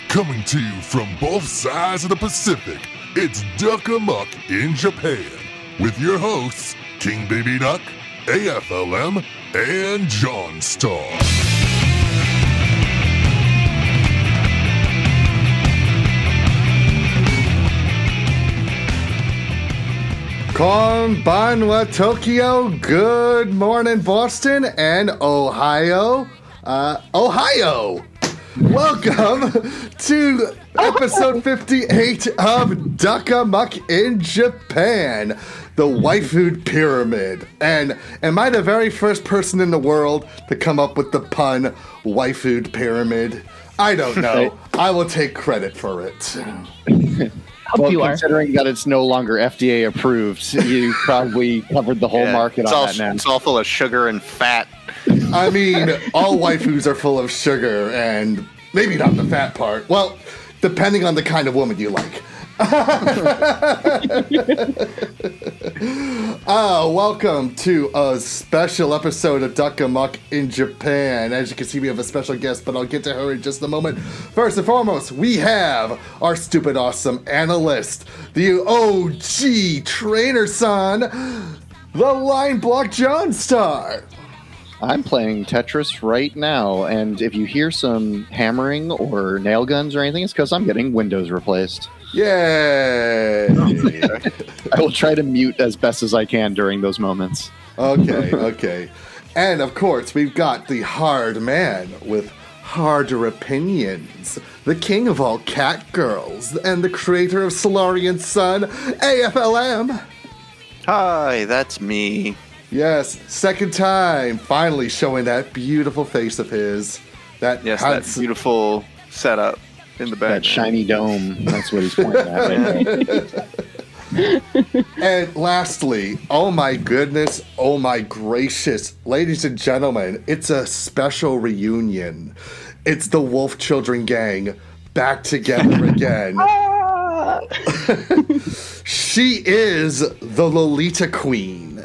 Coming to you from both sides of the Pacific, it's Duck Amuck in Japan, with your hosts, King Baby Duck, AFLM, and JonStar. Konbanwa Tokyo, good morning Boston and Ohio. Ohio! Welcome to episode 58 of Duck Amuck in Japan, the Waifu'd pyramid. And am I the very first person in the world to come up with the pun Waifu'd pyramid? I don't know. I will take credit for it. Well, considering that it's no longer FDA approved, you probably covered the whole market on that now. It's all full of sugar and fat. I mean, all waifus are full of sugar and maybe not the fat part. Well, depending on the kind of woman you like. Welcome to a special episode of Duck Amuck in Japan. As you can see, we have a special guest, but I'll get to her in just a moment. First and foremost, we have our stupid awesome analyst, the OG trainer-son, the line block JonStar. I'm playing Tetris right now, and if you hear some hammering or nail guns or anything, it's because I'm getting windows replaced. Yay! I will try to mute as best as I can during those moments. Okay. And of course, we've got the hard man with harder opinions, the king of all cat girls, and the creator of Solarian's Son, AFLM. Hi, that's me. Yes, second time, finally showing that beautiful face of his. That beautiful setup in the back. That shiny dome. That's what he's pointing at right now. And lastly, oh my goodness, oh my gracious, ladies and gentlemen, it's a special reunion. It's the Wolf Children gang back together again. She is the Lolita Queen.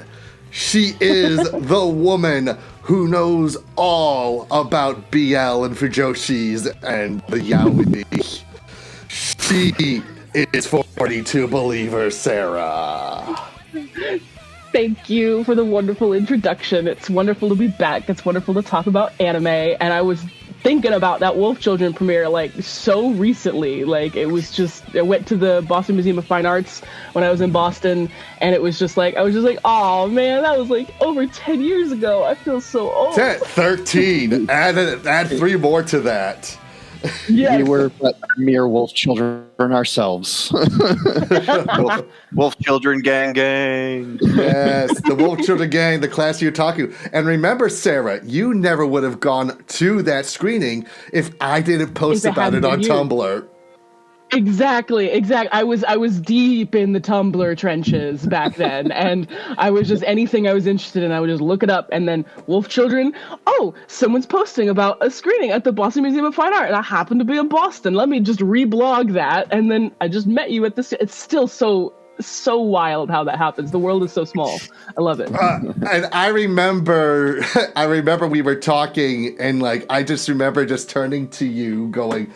She is the woman who knows all about BL and Fujoshis and the Yaoi. She is 42 believer Sarah. Thank you for the wonderful introduction. It's wonderful to be back. It's wonderful to talk about anime. And I was thinking about that Wolf Children premiere so recently. I went to the Boston Museum of Fine Arts when I was in Boston, and it was I was oh man, that was over 10 years ago. I feel so old. 13. Add 3 more to that. Yes. We were but mere Wolf Children ourselves. Wolf Children gang. Yes, the Wolf Children gang, the class you're talking. And remember, Sarah, you never would have gone to that screening if I didn't post about it on Tumblr. Exactly. I was deep in the Tumblr trenches back then, and I was just anything I was interested in, I would just look it up, and then Wolf Children, someone's posting about a screening at the Boston Museum of Fine Art, and I happen to be in Boston. Let me just reblog that, and then I just met you at this. It's still so wild how that happens. The world is so small. I love it. And I remember we were talking, and I just remember just turning to you going,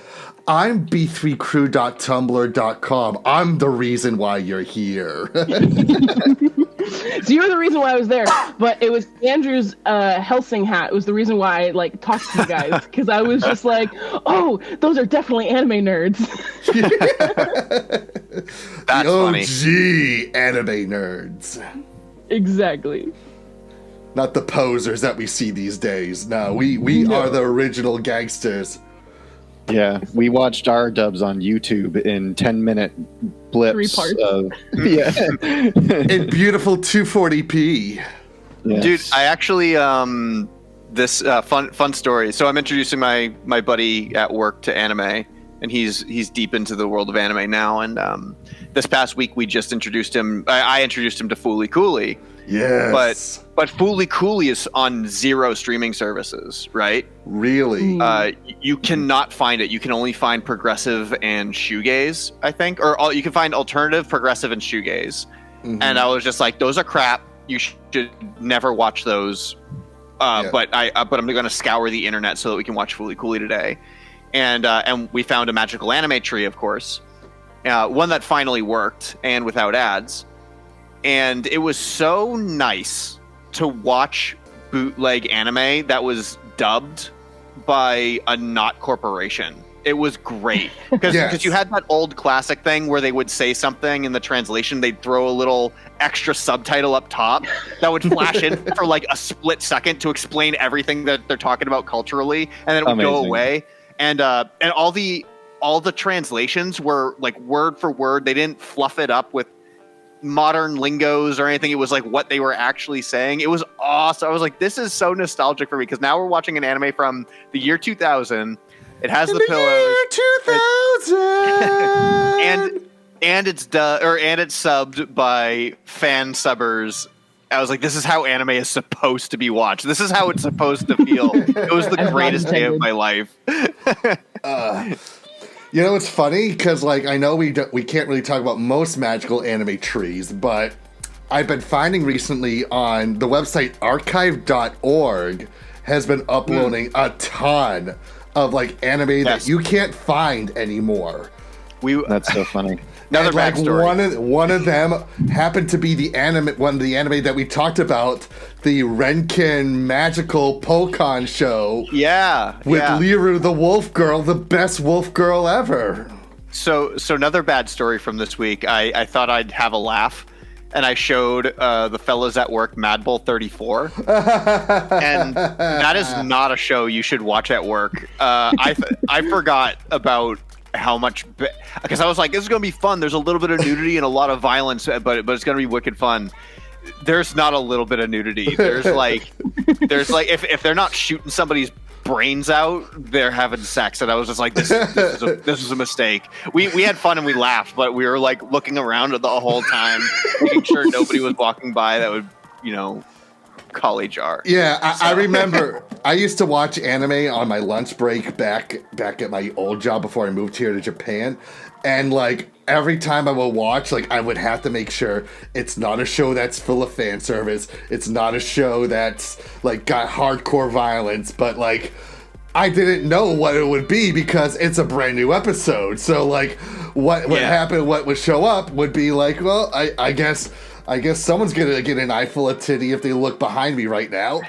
I'm b3crew.tumblr.com. I'm the reason why you're here. So you're the reason why I was there, but it was Andrew's Helsing hat. It was the reason why I talked to you guys, because I was just those are definitely anime nerds. That's funny. OG anime nerds. Exactly. Not the posers that we see these days. No, we are the original gangsters. Yeah, we watched our dubs on YouTube in 10-minute blips. 3 parts. In beautiful 240p. Yes. Dude, I actually this fun story. So I'm introducing my buddy at work to anime, and he's deep into the world of anime now. And this past week we just introduced him. I introduced him to Fooly Cooly. Yes. But Fooly Cooly is on 0 streaming services, right? Really? You cannot find it. You can only find progressive and shoegaze, I think, or you can find alternative, progressive, and shoegaze. Mm-hmm. And I was just like, those are crap. You should never watch those. But I'm going to scour the internet so that we can watch Fooly Cooly today. and we found a magical anime tree, of course, one that finally worked and without ads. And it was so nice to watch bootleg anime that was dubbed by a not corporation. It was great because you had that old classic thing where they would say something in the translation, they'd throw a little extra subtitle up top that would flash in for like a split second to explain everything that they're talking about culturally, and then it would go away. And all the translations were like word for word. They didn't fluff it up with modern lingos or anything. It was like what they were actually saying. It was awesome. I was like, this is so nostalgic for me because now we're watching an anime from the year 2000. It has the pillows. Year 2000. and it's subbed by fan subbers. I was like, this is how anime is supposed to be watched. This is how it's supposed to feel. It was the greatest day of my life. You know, it's funny because, like, I know we can't really talk about most magical anime trees, but I've been finding recently on the website archive.org has been uploading a ton of, like, anime that you can't find anymore. That's so funny. Another backstory. One of them happened to be one of the anime that we talked about, the Renkin Magical Pokon show. Yeah. With Liru the Wolf Girl, the best wolf girl ever. So another bad story from this week. I thought I'd have a laugh, and I showed the fellas at work Mad Bull 34, and that is not a show you should watch at work. I forgot about how much, because I was like, this is gonna be fun. There's a little bit of nudity and a lot of violence, but it's gonna be wicked fun. There's not a little bit of nudity. There's like if they're not shooting somebody's brains out, they're having sex, and I was just like, this was a mistake. We had fun and we laughed, but we were like looking around the whole time, making sure nobody was walking by that would, call HR. Yeah, I remember I used to watch anime on my lunch break back at my old job before I moved here to Japan, and like every time I would watch, like I would have to make sure it's not a show that's full of fan service. It's not a show that's like got hardcore violence, but like I didn't know what it would be because it's a brand new episode. So like what happened, what would show up would be like, well, I guess someone's gonna get an eyeful of titty if they look behind me right now.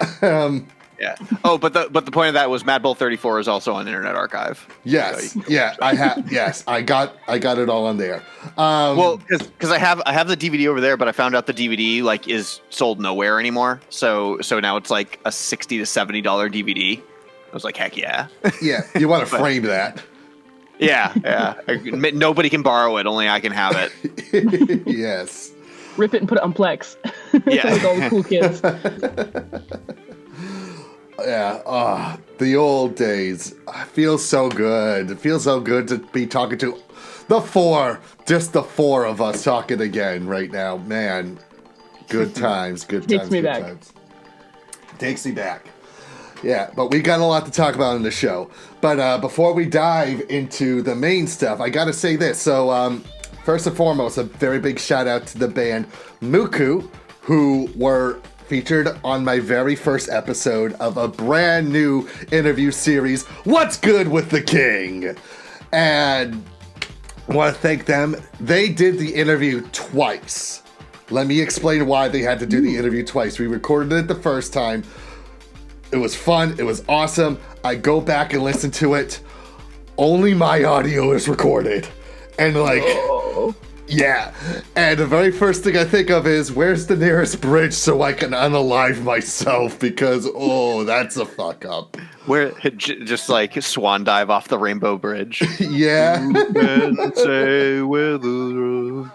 Yeah. Oh, but the point of that was Mad Bull 34 is also on Internet Archive. Yes. So yeah. I have. Yes. I got it all on there. Well, because I have the DVD over there, but I found out the DVD like is sold nowhere anymore. So now it's like a $60 to $70 DVD. I was like, heck yeah. Yeah. You want to frame that? Yeah. Nobody can borrow it. Only I can have it. Yes. Rip it and put it on Plex. Yeah. With all the cool kids. Yeah. The old days. It feels so good. It feels so good to be talking to just the four of us talking again right now. Man, good times. Takes me back. Takes me back. Yeah, but we got a lot to talk about in the show. But before we dive into the main stuff, I gotta say this. So, first and foremost, a very big shout out to the band Muku, who were featured on my very first episode of a brand new interview series, What's Good with the King? And I want to thank them. They did the interview twice. Let me explain why they had to do the interview twice. We recorded it the first time. It was fun. It was awesome. I go back and listen to it. Only my audio is recorded. And like, yeah. And the very first thing I think of is, where's the nearest bridge so I can unalive myself? Because, that's a fuck up. Where just like swan dive off the Rainbow Bridge. Yeah. Say where the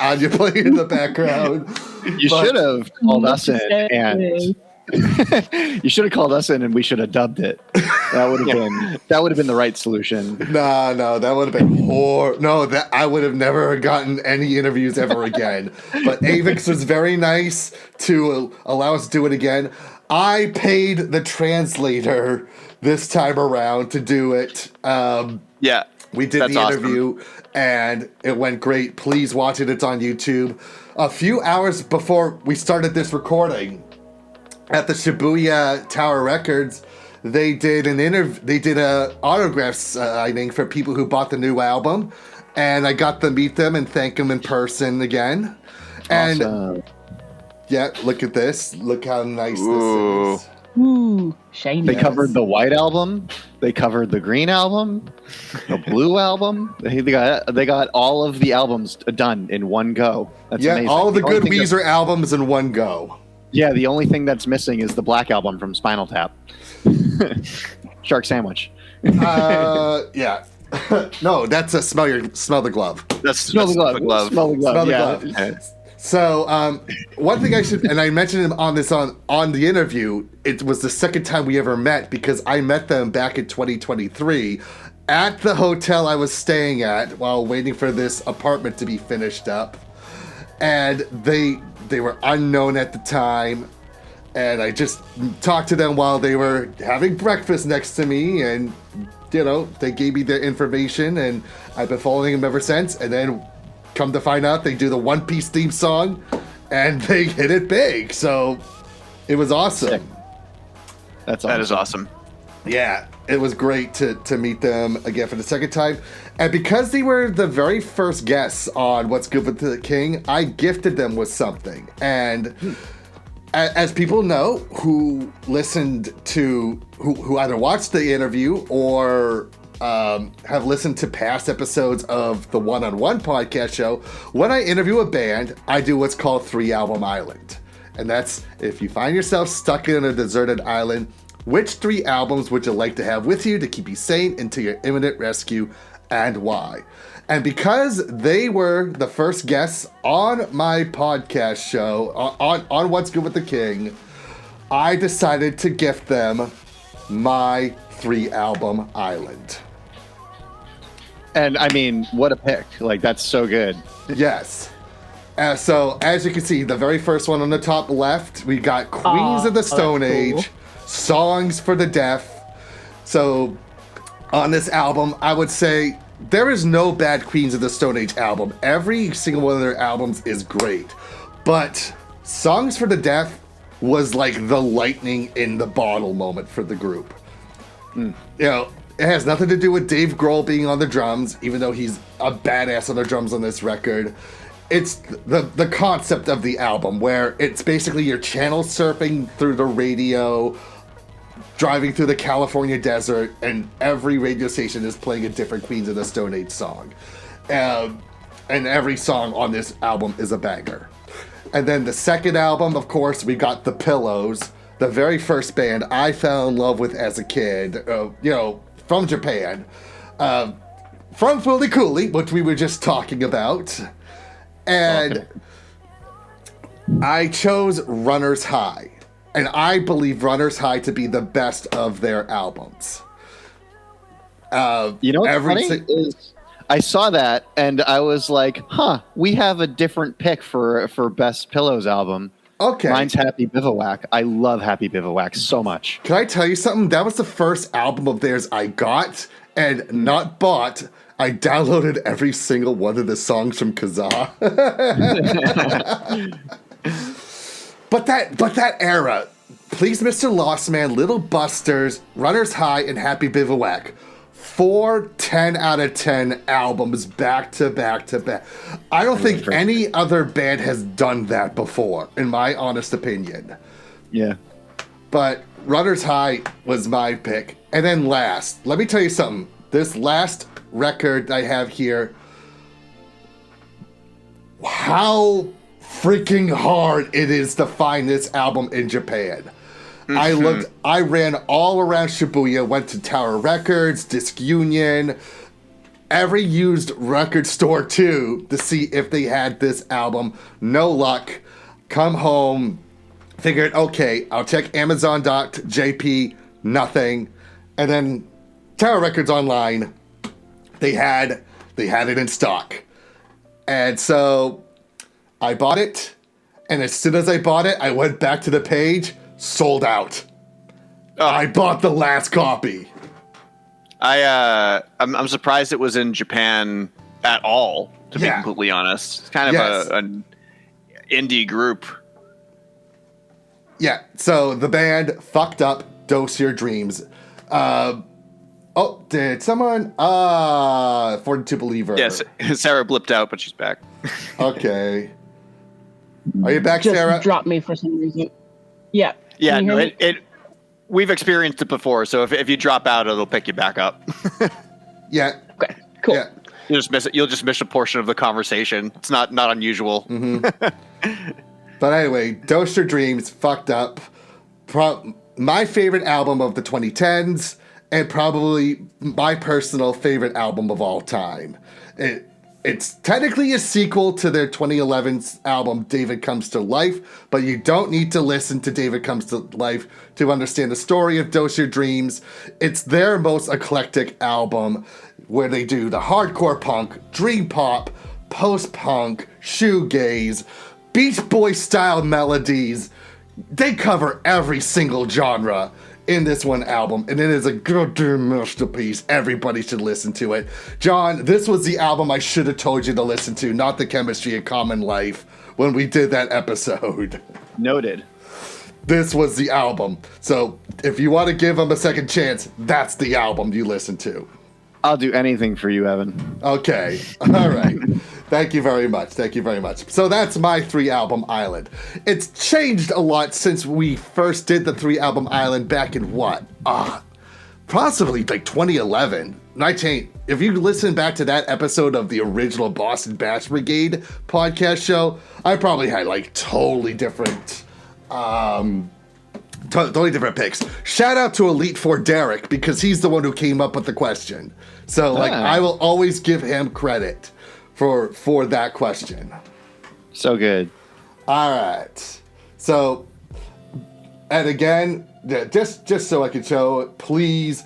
Anya playing in the background. You should have called us in and you should have called us in and we should have dubbed it. That would have been the right solution. No, that would have been that I would have never gotten any interviews ever again. But Avix was very nice to allow us to do it again. I paid the translator this time around to do it. We did the interview and it went great. Please watch it. It's on YouTube. A few hours before we started this recording, at the Shibuya Tower Records, they did a autograph signing for people who bought the new album, and I got to meet them and thank them in person again. And Awesome. yeah, look at this. Look how nice Ooh. this is. Ooh, shiny. They covered the white album. They covered the green album, the blue album. They got all of the albums done in one go. That's amazing. All the only good thing Weezer albums in one go. Yeah, the only thing that's missing is the black album from Spinal Tap. Shark Sandwich. Yeah. No, that's a smell the glove. Smell the glove. Smell the glove. Smell the yeah. glove. So, one thing I should, and I mentioned him on the interview, it was the second time we ever met because I met them back in 2023 at the hotel I was staying at while waiting for this apartment to be finished up. And they were unknown at the time. And I just talked to them while they were having breakfast next to me, and, they gave me their information, and I've been following them ever since. And then come to find out, they do the One Piece theme song, and they hit it big. So it was awesome. Sick. That's awesome. That is awesome. Yeah, it was great to meet them again for the second time. And because they were the very first guests on What's Good with the King, I gifted them with something. And as people know who listened to, who either watched the interview or have listened to past episodes of the One-on-One podcast show, when I interview a band, I do what's called 3-album island. And that's, if you find yourself stuck in a deserted island, which 3 albums would you like to have with you to keep you sane until your imminent rescue, and why? And because they were the first guests on my podcast show, on What's Good with the King, I decided to gift them my 3-album island. And I mean, what a pick. Like, that's so good. Yes. So, as you can see, the very first one on the top left, we got Queens of the Stone Age, Songs for the Deaf. So, on this album, I would say there is no bad Queens of the Stone Age album. Every single one of their albums is great. But Songs for the Deaf was like the lightning in the bottle moment for the group. It has nothing to do with Dave Grohl being on the drums, even though he's a badass on the drums on this record. It's the concept of the album, where it's basically you're channel surfing through the radio, driving through the California desert, and every radio station is playing a different Queens of the Stone Age song. And every song on this album is a banger. And then the second album, of course, we got The Pillows, the very first band I fell in love with as a kid, from Japan, from Fooly Cooly, which we were just talking about. And I chose Runner's High. And I believe Runner's High to be the best of their albums. What's funny is I saw that and I was like, we have a different pick for Best Pillows album. Okay. Mine's Happy Bivouac. I love Happy Bivouac so much. Can I tell you something? That was the first album of theirs I got and not bought. I downloaded every single one of the songs from Kazaa. But that era, Please Mr. Lost Man, Little Busters, Runner's High, and Happy Bivouac. 4 10 out of 10 albums back to back to back. I don't think any other band has done that before, in my honest opinion. Yeah. But Runner's High was my pick. And then last, let me tell you something. This last record I have here, how freaking hard it is to find this album in Japan. I ran all around Shibuya, went to Tower Records, Disc Union, every used record store too, to see if they had this album. No luck. Come home, figured, okay, I'll check Amazon.jp, nothing. And then Tower Records online, they had it in stock. And so I bought it, and as soon as I bought it, I went back to the page, sold out. I bought the last copy. I'm surprised it was in Japan at all, to be completely honest. It's kind of an indie group. Yeah, so the band fucked up Dose Your Dreams. Did someone? 42 Believer. Yes, Sarah blipped out, but she's back. Okay. Are you back, Just Sarah? dropped me for some reason. Yeah. Yeah, Can you no, hear me? we've experienced it before, so if you drop out, it'll pick you back up. Yeah. Okay. Cool. Yeah. You'll just miss a portion of the conversation. It's not unusual. Mm-hmm. But anyway, Dose Your Dreams, fucked up. My favorite album of the 2010s, and probably my personal favorite album of all time. It's technically a sequel to their 2011 album, David Comes to Life, but you don't need to listen to David Comes to Life to understand the story of Dose Your Dreams. It's their most eclectic album, where they do the hardcore punk, dream pop, post-punk, shoegaze, Beach Boys style melodies. They cover every single genre in this one album, and it is a goddamn masterpiece. Everybody should listen to it. John, this was the album I should have told you to listen to, not The Chemistry of Common Life, when we did that episode. Noted. This was the album. So if you want to give them a second chance, that's the album you listen to. I'll do anything for you, Evan. Okay. All right. Thank you very much. Thank you very much. So that's my 3-album island. It's changed a lot since we first did the 3-album island back in what? Possibly like 2011. If you listen back to that episode of the original Boston Bash Brigade podcast show, I probably had like totally different picks. Shout out to Elite Four Derek, because he's the one who came up with the question. So I will always give him credit for that question. So good. All right. So, and again, just so I can show it, please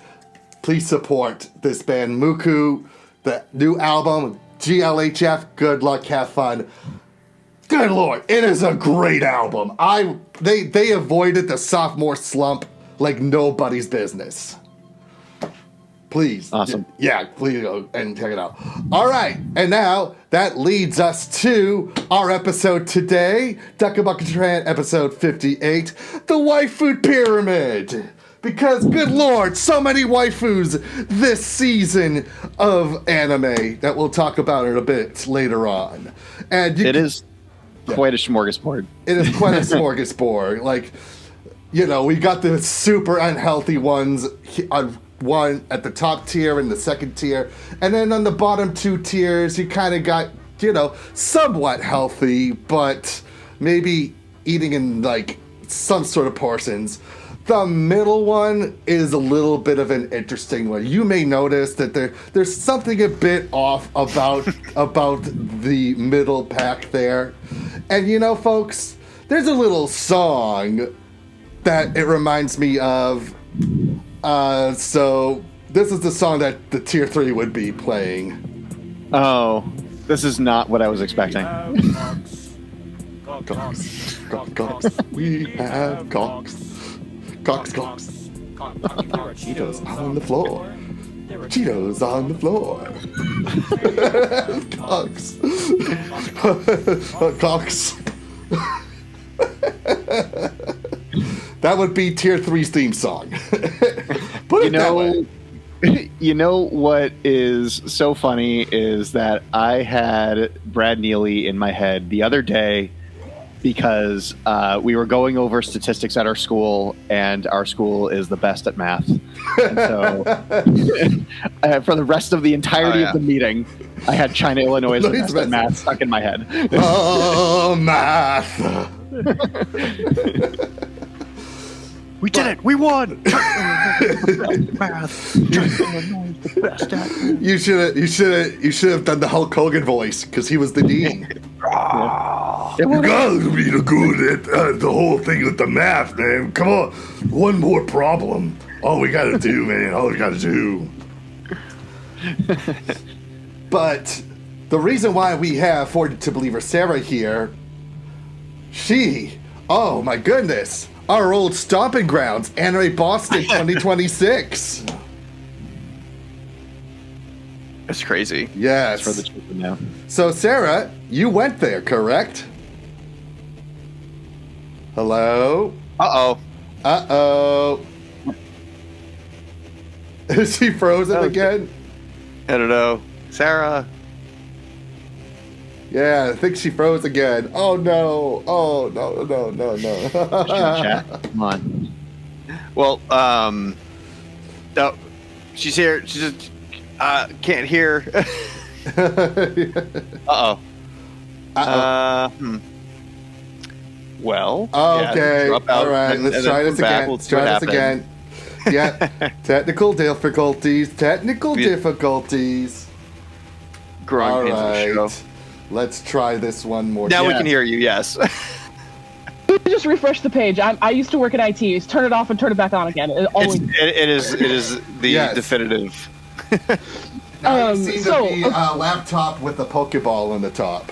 support this band Muku, the new album, GLHF, Good Luck, Have Fun. Good Lord, it is a great album. They avoided the sophomore slump like nobody's business. Please. Awesome. Yeah, please go and check it out. All right, and now that leads us to our episode today, Duck Amuck episode 58, the Waifu'd Pyramid. Because, good Lord, so many waifus this season of anime that we'll talk about in a bit later on. And It is quite a smorgasbord. It is quite a smorgasbord. Like, we got the super unhealthy ones on one at the top tier and the second tier. And then on the bottom 2 tiers, you kind of got, somewhat healthy, but maybe eating in, like, some sort of portions. The middle one is a little bit of an interesting one. You may notice that there's something a bit off about the middle pack there. And folks, there's a little song that it reminds me of. So this is the song that the tier 3 would be playing. Oh, this is not what I was expecting. Cocks. We have cocks. Cocks. Cheetos on the floor. Cheetos on the floor. Cocks. Cocks. That would be tier 3's theme song. Put it that way. You know what is so funny is that I had Brad Neely in my head the other day because we were going over statistics at our school, and our school is the best at math. And so for the rest of the entirety of the meeting, I had China, Illinois as the best at math stuck in my head. Oh, math. We did it! We won! You should have done the Hulk Hogan voice, because he was the dean. You guys be good at the whole thing with the math, man. Come on, one more problem. All we gotta do, man. All we gotta do. But the reason why we have 42 Believer Sarah here, oh my goodness, our old stomping grounds, Anime Boston 2026. That's crazy. Yes. For the children now. So Sarah, you went there, correct? Hello? Uh-oh. Uh-oh. Is she frozen again? I don't know. Sarah. Yeah, I think she froze again. Oh no! Oh no! Chat. Come on. Well, no, she's here. She just can't hear. Uh-oh. Well. Okay. Drop out All right. Let's try this again. We'll see what happens. Yeah. Technical difficulties. Growing All pains of the show. right. Let's try this one more Now time. we can hear you. Yes. Just refresh the page. I used to work in IT. Just turn it off and turn it back on again. It always. It is the Yes. definitive. Now it seems so- to be a laptop with a Pokeball on the top.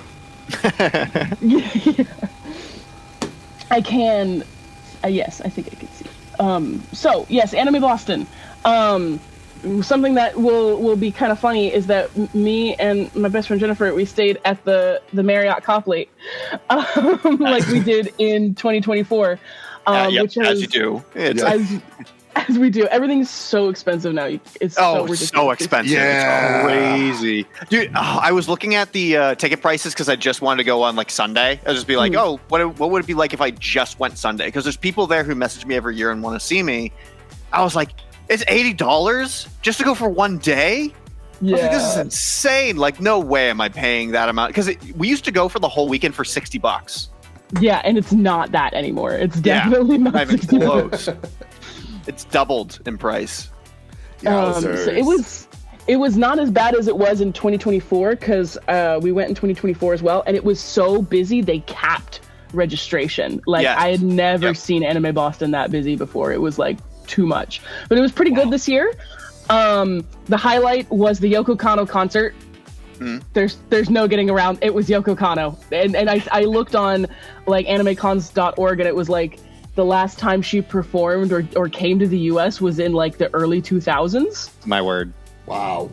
Yeah. I can. Yes, I think I can see. So yes, Anime Boston. Something that will be kind of funny is that me and my best friend Jennifer, we stayed at the Marriott Copley, like we did in 2024. Yep, as you do. It's as we do. Everything's so expensive now. It's so ridiculous. so expensive. Yeah. It's crazy. Dude, I was looking at the ticket prices because I just wanted to go on like Sunday. I'll just be like, oh, what would it be like if I just went Sunday? Because there's people there who message me every year and want to see me. I was like, it's $80 just to go for one day? Yeah. I was like, this is insane. Like, no way am I paying that amount. Because we used to go for the whole weekend for $60. Yeah, and it's not that anymore. It's definitely not even 60. close. It's doubled in price. So it was not as bad as it was in 2024 because we went in 2024 as well, and it was so busy they capped registration. Like I had never seen Anime Boston that busy before. It was like too much, but it was pretty good this year. The highlight was the Yoko Kanno concert. There's no getting around. It was Yoko Kanno, and I looked on like animecons.org, and it was like the last time she performed or came to the US was in like the early 2000s. My word. Wow.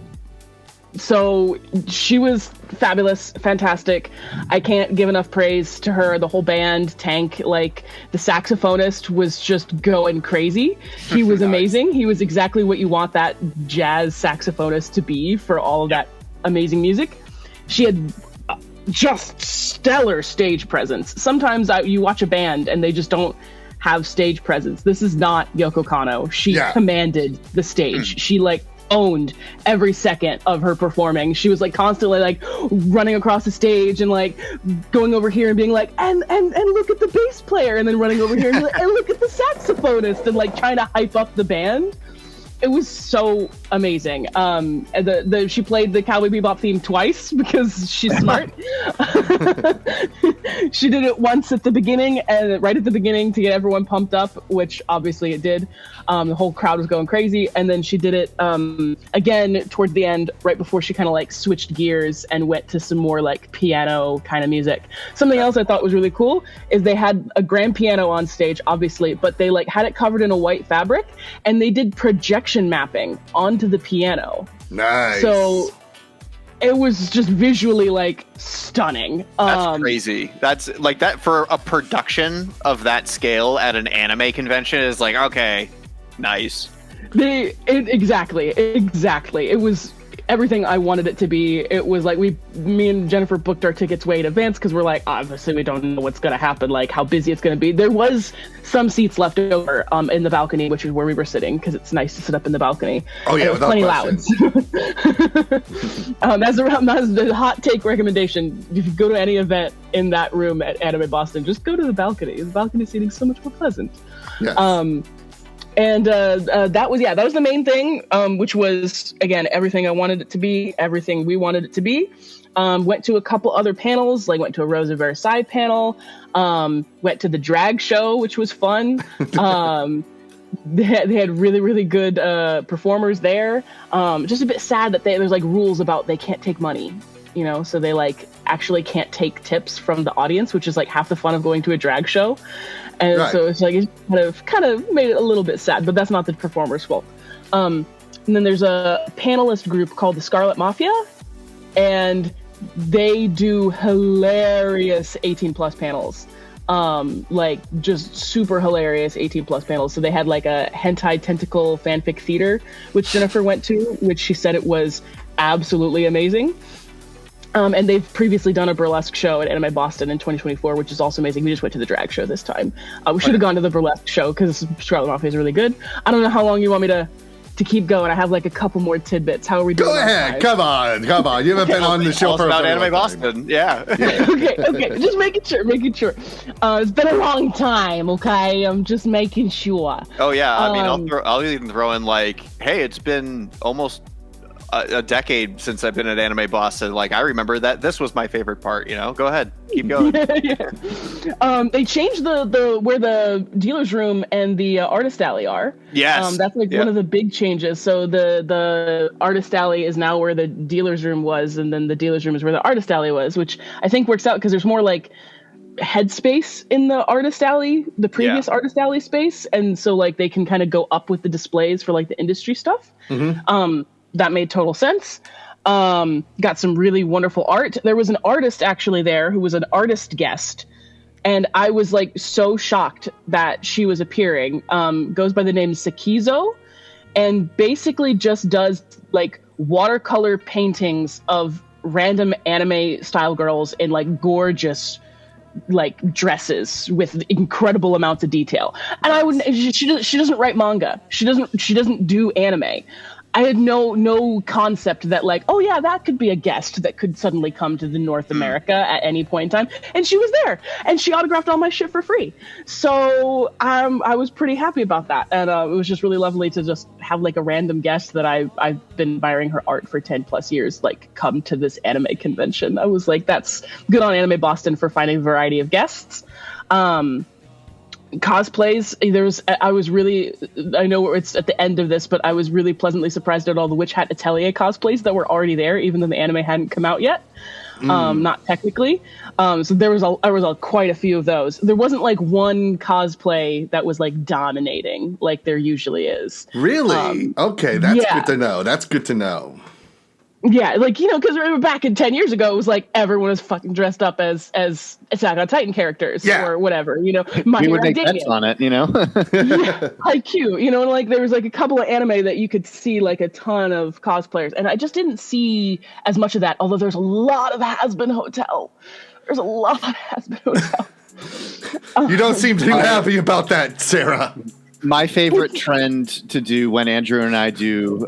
So she was fabulous, fantastic. I can't give enough praise to her. The whole band, Tank, like the saxophonist was just going crazy. He was amazing. He was exactly what you want that jazz saxophonist to be for all of that amazing music. She had just stellar stage presence. Sometimes you watch a band and they just don't have stage presence. This is not Yoko Kanno. She commanded the stage. She like owned every second of her performing. She was like constantly like running across the stage and like going over here and being like and look at the bass player, and then running over here and, like, and look at the saxophonist, and like trying to hype up the band. It was so amazing. She played the Cowboy Bebop theme twice because she's smart. She did it once at the beginning, and right at the beginning to get everyone pumped up, which obviously it did. The whole crowd was going crazy, and then she did it again towards the end, right before she kind of like switched gears and went to some more like piano kind of music. Something else I thought was really cool is they had a grand piano on stage, obviously, but they like had it covered in a white fabric, and they did projection mapping onto the piano. Nice. So it was just visually like stunning. That's crazy. That's like that for a production of that scale at an anime convention is like, okay, nice. Exactly. It was everything I wanted it to be. It was like me and Jennifer booked our tickets way in advance because we're like, obviously we don't know what's going to happen, like how busy it's going to be. There was some seats left over in the balcony, which is where we were sitting because it's nice to sit up in the balcony. Oh yeah, it was plenty loud. As a hot take recommendation, if you go to any event in that room at Anime Boston, just go to the balcony. The balcony seating is so much more pleasant. Yes. And that was the main thing, which was, again, everything I wanted it to be, everything we wanted it to be. Went to a couple other panels, like went to a Rosa Versailles panel, went to the drag show, which was fun. They had really, really good performers there. Just a bit sad that there's like rules about they can't take money, you know, so they like actually can't take tips from the audience, which is like half the fun of going to a drag show. And so it's like it kind of made it a little bit sad, but that's not the performer's fault. And then there's a panelist group called the Scarlet Mafia, and they do hilarious 18+ panels. like just super hilarious 18+ panels. So they had like a hentai tentacle fanfic theater, which Jennifer went to, which she said it was absolutely amazing. And they've previously done a burlesque show at Anime Boston in 2024, which is also amazing. We just went to the drag show this time. We should have gone to the burlesque show because Scarlet Mafia is really good. I don't know how long you want me to keep going. I have like a couple more tidbits. How are we doing? Go ahead. Come on. You haven't been on the show for about Anime Boston. Yeah. okay. Just making sure. It's been a long time. Okay, I'm just making sure. Oh yeah. I mean, I'll even throw in like, hey, it's been almost a decade since I've been at Anime Boston. Like, I remember that this was my favorite part. Go ahead, keep going. Yeah. They changed the where the dealer's room and the artist alley are. Yes, that's like one of the big changes. So the artist alley is now where the dealer's room was, and then the dealer's room is where the artist alley was, which I think works out because there's more like headspace in the artist alley, the previous artist alley space, and so like they can kind of go up with the displays for like the industry stuff. That made total sense. Got some really wonderful art. There was an artist actually there who was an artist guest, and I was like so shocked that she was appearing. Goes by the name Sakizo, and basically just does like watercolor paintings of random anime style girls in like gorgeous like dresses with incredible amounts of detail. And I would she doesn't write manga. She doesn't do anime. I had no concept that like, oh yeah, that could be a guest that could suddenly come to the North America at any point in time. And she was there, and she autographed all my shit for free. So I was pretty happy about that, and it was just really lovely to just have like a random guest that I've been admiring her art for 10+ years, like come to this anime convention. I was like, that's good on Anime Boston for finding a variety of guests. Cosplays, I know it's at the end of this, but I was really pleasantly surprised at all the Witch Hat Atelier cosplays that were already there, even though the anime hadn't come out yet. Not technically. So there was quite a few of those. There wasn't like one cosplay that was like dominating like there usually is. Really? Okay, that's good to know. That's good to know. Yeah, like, because back in 10 years ago, it was like everyone was fucking dressed up as Attack on Titan characters or whatever, We would make bets on it, yeah, IQ, like there was like a couple of anime that you could see like a ton of cosplayers, and I just didn't see as much of that, although there's a lot of Has-Been Hotel. There's a lot of Has-Been Hotel. You don't seem too happy about that, Sarah. My favorite trend to do when Andrew and I do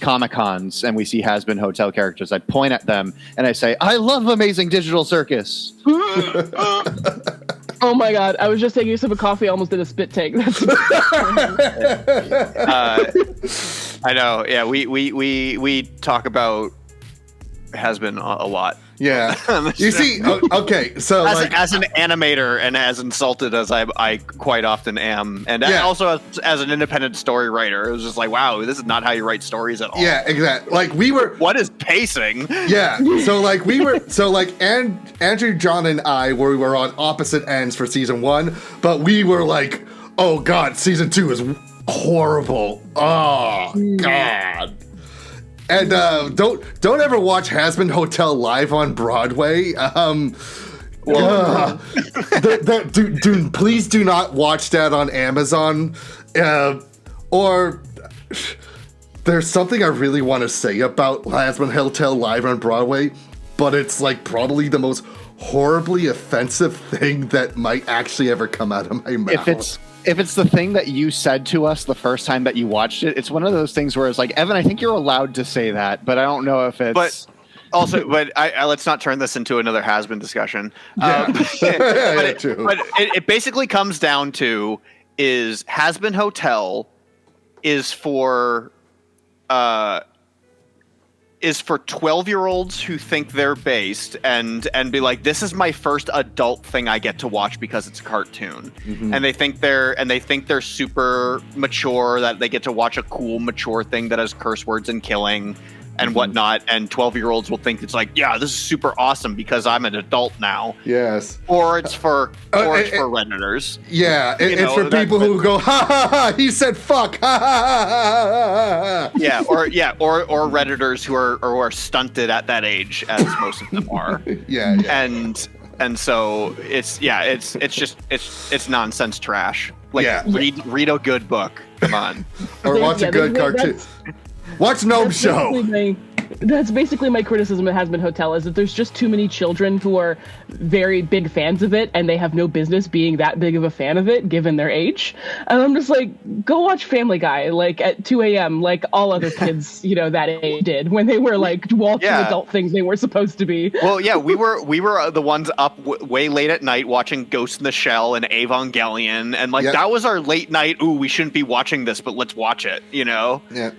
Comic-Cons and we see Has-Been Hotel characters, I point at them and I say, I love Amazing Digital Circus. Oh my god, I was just taking a sip of coffee, I almost did a spit take. That's I know, yeah, we talk about Has-Been a lot. Yeah. You see, okay, so as an animator and as insulted as I quite often am, and also as an independent story writer, it was just like, wow, this is not how you write stories at all. Yeah, exactly. Like what is pacing? Yeah. Andrew, John, and I we were on opposite ends for season 1, but we were like, oh god, season 2 is horrible. Oh god. And don't ever watch Has-Been Hotel live on Broadway. Please do not watch that on Amazon. Or there's something I really want to say about Has-Been Hotel live on Broadway, but it's like probably the most horribly offensive thing that might actually ever come out of my mouth. If it's the thing that you said to us the first time that you watched it, it's one of those things where it's like, Evan, I think you're allowed to say that, but I don't know if it's... But let's not turn this into another Has-Been discussion. Yeah. But it basically comes down to is Has-Been Hotel is for 12-year-olds who think they're based and be like, this is my first adult thing I get to watch because it's a cartoon. Mm-hmm. And they think they're super mature, that they get to watch a cool mature thing that has curse words and killing and whatnot, and 12-year-olds will think it's like, yeah, this is super awesome because I'm an adult now. Yes. Or it's for Redditors. Yeah, it's for people who go, ha ha ha, he said fuck, ha ha ha ha. Or Redditors who are stunted at that age, as most of them are. Yeah. And And so it's nonsense trash. Like, Yeah. read a good book. Come on. Or watch a good cartoon. Watch Gnome Show. That's basically my criticism of Hazbin Hotel, is that there's just too many children who are very big fans of it, and they have no business being that big of a fan of it, given their age. And I'm just like, go watch Family Guy, like, at 2 a.m., like all other kids, that age did, when they were, like, watching adult things they were supposed to be. Well, yeah, we were the ones up way late at night watching Ghost in the Shell and Evangelion, and, like, that was our late night, ooh, we shouldn't be watching this, but let's watch it, Yeah.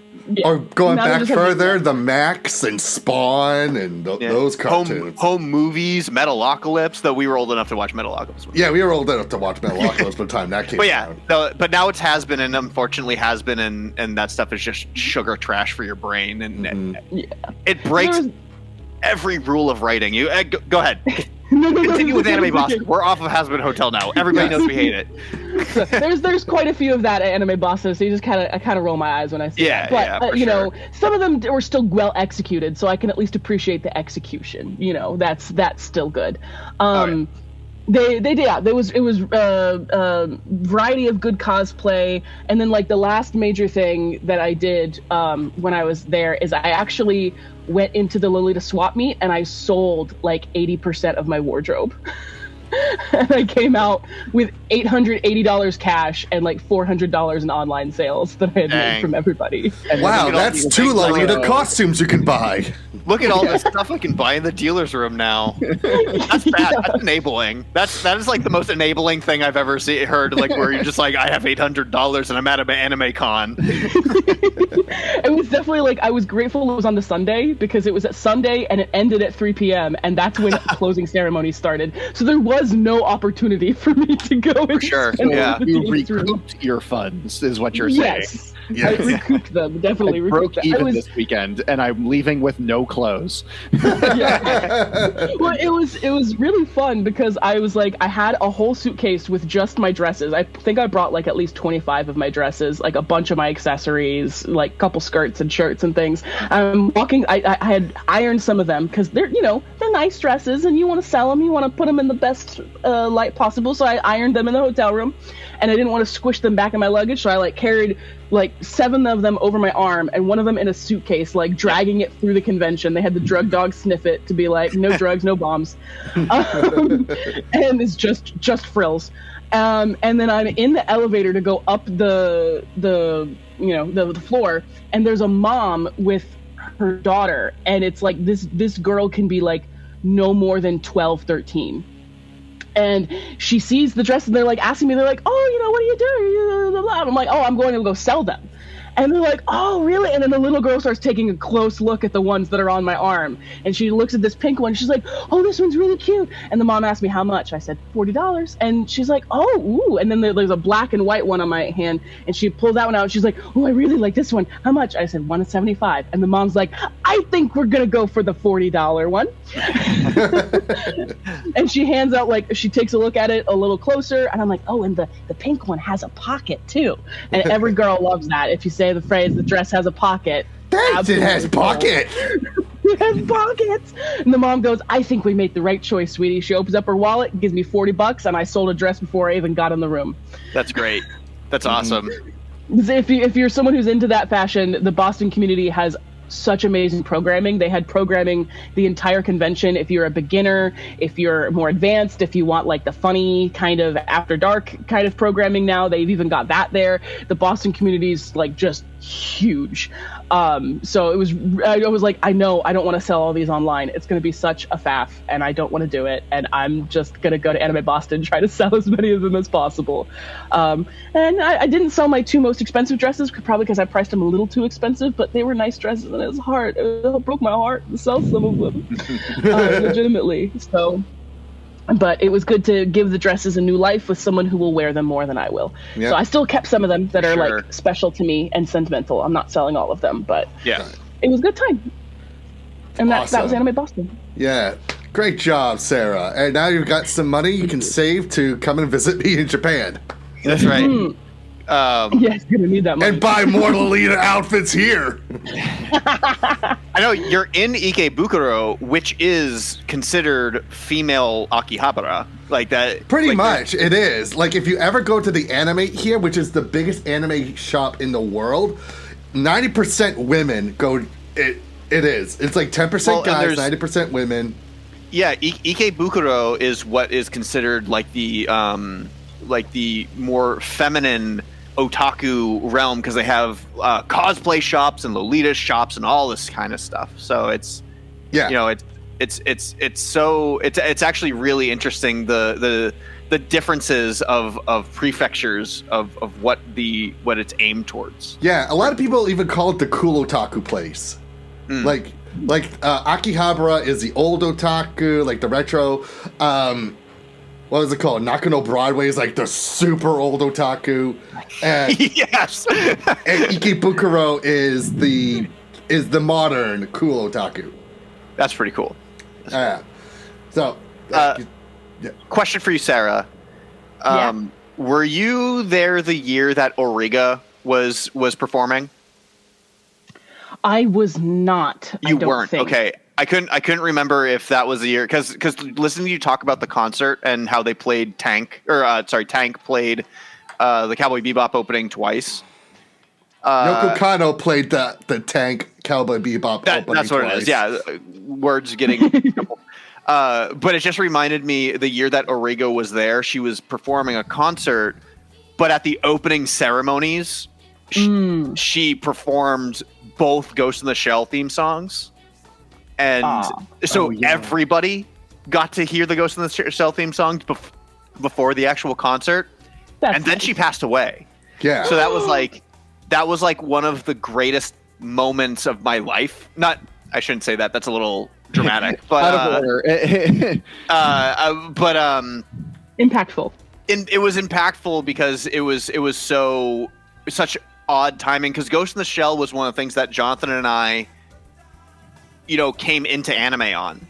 Or going Now back further, the Max and Spawn and those cartoons. Home movies, Metalocalypse, though we were old enough to watch Metalocalypse. Yeah, we were old enough to watch Metalocalypse by the time that came out. But now it's Has-Been, and unfortunately Has-Been and that stuff is just sugar trash for your brain, and it breaks every rule of writing. You go ahead. Continue with Anime Boston. We're off of Has-Been Hotel now. Everybody knows we hate it. So there's quite a few of that at Anime Boston, so you just kind of roll my eyes when I see that. But sure. Some of them were still well executed, so I can at least appreciate the execution. That's still good. There was variety of good cosplay, and then like the last major thing that I did when I was there is I actually went into the Lolita swap meet and I sold like 80% of my wardrobe. And I came out with $880 cash and like $400 in online sales that I had made from everybody. Wow, that's 2 Lolita costumes you can buy. Look at all this stuff I can buy in the dealer's room now. That's bad. That's enabling. That is like the most enabling thing I've ever heard. Like where you're just like, I have $800 and I'm at an anime con. It was definitely like, I was grateful it was on the Sunday because it was at Sunday and it ended at 3 p.m. and that's when closing ceremony started. So there was no opportunity for me to go. For sure. Yeah. You recouped your funds, is what you're saying. Yes. I recouped them. Definitely broke even this weekend, and I'm leaving with no clothes. Well, it was really fun because I was like, I had a whole suitcase with just my dresses. I think I brought like at least 25 of my dresses, like a bunch of my accessories, like a couple skirts and shirts and things. I'm walking. I had ironed some of them because they're nice dresses, and you want to sell them. You want to put them in the best light possible. So I ironed them in the hotel room, and I didn't want to squish them back in my luggage, so I like carried like 7 of them over my arm and one of them in a suitcase, like dragging it through the convention. They had the drug dog sniff it to be like, no drugs, no bombs. And it's just frills. And then I'm in the elevator to go up the floor, and there's a mom with her daughter, and it's like this girl can be like no more than 12, 13. And she sees the dress, and they're like asking me, they're like, oh, what are you doing? I'm like, oh, I'm going to go sell them. And they're like, oh, really? And then the little girl starts taking a close look at the ones that are on my arm. And she looks at this pink one. She's like, oh, this one's really cute. And the mom asked me how much. I said, $40. And she's like, oh, ooh. And then there's a black and white one on my hand. And she pulls that one out. And she's like, oh, I really like this one. How much? I said, $175. And the mom's like, I think we're going to go for the $40 one. And she hands out, like, she takes a look at it a little closer. And I'm like, oh, and the pink one has a pocket, too. And every girl loves that. If you say the phrase, the dress has a pocket. Thanks, it has pocket. It has pockets. And the mom goes, I think we made the right choice, sweetie. She opens up her wallet, gives me $40, and I sold a dress before I even got in the room. That's great. That's awesome. If you're someone who's into that fashion, the Boston community has such amazing programming. They had programming the entire convention. If you're a beginner, if you're more advanced, if you want like the funny kind of after dark kind of programming now, they've even got that there. The Boston community is like just huge. So I was like, I know I don't want to sell all these online. It's going to be such a faff, and I don't want to do it. And I'm just going to go to Anime Boston, try to sell as many of them as possible. And I didn't sell my 2 most expensive dresses, probably because I priced them a little too expensive, but they were nice dresses, and it was hard. It broke my heart to sell some of them, legitimately. So, but it was good to give the dresses a new life with someone who will wear them more than I will. Yep. So I still kept some of them that are like special to me and sentimental. I'm not selling all of them, but it was a good time. And that was Anime Boston. Yeah. Great job, Sarah. And now you've got some money you can save to come and visit me in Japan. That's right. Yes, gonna need that money. And buy more Lolita outfits here. I know you're in Ikebukuro, which is considered female Akihabara, like that. Pretty like much, it is. Like, if you ever go to the anime here, which is the biggest anime shop in the world, 90% women go. It is. It's like 10% guys, 90% women. Yeah, Ikebukuro is what is considered like the more feminine otaku realm, because they have cosplay shops and Lolita shops and all this kind of stuff. So it's it's actually really interesting the differences of prefectures of what it's aimed towards. Yeah, a lot of people even call it the cool otaku place. Like Akihabara is the old otaku, like the retro. What was it called? Nakano Broadway is like the super old otaku. And, Yes. and Ikebukuro is the modern cool otaku. That's pretty cool. Yeah. So, Question for you, Sarah. Yeah. Were you there the year that Origa was performing? I was not. You I don't weren't. think. Okay. I couldn't remember if that was the year, because listening to you talk about the concert and how they played Tank played the Cowboy Bebop opening twice. Yoko Kanno played the Tank Cowboy Bebop opening That's what twice. it is. Yeah, words getting. But it just reminded me the year that Origo was there. She was performing a concert, but at the opening ceremonies, she performed both Ghost in the Shell theme songs. And everybody got to hear the Ghost in the Shell theme songs before the actual concert. That's and then she passed away. Yeah. So that was like one of the greatest moments of my life. I shouldn't say that. That's a little dramatic. But Out of order. impactful. It was impactful because it was such odd timing, because Ghost in the Shell was one of the things that Jonathan and I came into anime on,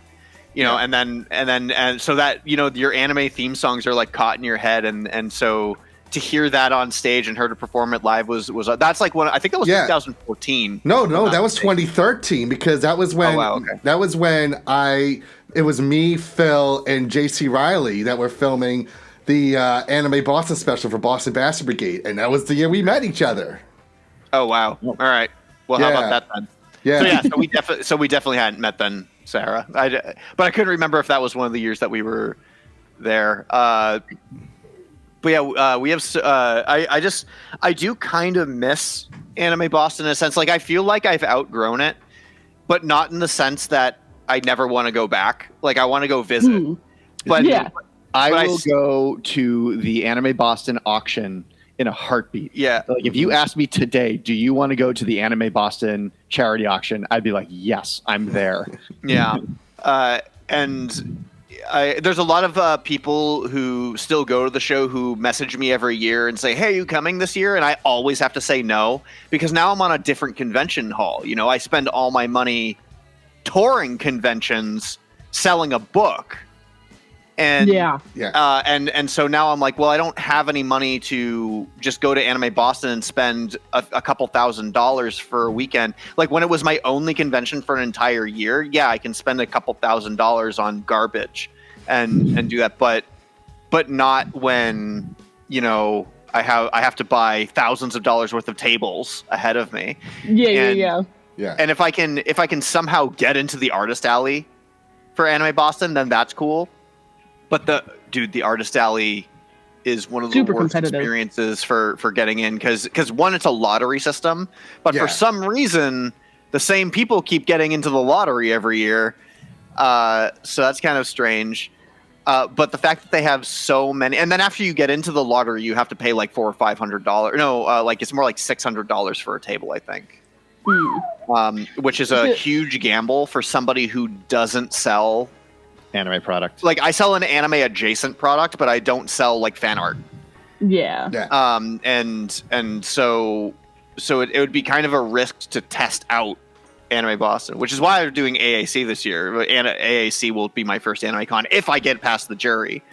and so that, your anime theme songs are like caught in your head. And so to hear that on stage and her to perform it live was that's like I think that was 2014. No, that was 2013, because that was when, it was me, Phil, and JC Riley that were filming the anime Boston special for Boston Bastard Brigade. And that was the year we met each other. Oh, wow. All right. Well, how about that then? Yeah. So we definitely hadn't met then, Sarah. But I couldn't remember if that was one of the years that we were there. But yeah, we have. I do kind of miss Anime Boston in a sense. Like, I feel like I've outgrown it, but not in the sense that I never want to go back. Like, I want to go visit. But Yeah. I will go to the Anime Boston auction in a heartbeat. Yeah. Like, if you asked me today, do you want to go to the Anime Boston charity auction? I'd be like, yes, I'm there. Yeah. And there's a lot of people who still go to the show who message me every year and say, hey, are you coming this year? And I always have to say no, because now I'm on a different convention hall. I spend all my money touring conventions, selling a book. And and so now I'm like, well, I don't have any money to just go to Anime Boston and spend a couple $1,000s for a weekend. Like, when it was my only convention for an entire year, yeah, I can spend a couple $1,000s on garbage and do that, but not when I have to buy thousands of dollars worth of tables ahead of me. Yeah. And if I can somehow get into the artist alley for Anime Boston, then that's cool. But the artist alley is one of the worst experiences for getting in, because one, it's a lottery system, but for some reason the same people keep getting into the lottery every year. So that's kind of strange. But the fact that they have so many, and then after you get into the lottery, you have to pay like $400 or $500. No, like it's more like $600 for a table, I think. Which is a huge gamble for somebody who doesn't sell Anime product. Like, I sell an anime adjacent product, but I don't sell like fan art. Yeah. And so it would be kind of a risk to test out Anime Boston, which is why I'm doing AAC this year. And AAC will be my first anime con if I get past the jury,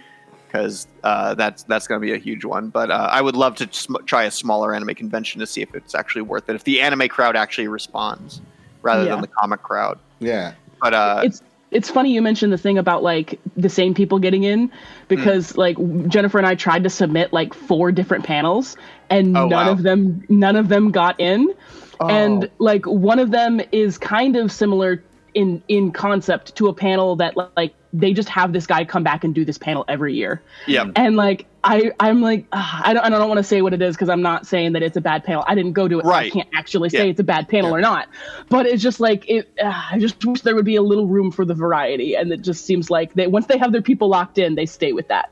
because that's going to be a huge one. But I would love to try a smaller anime convention to see if it's actually worth it. If the anime crowd actually responds rather than the comic crowd. Yeah. But it's funny you mentioned the thing about like the same people getting in, because like Jennifer and I tried to submit like 4 different panels and none of them got in. And like one of them is kind of similar in concept to a panel that like they just have this guy come back and do this panel every year. Yeah. And like I'm like I don't want to say what it is because I'm not saying that it's a bad panel. I didn't go to it, so I can't actually say it's a bad panel or not. But it's just like I just wish there would be a little room for the variety, and it just seems like once they have their people locked in, they stay with that.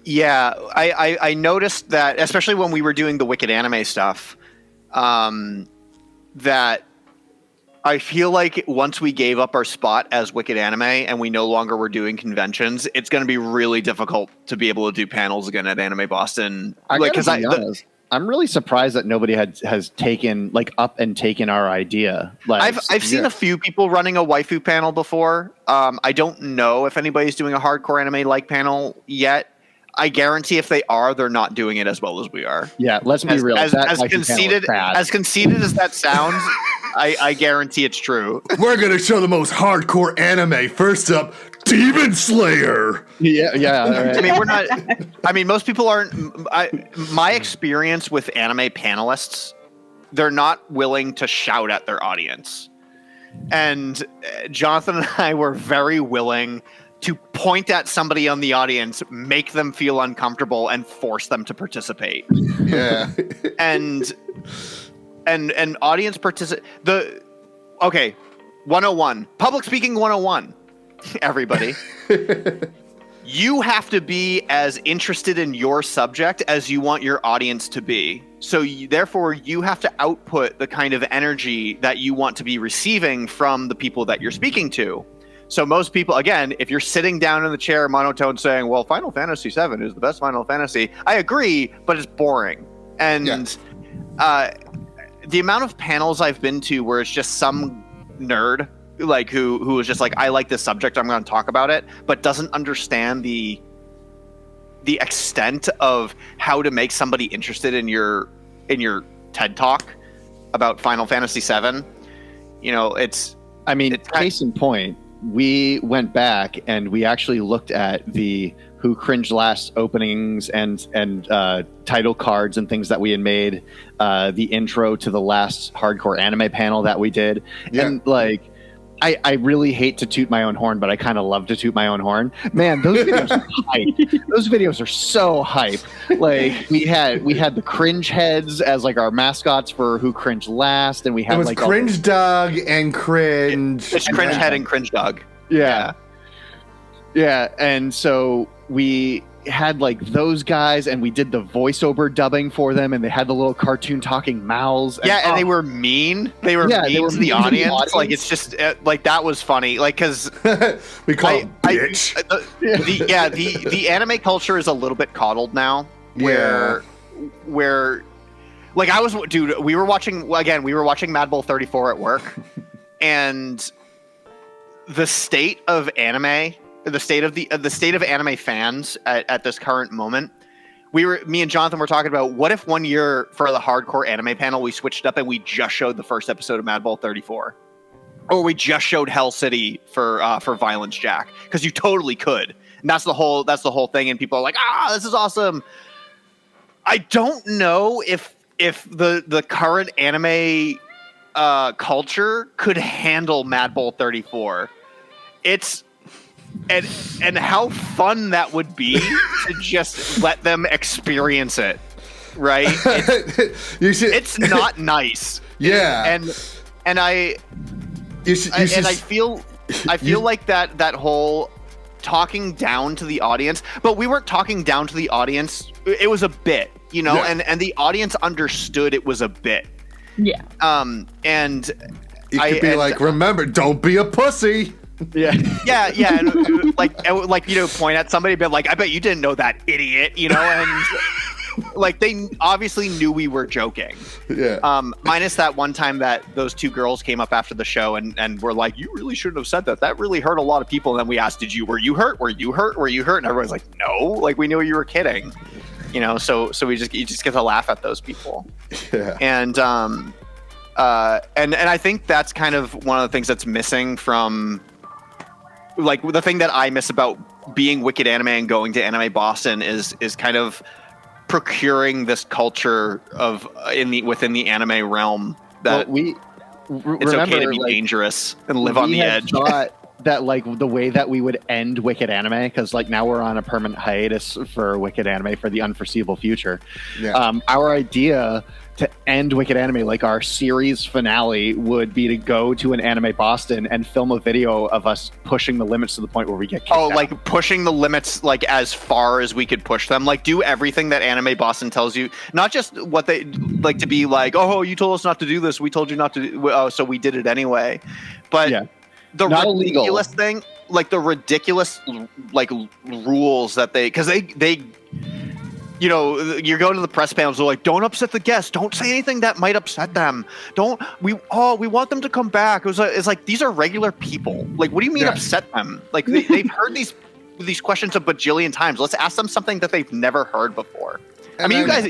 Yeah, I noticed that, especially when we were doing the Wicked anime stuff, that I feel like once we gave up our spot as Wicked Anime and we no longer were doing conventions, it's going to be really difficult to be able to do panels again at Anime Boston. I'm really surprised that nobody has taken taken our idea. Like, I've seen a few people running a waifu panel before. I don't know if anybody's doing a hardcore anime like panel yet. I guarantee if they are, they're not doing it as well as we are. Yeah, let's be real. As conceited as that sounds, I guarantee it's true. We're going to show the most hardcore anime. First up, Demon Slayer. Yeah. Right. I mean, we're not. I mean, most people aren't. My experience with anime panelists, they're not willing to shout at their audience. And Jonathan and I were very willing to point at somebody on the audience, make them feel uncomfortable, and force them to participate. Yeah. and audience participate. Okay, 101. Public speaking 101. Everybody. You have to be as interested in your subject as you want your audience to be. So therefore, you have to output the kind of energy that you want to be receiving from the people that you're speaking to. So most people, again, if you're sitting down in the chair monotone saying, well, Final Fantasy VII is the best Final Fantasy, I agree, but it's boring. And the amount of panels I've been to where it's just some nerd like who is just like, I like this subject, I'm going to talk about it, but doesn't understand the extent of how to make somebody interested in your TED Talk about Final Fantasy VII. You know, case in point, we went back and we actually looked at the Who Cringed Last openings and title cards and things that we had made, the intro to the last hardcore anime panel that we did. Yeah. And like, I really hate to toot my own horn, but I kind of love to toot my own horn. Man, those videos are hype. Those videos are so hype. Like we had the cringe heads as like our mascots for Who Cringed Last, and we had like Cringe Dog and Cringe. It's Cringe Head and Cringe Dog. Yeah. And so we had like those guys, and we did the voiceover dubbing for them, and they had the little cartoon talking mouths. And they were mean. They were mean to the audience. Like it's just like that was funny. Like because we call it bitch. The anime culture is a little bit coddled now. Where like we were watching Mad Bull 34 at work, and the state of anime. The state of anime fans at this current moment. Me and Jonathan were talking about what if one year for the hardcore anime panel we switched up and we just showed the first episode of Mad Bull 34, or we just showed Hell City for Violence Jack, because you totally could, and that's the whole thing. And people are like, this is awesome. I don't know if the current anime culture could handle Mad Bull 34. And how fun that would be to just let them experience it, right? It's not nice. Yeah. And I feel like that whole talking down to the audience, but we weren't talking down to the audience. It was a bit, you know, and the audience understood it was a bit. Yeah. And you could be like, remember, don't be a pussy. Yeah. And like, you know, point at somebody, but like, I bet you didn't know that, idiot, you know, like they obviously knew we were joking. Yeah. Minus that one time that those two girls came up after the show and were like, "You really shouldn't have said that. That really hurt a lot of people." And then we asked, were you hurt? Were you hurt? Were you hurt? And everyone's like, "No." Like we knew you were kidding. You know, so you just get to laugh at those people. Yeah. And I think that's kind of one of the things that's missing from, like, the thing that I miss about being Wicked Anime and going to Anime Boston is kind of procuring this culture of within the anime realm that it's okay to be dangerous and live on the edge. Thought that like the way that we would end Wicked Anime, because like now we're on a permanent hiatus for Wicked Anime for the unforeseeable future. Yeah. Our idea to end Wicked Anime, like our series finale, would be to go to an Anime Boston and film a video of us pushing the limits to the point where we get kicked out. Like pushing the limits like as far as we could push them. Like do everything that Anime Boston tells you, not just what they like to be like, "Oh, you told us not to do this. We told you not to do, so we did it anyway." But yeah. The not ridiculous illegal. thing, like the ridiculous like rules that because they you know, you go to the press panels, they're like, "Don't upset the guests. Don't say anything that might upset them. We want them to come back." It's like, these are regular people. Like, what do you mean upset them? Like they've heard these questions a bajillion times. Let's ask them something that they've never heard before. I mean, you guys,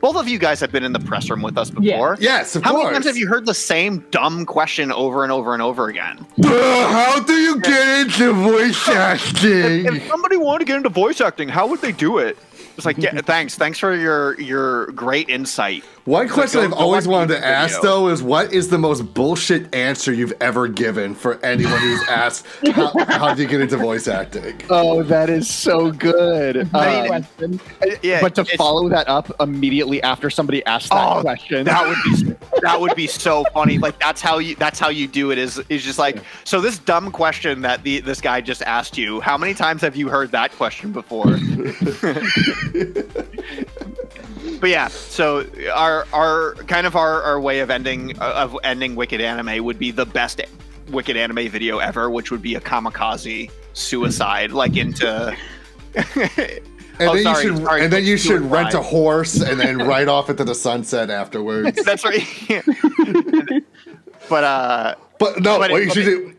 both of you guys have been in the press room with us before. Yes, of How course. many times have you heard the same dumb question over and over and over again? How do you get into voice acting? If somebody wanted to get into voice acting, how would they do it? It's like, yeah, thanks for your great insight. One question I've always wanted to ask, video. though, is what is the most bullshit answer you've ever given for anyone who's asked, how do you get into voice acting? Oh, that is so good. Question. Yeah, But to follow that up immediately after somebody asked that question, that would be so funny. Like that's how you do it is just like, so this dumb question that this guy just asked you, how many times have you heard that question before? But yeah, so our way of ending Wicked Anime would be the best Wicked Anime video ever, which would be a kamikaze suicide, like into. And then you should rent a horse and then ride off into the sunset afterwards. That's right.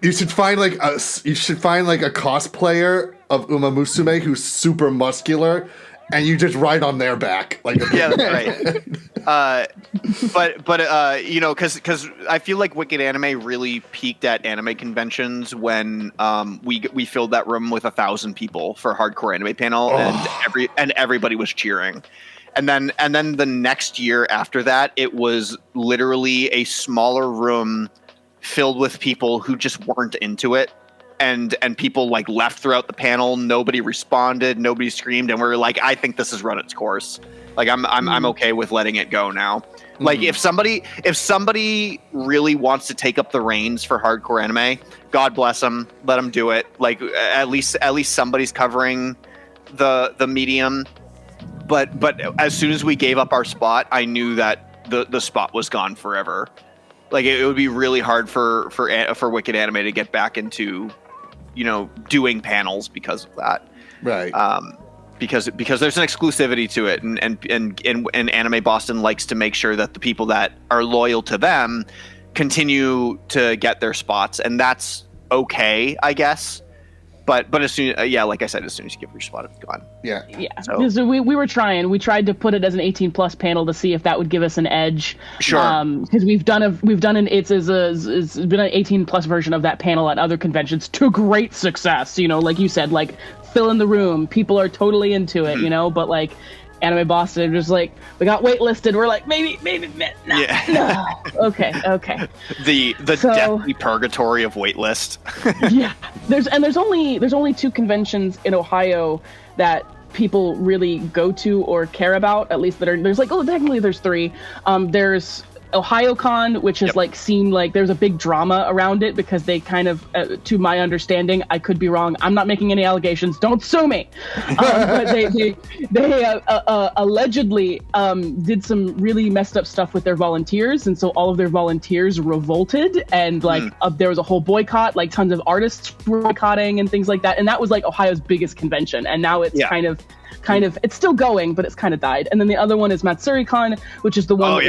You should find like a cosplayer of Uma Musume who's super muscular, and you just ride on their back. Like yeah, that's right. But you know, because I feel like Wicked Anime really peaked at anime conventions when we filled that room with 1,000 people for Hardcore Anime Panel, and everybody was cheering. And then the next year after that, it was literally a smaller room filled with people who just weren't into it. And people like left throughout the panel. Nobody responded. Nobody screamed. And we were like, I think this has run its course. Like I'm okay with letting it go now. Like if somebody really wants to take up the reins for Hardcore Anime, God bless them. Let them do it. Like at least somebody's covering the medium. But as soon as we gave up our spot, I knew that the spot was gone forever. Like it would be really hard for Wicked Anime to get back into, you know, doing panels because of that. Right. Because there's an exclusivity to it, and Anime Boston likes to make sure that the people that are loyal to them continue to get their spots, and that's okay, I guess. But as soon, like I said, as soon as you give your spot, it's gone. Yeah. Yeah. So we were trying. We tried to put it as an 18+ panel to see if that would give us an edge. Sure. Because we've done an 18+ version of that panel at other conventions to great success. You know, like you said, like fill in the room. People are totally into it. You know, but like Anime Boston, just like we got waitlisted. We're like maybe no. Okay. The deathly purgatory of waitlist. Yeah. There's only 2 conventions in Ohio that people really go to or care about, at least technically there's 3. There's OhioCon, which has seemed like there's a big drama around it because they kind of, to my understanding, I could be wrong. I'm not making any allegations. Don't sue me. But they allegedly did some really messed up stuff with their volunteers, and so all of their volunteers revolted, and there was a whole boycott. Like tons of artists were boycotting and things like that. And that was like Ohio's biggest convention, and now it's kind of kind of, it's still going, but it's kind of died. And then the other one is Matsuri-Con, which is the one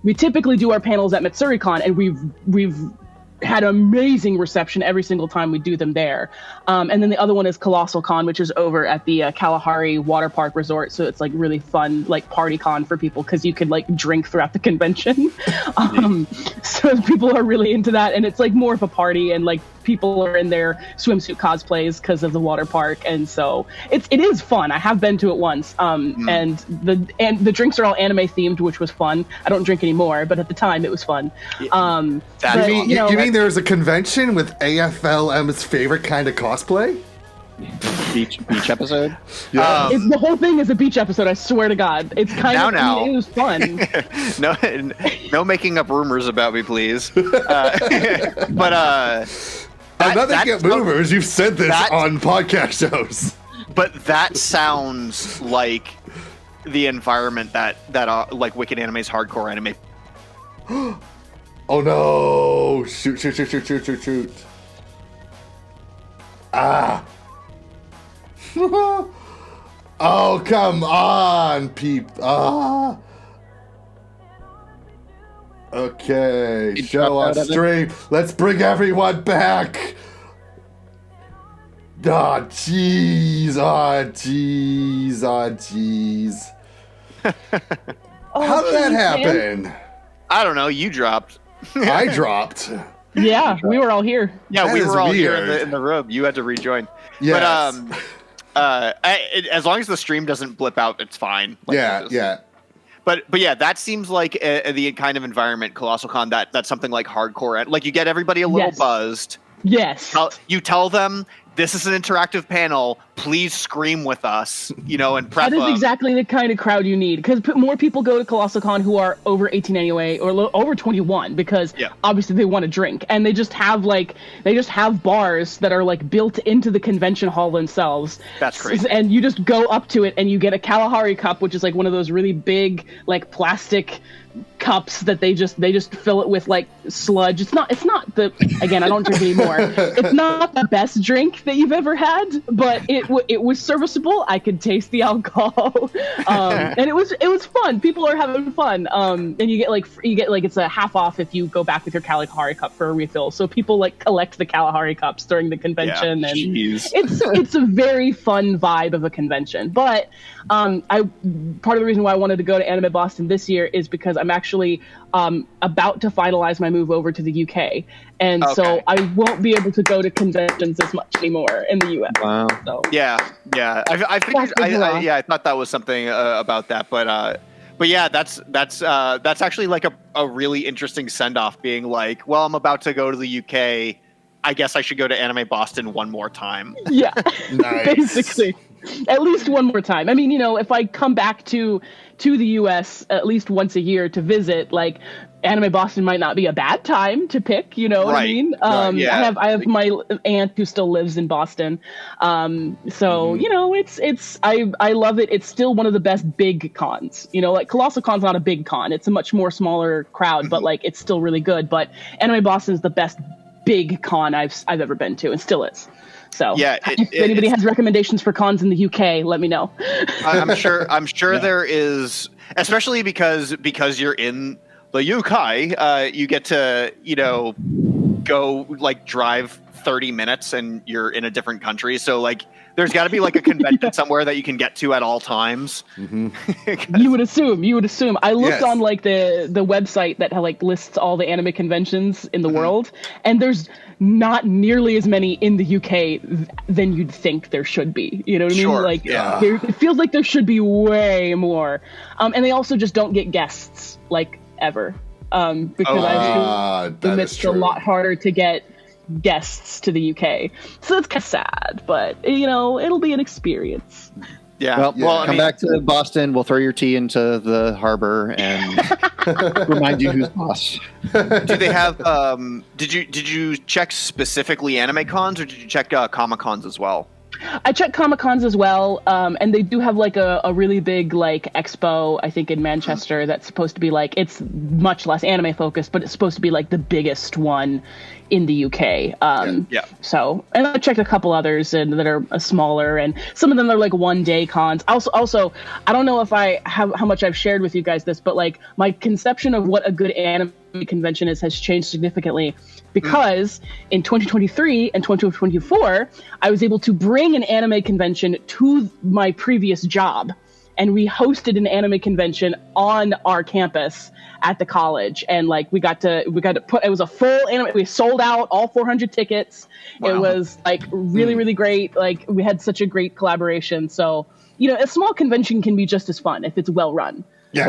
we typically do our panels at Matsuri-Con, and we've had amazing reception every single time we do them there. And then the other one is Colossal Con, which is over at the Kalahari Water Park Resort. So it's like really fun, like party con for people, because you can like drink throughout the convention. So people are really into that, and it's like more of a party, and like people are in their swimsuit cosplays because of the water park, and so it is fun. I have been to it once, and the drinks are all anime themed, which was fun. I don't drink anymore, but at the time it was fun. You mean there's a convention with AFLM's favorite kind of cosplay? Beach episode. Yeah. The whole thing is a beach episode. I swear to God, it's kind of. I mean, it was fun. no making up rumors about me, please. Another get movers. You've said this on podcast shows. But that sounds like the environment that like Wicked Anime's hardcore anime. Oh no! Shoot! Ah! Oh, come on, peep! Ah! Okay, show on stream. Let's bring everyone back. Oh, jeez! How did that happen? I don't know. You dropped. I dropped. Yeah, we were all here. Yeah, That we is were all here weird. in the room. You had to rejoin. Yes. But as long as the stream doesn't blip out, it's fine. Like, Yeah. But yeah, that seems like the kind of environment, Colossal Con, that's something like hardcore. Like you get everybody a little buzzed. Yes. You tell them this is an interactive panel. Please scream with us, and prep That is exactly the kind of crowd you need, because more people go to Colossal Con who are over 18 anyway, or over 21, because obviously they want to drink, and they just have bars that are like built into the convention hall themselves. That's crazy. And you just go up to it and you get a Kalahari cup, which is like one of those really big like plastic cups that they just fill it with like sludge. It's not the, again, I don't drink anymore. It's not the best drink that you've ever had, but it was serviceable. I could taste the alcohol, and it was fun. People are having fun, and you get like it's a half off if you go back with your Kalahari cup for a refill. So people like collect the Kalahari cups during the convention, and it's a very fun vibe of a convention. But part of the reason why I wanted to go to Anime Boston this year is because I'm actually about to finalize my move over to the UK, and so I won't be able to go to conventions as much anymore in the US. Wow. So. Yeah. I figured. I thought that was something about that, but yeah, that's actually like a really interesting send off. Being like, well, I'm about to go to the UK. I guess I should go to Anime Boston one more time. Yeah, Nice. basically. At least one more time. I mean, if I come back to the US at least once a year to visit, like Anime Boston might not be a bad time to pick, what I mean? Yeah. I have my aunt who still lives in Boston. So, I love it. It's still one of the best big cons. Like Colossal Con's not a big con. It's a much more smaller crowd, but like it's still really good. But Anime Boston is the best big con I've ever been to, and still is. So yeah, if anybody has recommendations for cons in the UK, let me know. I'm sure there is, especially because you're in the UK, you get to, go like drive 30 minutes and you're in a different country. So like there's got to be like a convention somewhere that you can get to at all times. Mm-hmm. You would assume. I looked on like the website that like lists all the anime conventions in the world, and there's not nearly as many in the UK than you'd think there should be. You know what I mean? Like it feels like there should be way more. And they also just don't get guests like ever. Because it's a lot harder to get guests to the UK. So it's kind of sad, but it'll be an experience. Yeah. Well, come back to Boston. We'll throw your tea into the harbor and remind you who's boss. Do they have? Did you check specifically anime cons, or did you check Comic Cons as well? I check Comic-Cons as well, and they do have like a really big like expo, I think, in Manchester that's supposed to be like, it's much less anime focused, but it's supposed to be like the biggest one in the UK. Yeah. So, and I checked a couple others and that are smaller, and some of them are like 1-day cons. Also, I don't know if how much I've shared with you guys this, but like my conception of what a good anime convention has changed significantly, because in 2023 and 2024, I was able to bring an anime convention to my previous job, and we hosted an anime convention on our campus at the college, and like we got to put, it was a full anime, we sold out all 400 tickets. Wow. It was like really great. Like we had such a great collaboration. So, you know, a small convention can be just as fun if it's well run. Yeah,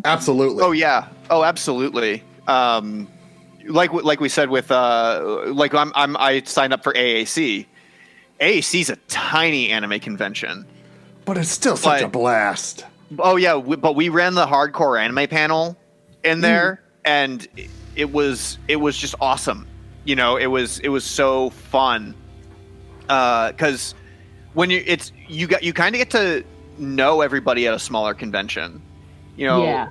absolutely. Oh yeah. Oh, absolutely. Like we said with I signed up for AAC. AAC is a tiny anime convention, but it's still such a blast. Oh yeah, but we ran the hardcore anime panel in there, and it was just awesome. You know, it was so fun because when you kind of get to know everybody at a smaller convention. You know, yeah.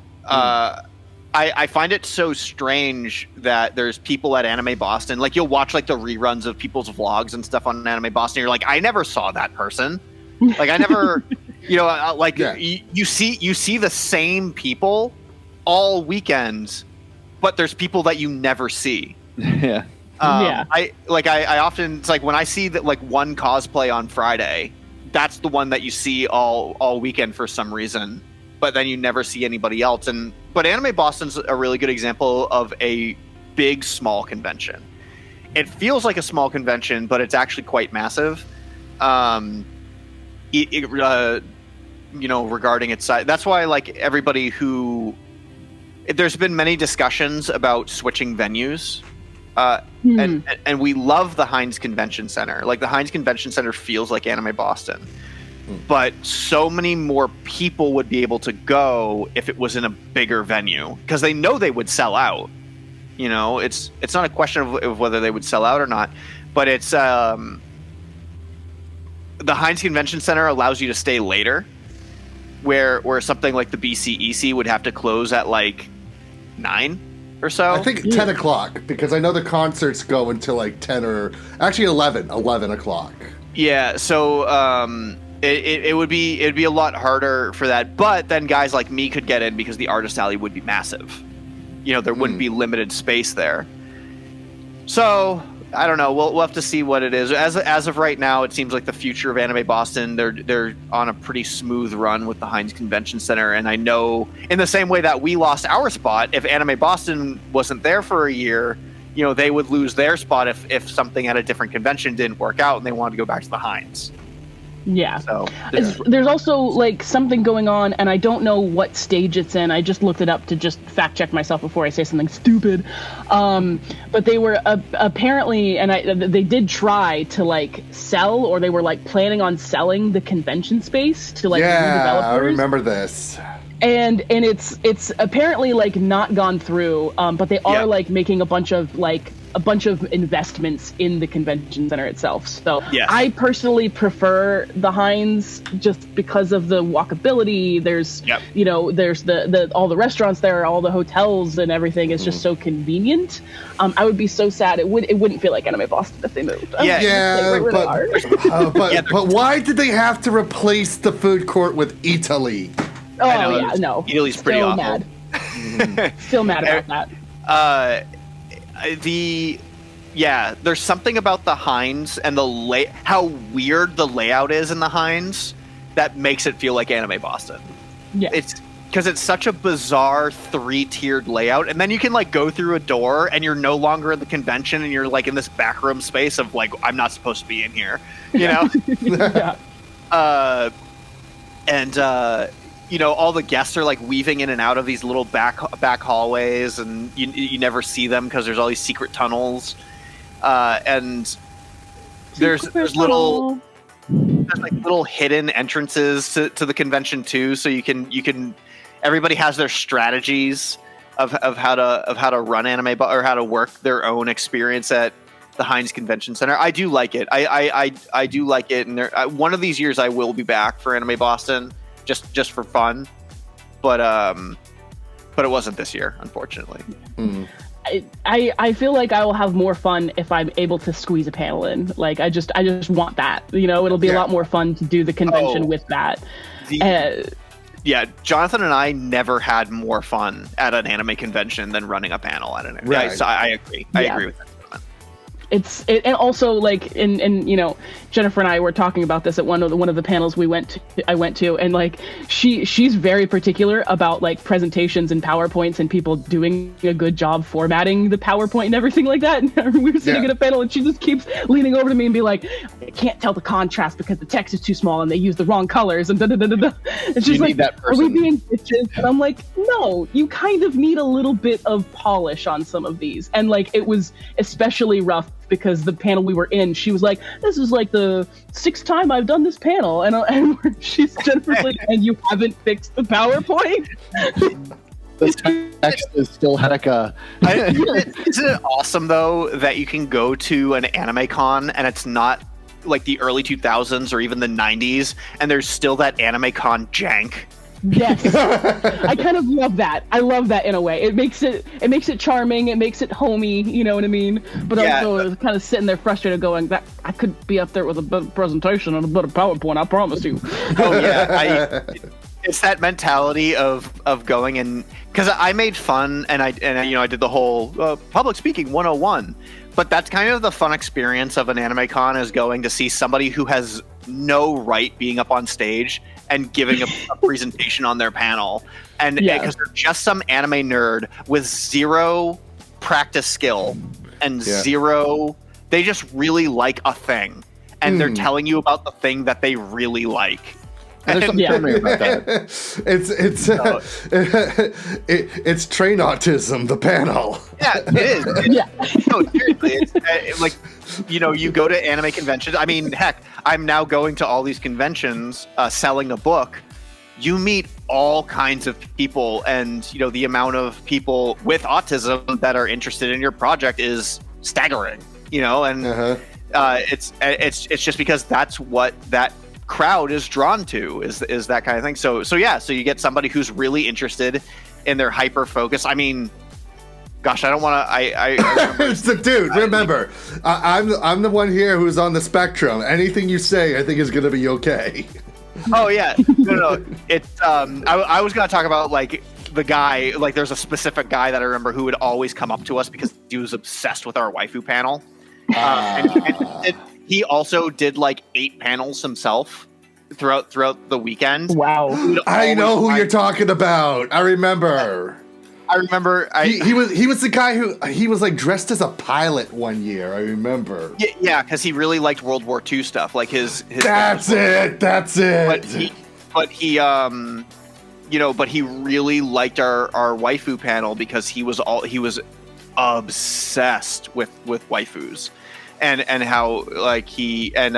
I find it so strange that there's people at Anime Boston. Like you'll watch like the reruns of people's vlogs and stuff on Anime Boston. You're like, I never saw that person. Like I never, you know, like you see the same people all weekends, but there's people that you never see. Yeah. I often, it's like when I see that like one cosplay on Friday, that's the one that you see all weekend for some reason. But then you never see anybody else. But Anime Boston's a really good example of a big, small convention. It feels like a small convention, but it's actually quite massive. You know, regarding its size. That's why, like, everybody there's been many discussions about switching venues. And we love the Heinz Convention Center. Like, the Heinz Convention Center feels like Anime Boston. But so many more people would be able to go if it was in a bigger venue, because they know they would sell out. You know, it's not a question of whether they would sell out or not, but it's the Heinz Convention Center allows you to stay later, where something like the BCEC would have to close at like 9 or so. I think 10 o'clock, because I know the concerts go until like 10 or actually 11 o'clock. Yeah, so It would be a lot harder for that, but then guys like me could get in because the artist alley would be massive. You know, there wouldn't be limited space there. So I don't know. We'll have to see what it is. As of right now, it seems like the future of Anime Boston. They're on a pretty smooth run with the Heinz Convention Center, and I know in the same way that we lost our spot, if Anime Boston wasn't there for a year, you know, they would lose their spot if something at a different convention didn't work out and they wanted to go back to the Heinz. Yeah. So there's also like something going on, and I don't know what stage it's in. I just looked it up to just fact check myself before I say something stupid. But they were apparently, and they did try to like sell, or they were like planning on selling the convention space to like new developers. I remember this. And it's apparently like not gone through, but they are like making a bunch of investments in the convention center itself. So I personally prefer the Heinz just because of the walkability. There's you know, there's the all the restaurants there, all the hotels and everything is just so convenient. I would be so sad. It wouldn't feel like Anime Boston if they moved. But why did they have to replace the food court with Italy? Oh yeah, no. Italy's pretty awful. Mad. Still mad about that. There's something about the Heinz and how weird the layout is in the Heinz that makes it feel like Anime Boston. Yeah, it's because it's such a bizarre 3-tiered layout, and then you can like go through a door and you're no longer in the convention and you're like in this backroom space of like, I'm not supposed to be in here, you know. You know, all the guests are like weaving in and out of these little back hallways, and you never see them because there's all these secret tunnels, and there's little hidden entrances to the convention too. So you can everybody has their strategies of how to run anime or how to work their own experience at Heinz Convention Center. I do like it. I do like it, and one of these years I will be back for Anime Boston, just for fun, but it wasn't this year, unfortunately. I feel like I will have more fun if I'm able to squeeze a panel in. Like I just want that. It'll be a lot more fun to do the convention with that. Yeah, Jonathan and I never had more fun at an anime convention than running a panel at an anime. Right. So I agree. I agree with that. And also like and Jennifer and I were talking about this at one of the panels I went to, and like she's very particular about like presentations and PowerPoints and people doing a good job formatting the PowerPoint and everything like that. And we were sitting at a panel and she just keeps leaning over to me and be like, I can't tell the contrast because the text is too small and they use the wrong colors and da da da da da. And she's like, are we being bitches? And I'm like, no, you kind of need a little bit of polish on some of these. And like it was especially rough because the panel we were in, she was like, this is like the 6th time I've done this panel. And Jennifer's like, and you haven't fixed the PowerPoint? This text is still hecka. Isn't it awesome, though, that you can go to an anime con and it's not like the early 2000s or even the 90s, and there's still that anime con jank? Yes, I kind of love that. I love that in a way. It makes it charming. It makes it homey. You know what I mean? But also kind of sitting there frustrated, going, "That I could be up there with a better presentation and a better PowerPoint. I promise you." Oh yeah, it's that mentality of going and because I made fun and I did the whole public speaking 101. But that's kind of the fun experience of an anime con, is going to see somebody who has no right being up on stage and giving a presentation on their panel. And because they're just some anime nerd with zero practice skill and zero, they just really like a thing. And they're telling you about the thing that they really like. And there's something charming about that. It's train autism, the panel. Yeah, it is. No, seriously, it's like, you go to anime conventions. I mean, heck, I'm now going to all these conventions, selling a book. You meet all kinds of people, and the amount of people with autism that are interested in your project is staggering. And it's just because that's what that crowd is drawn to, is that kind of thing. So you get somebody who's really interested in their hyper focus. I mean, gosh, I don't want to. It's the dude. Remember, I'm the one here who's on the spectrum. Anything you say, I think is going to be okay. Oh yeah, no. It's I was going to talk about like the guy. Like, there's a specific guy that I remember who would always come up to us because he was obsessed with our waifu panel. And he also did like 8 panels himself throughout the weekend. Wow. I know who you're talking about. I remember. He was the guy he was like dressed as a pilot one year. I remember. Yeah, because he really liked World War II stuff, like his. That's it. But he really liked our waifu panel because he was obsessed with waifus. And how like he and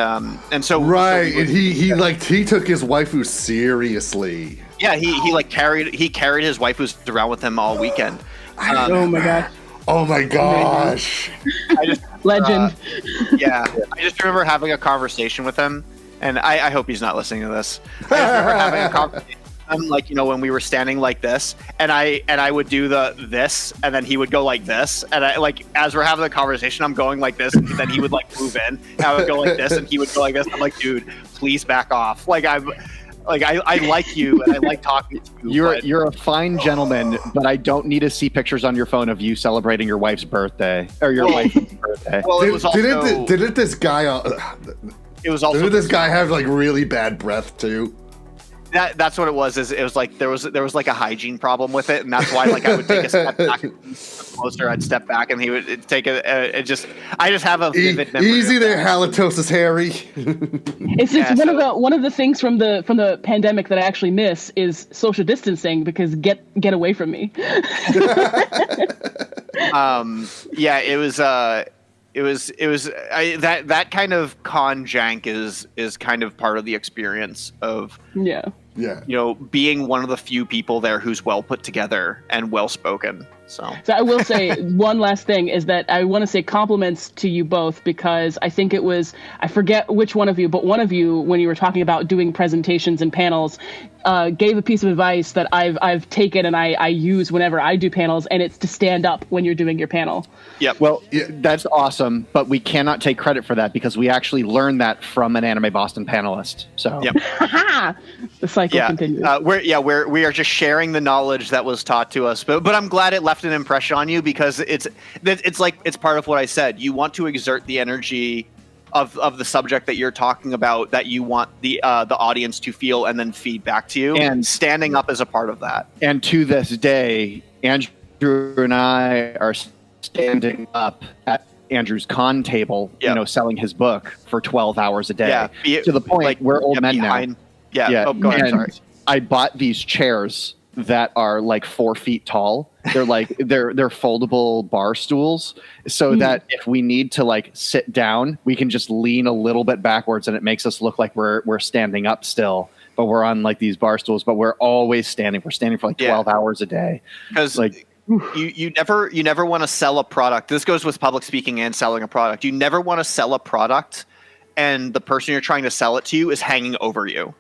so right, and he took his waifu seriously. Yeah, he carried his waifus around with him all weekend. Oh my gosh! Oh my gosh! Legend. I just remember having a conversation with him, and I hope he's not listening to this. I just remember having a conversation. Like, when we were standing like this, and I would do this, and then he would go like this, and I like, as we're having the conversation, I'm going like this, and then he would like move in, and I would go like this, and he would go like this. I'm like, dude, please back off. Like, I like you, and I like talking to you. You're a fine gentleman, but I don't need to see pictures on your phone of you celebrating your wife's birthday or your wife's birthday. Well, it was also, didn't this guy? It was also. Didn't this guy have like really bad breath too? That's what it was. Is it was like there was like a hygiene problem with it, and that's why like I would take a step back closer. I'd step back, and he would take I just have a vivid memory. Easy there, halitosis Harry. It's one of the things from the pandemic that I actually miss is social distancing, because get away from me. That kind of con jank is kind of part of the experience of Yeah. being one of the few people there who's well put together and well spoken. So I will say one last thing is that I want to say compliments to you both, because I think it was, I forget which one of you, but one of you, when you were talking about doing presentations and panels, gave a piece of advice that I've taken and I use whenever I do panels, and it's to stand up when you're doing your panel. Yep. Well, that's awesome, but we cannot take credit for that because we actually learned that from an Anime Boston panelist. So Yep. The cycle continues. We are just sharing the knowledge that was taught to us, but I'm glad it left an impression on you, because it's part of what I said. You want to exert the energy of the subject that you're talking about, that you want the audience to feel and then feed back to you, and standing up is a part of that. And to this day, Andrew and I are standing up at Andrew's con table, selling his book for 12 hours a day. To the point we're old men now. Yeah. Oh, go ahead. Sorry. I bought these chairs that are like 4 feet tall. They're like they're foldable bar stools, so that if we need to like sit down, we can just lean a little bit backwards, and it makes us look like we're standing up still, but we're on like these bar stools. But we're always standing. We're standing for like 12 hours a day. Because you never want to sell a product. This goes with public speaking and selling a product. You never want to sell a product, and the person you're trying to sell it to is hanging over you.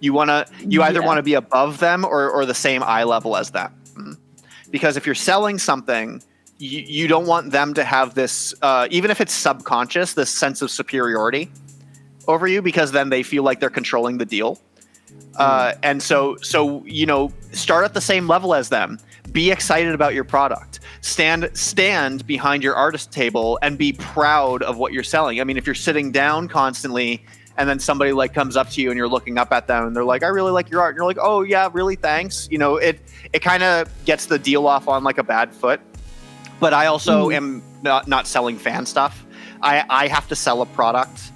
You either want to be above them or the same eye level as them. Because if you're selling something, you don't want them to have this, even if it's subconscious, this sense of superiority over you, because then they feel like they're controlling the deal. And so start at the same level as them. Be excited about your product. Stand behind your artist table and be proud of what you're selling. I mean, if you're sitting down constantly, and then somebody like comes up to you and you're looking up at them and they're like, I really like your art. And you're like, oh yeah, really? Thanks. It kind of gets the deal off on like a bad foot. But I also am not selling fan stuff. I have to sell a product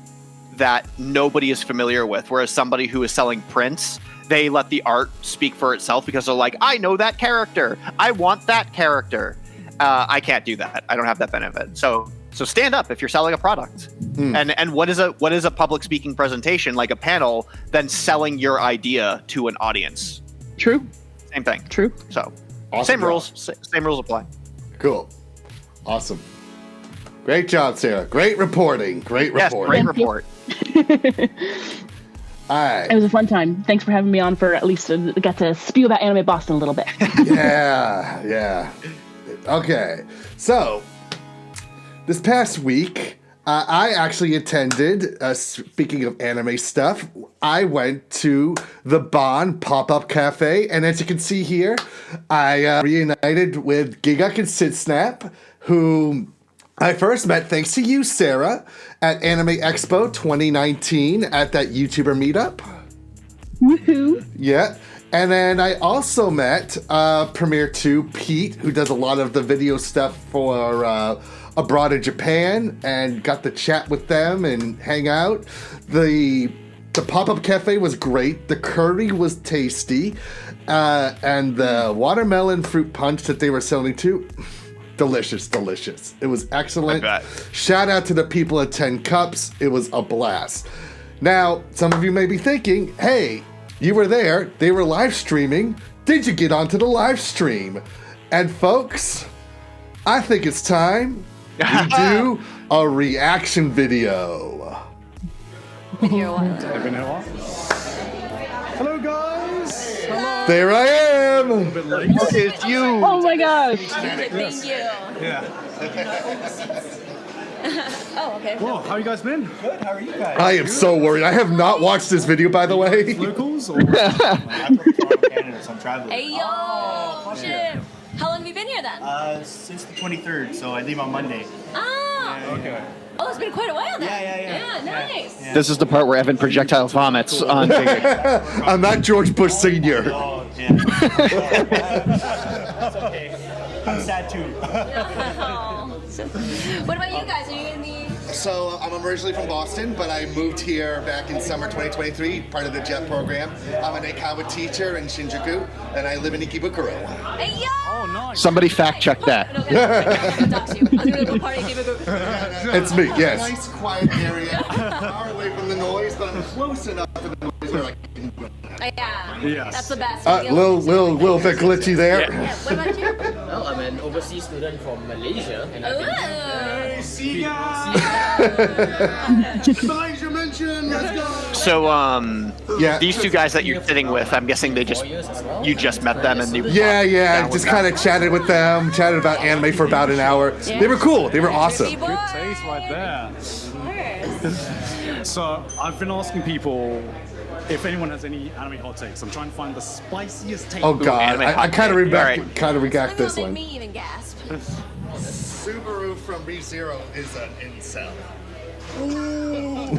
that nobody is familiar with. Whereas somebody who is selling prints, they let the art speak for itself, because they're like, I know that character. I want that character. I can't do that. I don't have that benefit. So stand up if you're selling a product. And what is a public speaking presentation, like a panel, than selling your idea to an audience? True. Same thing. True. So Awesome same rules apply. Cool. Awesome. Great job, Sarah. Great reporting. Great reporting. Great report. All right. It was a fun time. Thanks for having me on for at least got to spew about Anime Boston a little bit. Yeah. Okay. So this past week, I actually attended, speaking of anime stuff, I went to the BAAN pop-up cafe, and as you can see here, I reunited with Gigguk and SydSnap, who I first met thanks to you, Sarah, at Anime Expo 2019 at that YouTuber meetup. Woohoo! Yeah. And then I also met PremierTwo Pete, who does a lot of the video stuff for abroad in Japan, and got to chat with them and hang out. The pop-up cafe was great. The curry was tasty. And the watermelon fruit punch that they were selling too, delicious. It was excellent. I bet. Shout out to the people at 10 Cups. It was a blast. Now, some of you may be thinking, hey, you were there. They were live streaming. Did you get onto the live stream? And folks, I think it's time we do a reaction video. Been here a while. Hello, guys. Hello. There I am. It's you. Oh my gosh! Thank you. Yeah. Oh, okay. Whoa, how you guys been? Good. How are you guys? I am so worried. I have not watched this video, by the way. Locals? Or... I'm from Toronto, Canada, so I'm traveling. Hey, yo. Shit. How long have you been here then? Since the 23rd, so I leave on Monday. Ah. Okay. Oh, it's been quite a while then. Yeah. Nice. Yeah. this is the part where Evan projectile vomits on Gigguk. I'm not George Bush Sr. Oh, yeah. That's okay. I'm sad too. Oh. What about you guys? Are you in the... So I'm originally from Boston, but I moved here back in summer 2023, part of the JET program. I'm an Eikawa teacher in Shinjuku, and I live in Ikebukuro. Hey, yo. Oh, nice. Somebody fact check that. No, I'm gonna talk to you. I'm gonna go party. It's me, yes. Nice, quiet area, far away from the noise, but I'm close enough to the noise where I can Yeah. Yes. That's the best. Little bit glitchy there. Yeah, what about you? Well, I'm an overseas student from Malaysia, and I've been Ooh. Malaysia mention. Let's go. So, Yeah. these two guys that you're sitting with, I'm guessing you just met them and you Yeah. Just kind of chatted with them, chatted about anime for about an hour. They were cool. They were awesome. Good taste right there. So I've been asking people if anyone has any anime hot takes. I'm trying to find the spiciest take. Oh god, anime I hot kind of take. Alright. react this Make one. me even gasp. Subaru from ReZero is an incel. What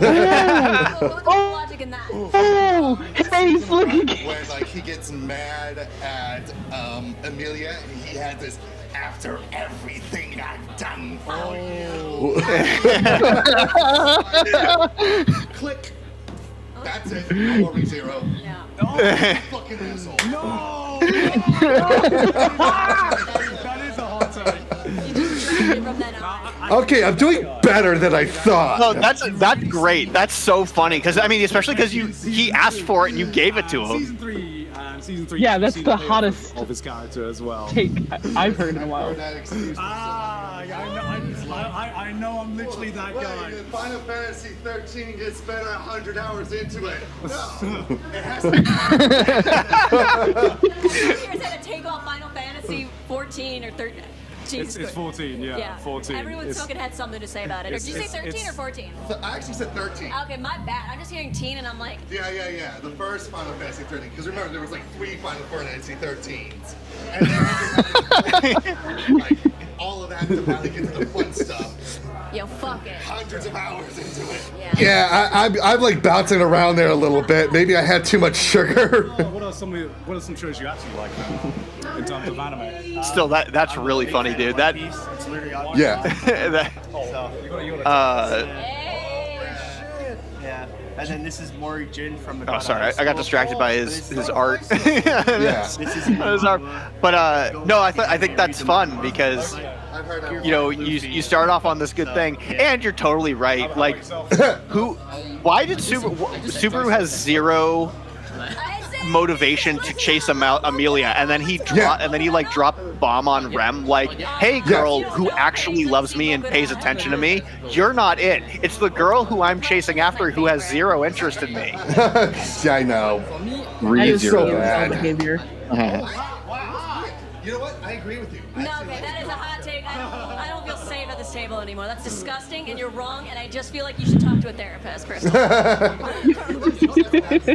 was the logic in that? Oh, his face, look again. Where like he gets mad at Amelia and he has this after everything I've done for you. Click. That's it. No more ReZero. Yeah. Fucking asshole. No! That is a hot take. You just dragged it from that eye. Okay, I'm doing better than I thought. No, that's great. That's so funny because I mean, especially because he asked for it and you gave it to him. Season 3. Yeah, that's season the 3 hottest of his character as well. take I've heard in a while. I know I'm literally that guy. Final Fantasy 13 gets spent 100 hours into it. No, it has to. Here's how to take off Final Fantasy 14 or 13. It's 14, yeah, 14. Everyone's It's- fucking had something to say about it. Or did you say 13 or 14? I actually said 13. Okay, my bad. I'm just hearing teen and I'm like, Yeah. The first Final Fantasy 13. Because remember, there was like 3 Final Fantasy 13s. And then like, all of that to finally get to the fun stuff. yo, fuck it. Hundreds of hours into it. Yeah. Yeah, I'm like bouncing around there a little bit. Maybe I had too much sugar. What are some shows you actually like in terms of anime? Still, that's really funny, dude. That Piece, it's literally on Yeah. that So, Hey. yeah. And then this is Mori Jin from the. oh, sorry, I got distracted by his art. Yeah. This is His art. But no, I think that's fun because you know you start off on this good thing, and you're totally right. Like, why did Subaru has zero motivation to chase Amelia, and then he dropped bomb on Rem like, hey girl who actually loves me and pays attention to me, you're not it. It's the girl who I'm chasing after who has zero interest in me. Yeah, I know. That is so so bad. behavior. You know what? I agree with you. No, okay, that is a hot take. I don't feel safe at this table anymore. That's disgusting, and you're wrong. And I just feel like you should talk to a therapist, personally.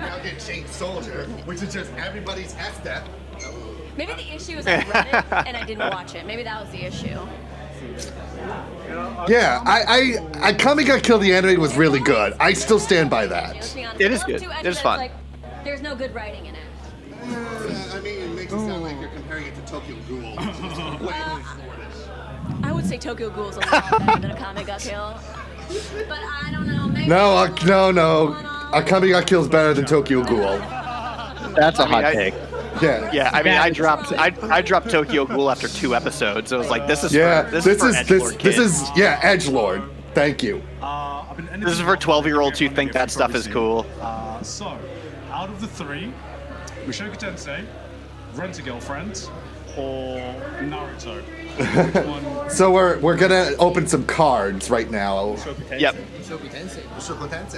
Now get Chain Soldier, which is just everybody's S-step. Maybe the issue is I read it and I didn't watch it. Maybe that was the issue. Yeah, I Kami Got Killed the anime was really good. I still stand by that. Let's be honest. It is Those good. two It is extras, fun. Like, there's no good writing in it. I mean, it makes it sound like you're comparing it to Tokyo Ghoul. I would say Tokyo Ghoul is a lot better than Akane Got Killed. But I don't know. Maybe No, no. Akame Got Killed is better than Tokyo Ghoul. That's a hot take. Yeah. Yeah, I mean, I dropped Tokyo Ghoul after 2 episodes. So it was like, this is Yeah, for this edgelord kids. is Edgelord. Thank you. This is for 12-year-olds who think that stuff is cool. So, out of the 3, Mushoku Tensei, Rent a Girlfriend, or Naruto? Which one? So we're gonna open some cards right now. Yep.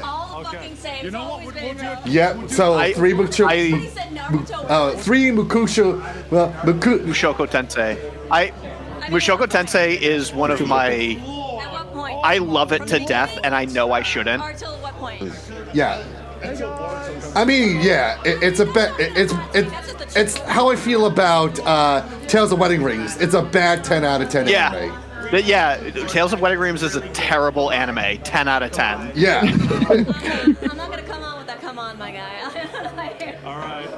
all the fucking same. You know what? Always We'll been do wrong. it. Yep. So I- three Mukusho. Somebody said Naruto. 3 Mukusho. Mushoku Tensei. Mushoku Tensei is one of my. At what point? I love it From to the death, beginning? and I know I shouldn't. Or till what point? Yeah. I mean, yeah. It's a bad. It's how I feel about Tales of Wedding Rings. It's a bad 10 out of 10 Yeah. anime. But yeah, Tales of Wedding Rings is a terrible anime. 10 out of 10. Yeah. I'm not gonna come on with that. Come on, my guy. All right,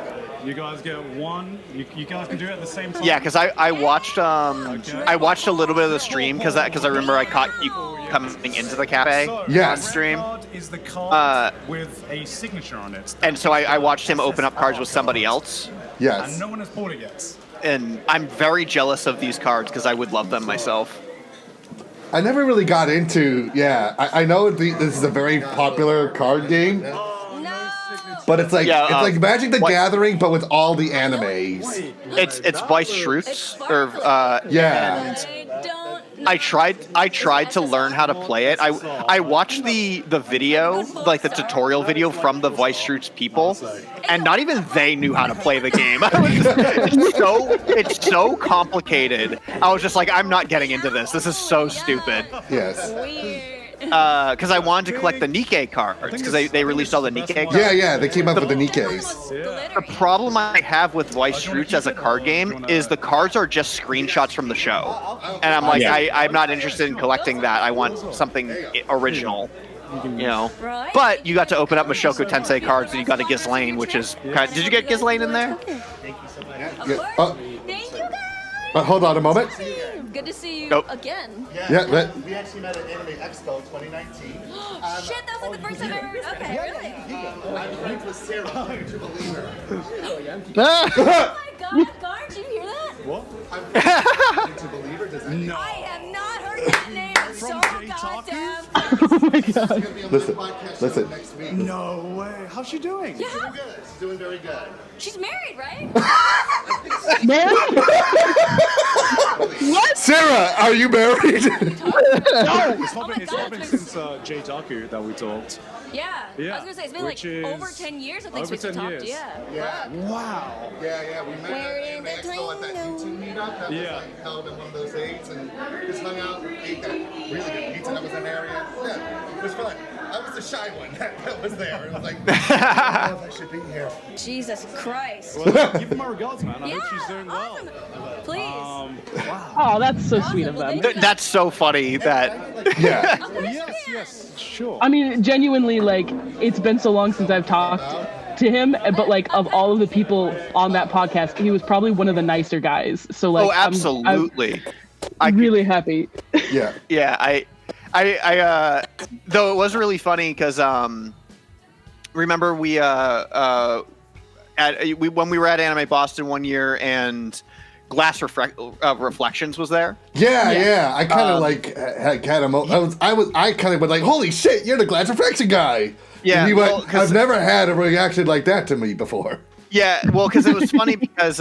you guys get one. You guys can do it at the same time. Yeah, because I watched I watched a little bit of the stream because I remember I caught you coming into the cafe So, Yes. on stream. card is the card with a signature on it, And so I watched him open up cards with somebody else. and Yes. no one has bought it yet. And I'm very jealous of these cards because I would love them myself. I never really got into. Yeah. I know this is a very popular card game. No. but it's like Yeah, it's like Magic the what- Gathering, but with all the animes. It's Vice Shoots or Yeah. I tried to learn how to play it. I watched the video, like the tutorial video from the Vice Shoots people, and not even they knew how to play the game. It's so complicated. I was just like, I'm not getting into this. This is so stupid. Yes. Because I wanted to collect the Nikkei cards because they released all the Nikkei cards. Yeah, they came up with the Nikkeis. The problem I have with Vice Roots as a card game is the cards are just screenshots from the show. And I'm like, I'm not interested in collecting that. I want something original, you know. But you got to open up Mushoku Tensei cards and you got a Ghislaine, which is kind of, did you get Ghislaine in there? Yeah. Thank you guys. Hold on a moment. Good to see you Nope. again. Yeah, We actually met at Anime Expo 2019. Shit, that was like the first time I ever. Okay, really? I'm friends with Sarah. Would you believe her? Oh my god, Garn, did you hear that? What? Would you believe her? Does that No. I have not heard that name in so goddamn. Oh my god. Listen. next week? No way. How's she doing? Yeah, Doing good. She's doing very good. she's married, right? Man, Sarah, are you married? It's not been, Oh it's not been since J-Taku that we talked. Yeah. Yeah, I was gonna say it's been which like over is 10 years. I think over since we 10 talked. years. Yeah. Yeah. Wow. Yeah, we met Where at in Anime the Expo at that YouTube meetup that was Yeah. like held in one of those dates, and just hung out, ate that really good pizza that was in the area. Yeah, it was fun. I was the shy one that was there. It was like, I don't know if I should be here. Jesus Christ. Well, give them my regards, man. I yeah. hope she's doing well. Awesome. Please. Wow. oh, that's so sweet of Well, them. thank you. That's so funny that. Yeah. Yes, sure. I mean, genuinely, like, it's been so long since I've talked to him, but like, of all of the people on that podcast, he was probably one of the nicer guys. So like, Oh, absolutely. I'm really happy. Yeah. Yeah, I though it was really funny because remember when we were at Anime Boston one year and Glass Reflections was there. Yeah. I kind of like had kind of. I kind of went like, "Holy shit, you're the Glass Reflection guy!" Yeah, And he well, went, 'cause- I've never had a reaction like that to me before. Yeah, well, because it was funny because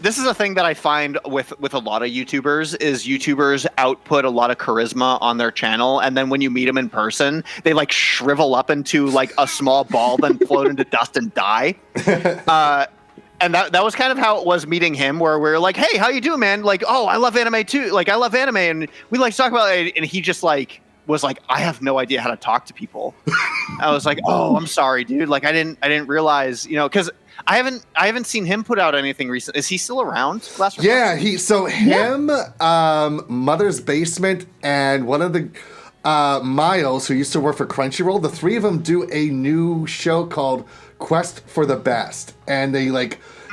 this is a thing that I find with a lot of YouTubers is YouTubers output a lot of charisma on their channel, and then when you meet them in person, they like shrivel up into like a small ball, then float into dust and die. And that was kind of how it was meeting him, where we were like, "Hey, how you doing, man?" Like, "Oh, I love anime too. Like, I love anime," and we like to talk about it. And he just like was like, "I have no idea how to talk to people." I was like, "Oh, I'm sorry, dude. Like, I didn't realize, you know, because." I haven't seen him put out anything recent. Is he still around? Yeah, him, Mother's Basement, and one of the Miles who used to work for Crunchyroll. The three of them do a new show called Quest for the Best, and they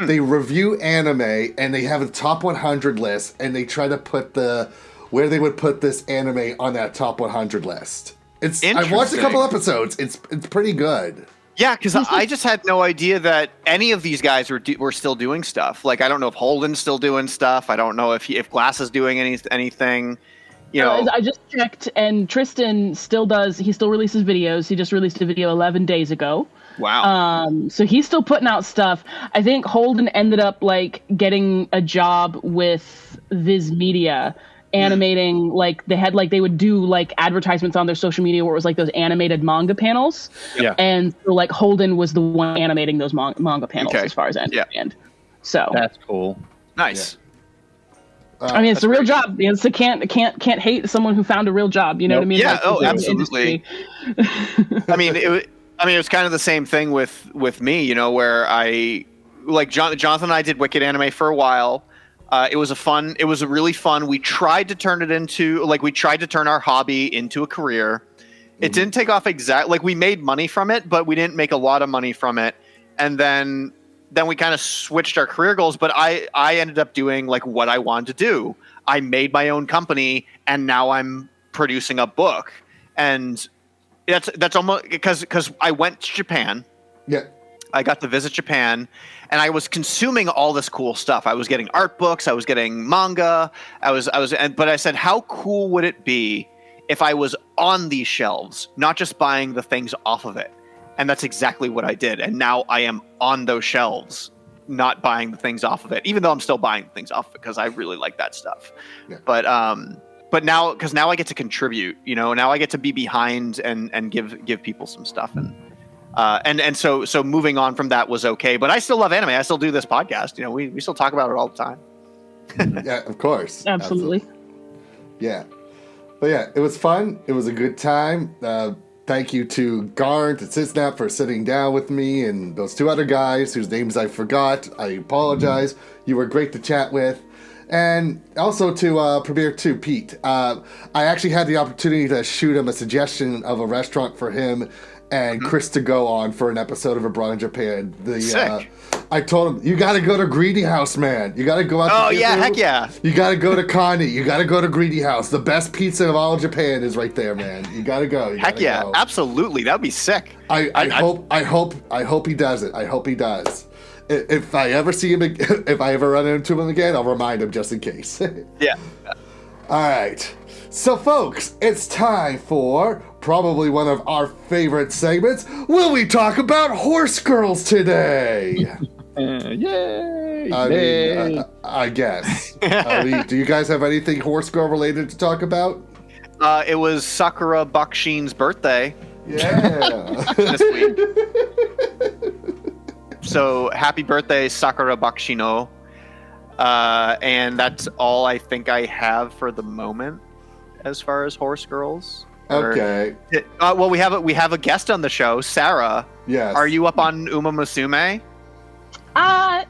they review anime and they have a top 100 list, and they try to put where they would put this anime on that top 100 list. I've watched a couple episodes. It's pretty good. Yeah, because I just had no idea that any of these guys were still doing stuff. Like, I don't know if Holden's still doing stuff. I don't know if Glass is doing anything. You know, I just checked, and Tristan still does. He still releases videos. He just released a video 11 days ago. Wow. So he's still putting out stuff. I think Holden ended up like getting a job with Viz Media, animating they would do like advertisements on their social media where it was like those animated manga panels. Yeah. And so like Holden was the one animating those manga panels as far as I understand. So That's cool. Nice. I mean, it's a real job. It's a can't hate someone who found a real job. You know what I mean? Yeah. Like, Oh, it's an absolutely. industry. I mean, it was kind of the same thing with me. You know, where I like Jonathan and I did Wicked Anime for a while. It was really fun. We tried to turn our hobby into a career. It didn't take off we made money from it, but we didn't make a lot of money from it. And then we kind of switched our career goals, but I ended up doing like what I wanted to do. I made my own company, and now I'm producing a book. And that's almost because I went to Japan. Yeah. I got to visit Japan, and I was consuming all this cool stuff. I was getting art books, I was getting manga, but I said, how cool would it be if I was on these shelves, not just buying the things off of it? And that's exactly what I did. And now I am on those shelves, not buying the things off of it, even though I'm still buying things off of it because I really like that stuff. Yeah. But now, because now I get to contribute, now I get to be behind and give people some stuff. And so moving on from that was okay. But I still love anime. I still do this podcast. We still talk about it all the time. Yeah, of course. Absolutely. Yeah. But yeah, it was fun. It was a good time. Thank you to Garnt and SydSnap for sitting down with me and those two other guys whose names I forgot. I apologize. You were great to chat with. And also to PremierTwo, Pete. I actually had the opportunity to shoot him a suggestion of a restaurant for him and Chris to go on for an episode of Abroad in Japan. Sick. I told him, you got to go to Greedy House, man. You got to go out to Oh, yeah, heck yeah. You got to go to Connie. You got to go to Greedy House. The best pizza of all of Japan is right there, man. You got to go. Heck yeah, go. Absolutely. That would be sick. I hope he does it. I hope he does. If I ever see him, if I ever run into him again, I'll remind him just in case. Yeah. All right. So, folks, it's time for probably one of our favorite segments. Will we talk about horse girls today? Yay! I guess. Do you guys have anything horse girl related to talk about? It was Sakura Bakshin's birthday. Yeah. This week. So happy birthday, Sakura Bakshino. And that's all I think I have for the moment as far as horse girls. Okay. Well, we have a guest on the show, Sarah. Yes. Are you up on Uma Musume? I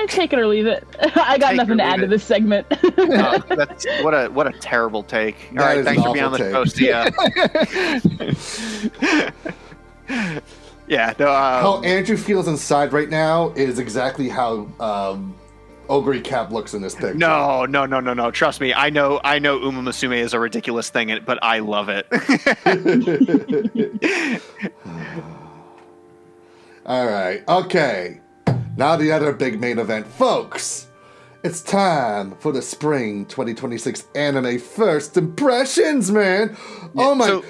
take it or leave it. I got nothing to add to this segment. That's what a terrible take. All right, thanks for being on the show. See ya. Yeah. No, how Andrew feels inside right now is exactly how Ogre Cap looks in this picture. No. Trust me. I know Uma Musume is a ridiculous thing, but I love it. All right. Okay. Now the other big main event, folks. It's time for the spring 2026 anime first impressions, man. Oh my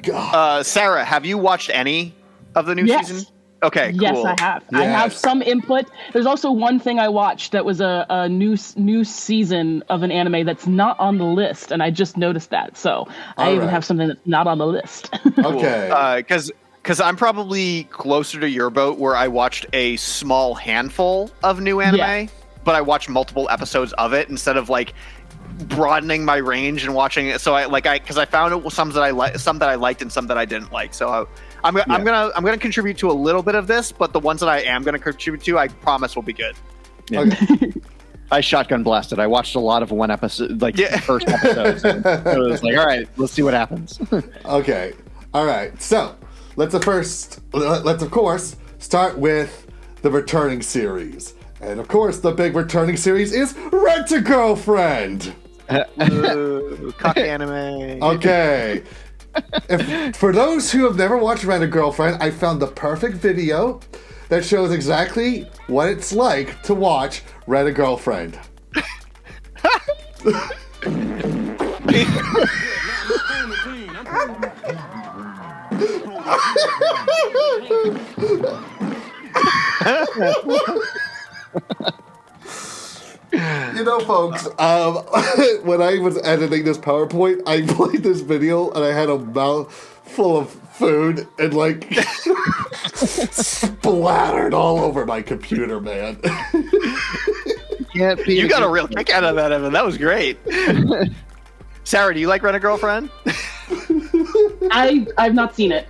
god. Sarah, have you watched any of the new season? Okay, cool. Yes, I have. Yes. I have some input. There's also one thing I watched that was a new season of an anime that's not on the list, and I just noticed that. So I even have something that's not on the list. Okay. Because I'm probably closer to your boat, where I watched a small handful of new anime, but I watched multiple episodes of it instead of like broadening my range and watching it. So because I found it was some that I liked and some that I didn't like. So I'm gonna contribute to a little bit of this, but the ones that I am gonna contribute to, I promise will be good. Yeah. Okay. I shotgun blasted. I watched a lot of one episode, the first episode. So it was like, all right, let's see what happens. Okay. All right. So let's of course start with the returning series, and of course the big returning series is Rent a Girlfriend. Cock anime. Okay. For those who have never watched Rent a Girlfriend, I found the perfect video that shows exactly what it's like to watch Rent a Girlfriend. You know, folks, when I was editing this PowerPoint, I played this video and I had a mouth full of food and splattered all over my computer, man. You got a real kick out of that, Evan. That was great. Sarah, do you like Rent a Girlfriend? I've not seen it.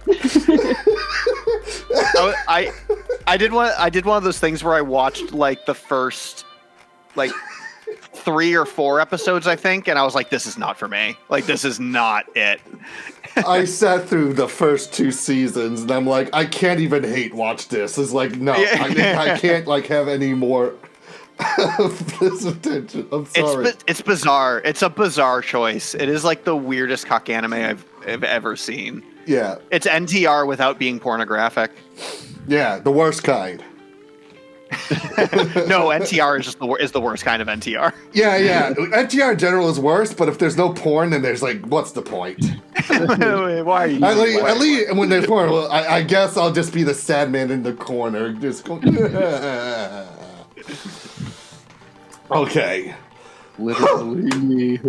I did one of those things where I watched the first 3 or 4 episodes, I think, and I was like, this is not for me. This is not it. I sat through the first 2 seasons and I'm like, I can't even hate watch this. It's like, no, I can't have any more of this attention. I'm sorry. It's bizarre. It's a bizarre choice. It is the weirdest cock anime I've ever seen. Yeah. It's NTR without being pornographic. Yeah, the worst kind. No, NTR is just the worst kind of NTR. Yeah. NTR in general is worse, but if there's no porn, then there's like, what's the point? Why are you? At least when there's porn, well, I guess I'll just be the sad man in the corner. Just go. Okay. Literally.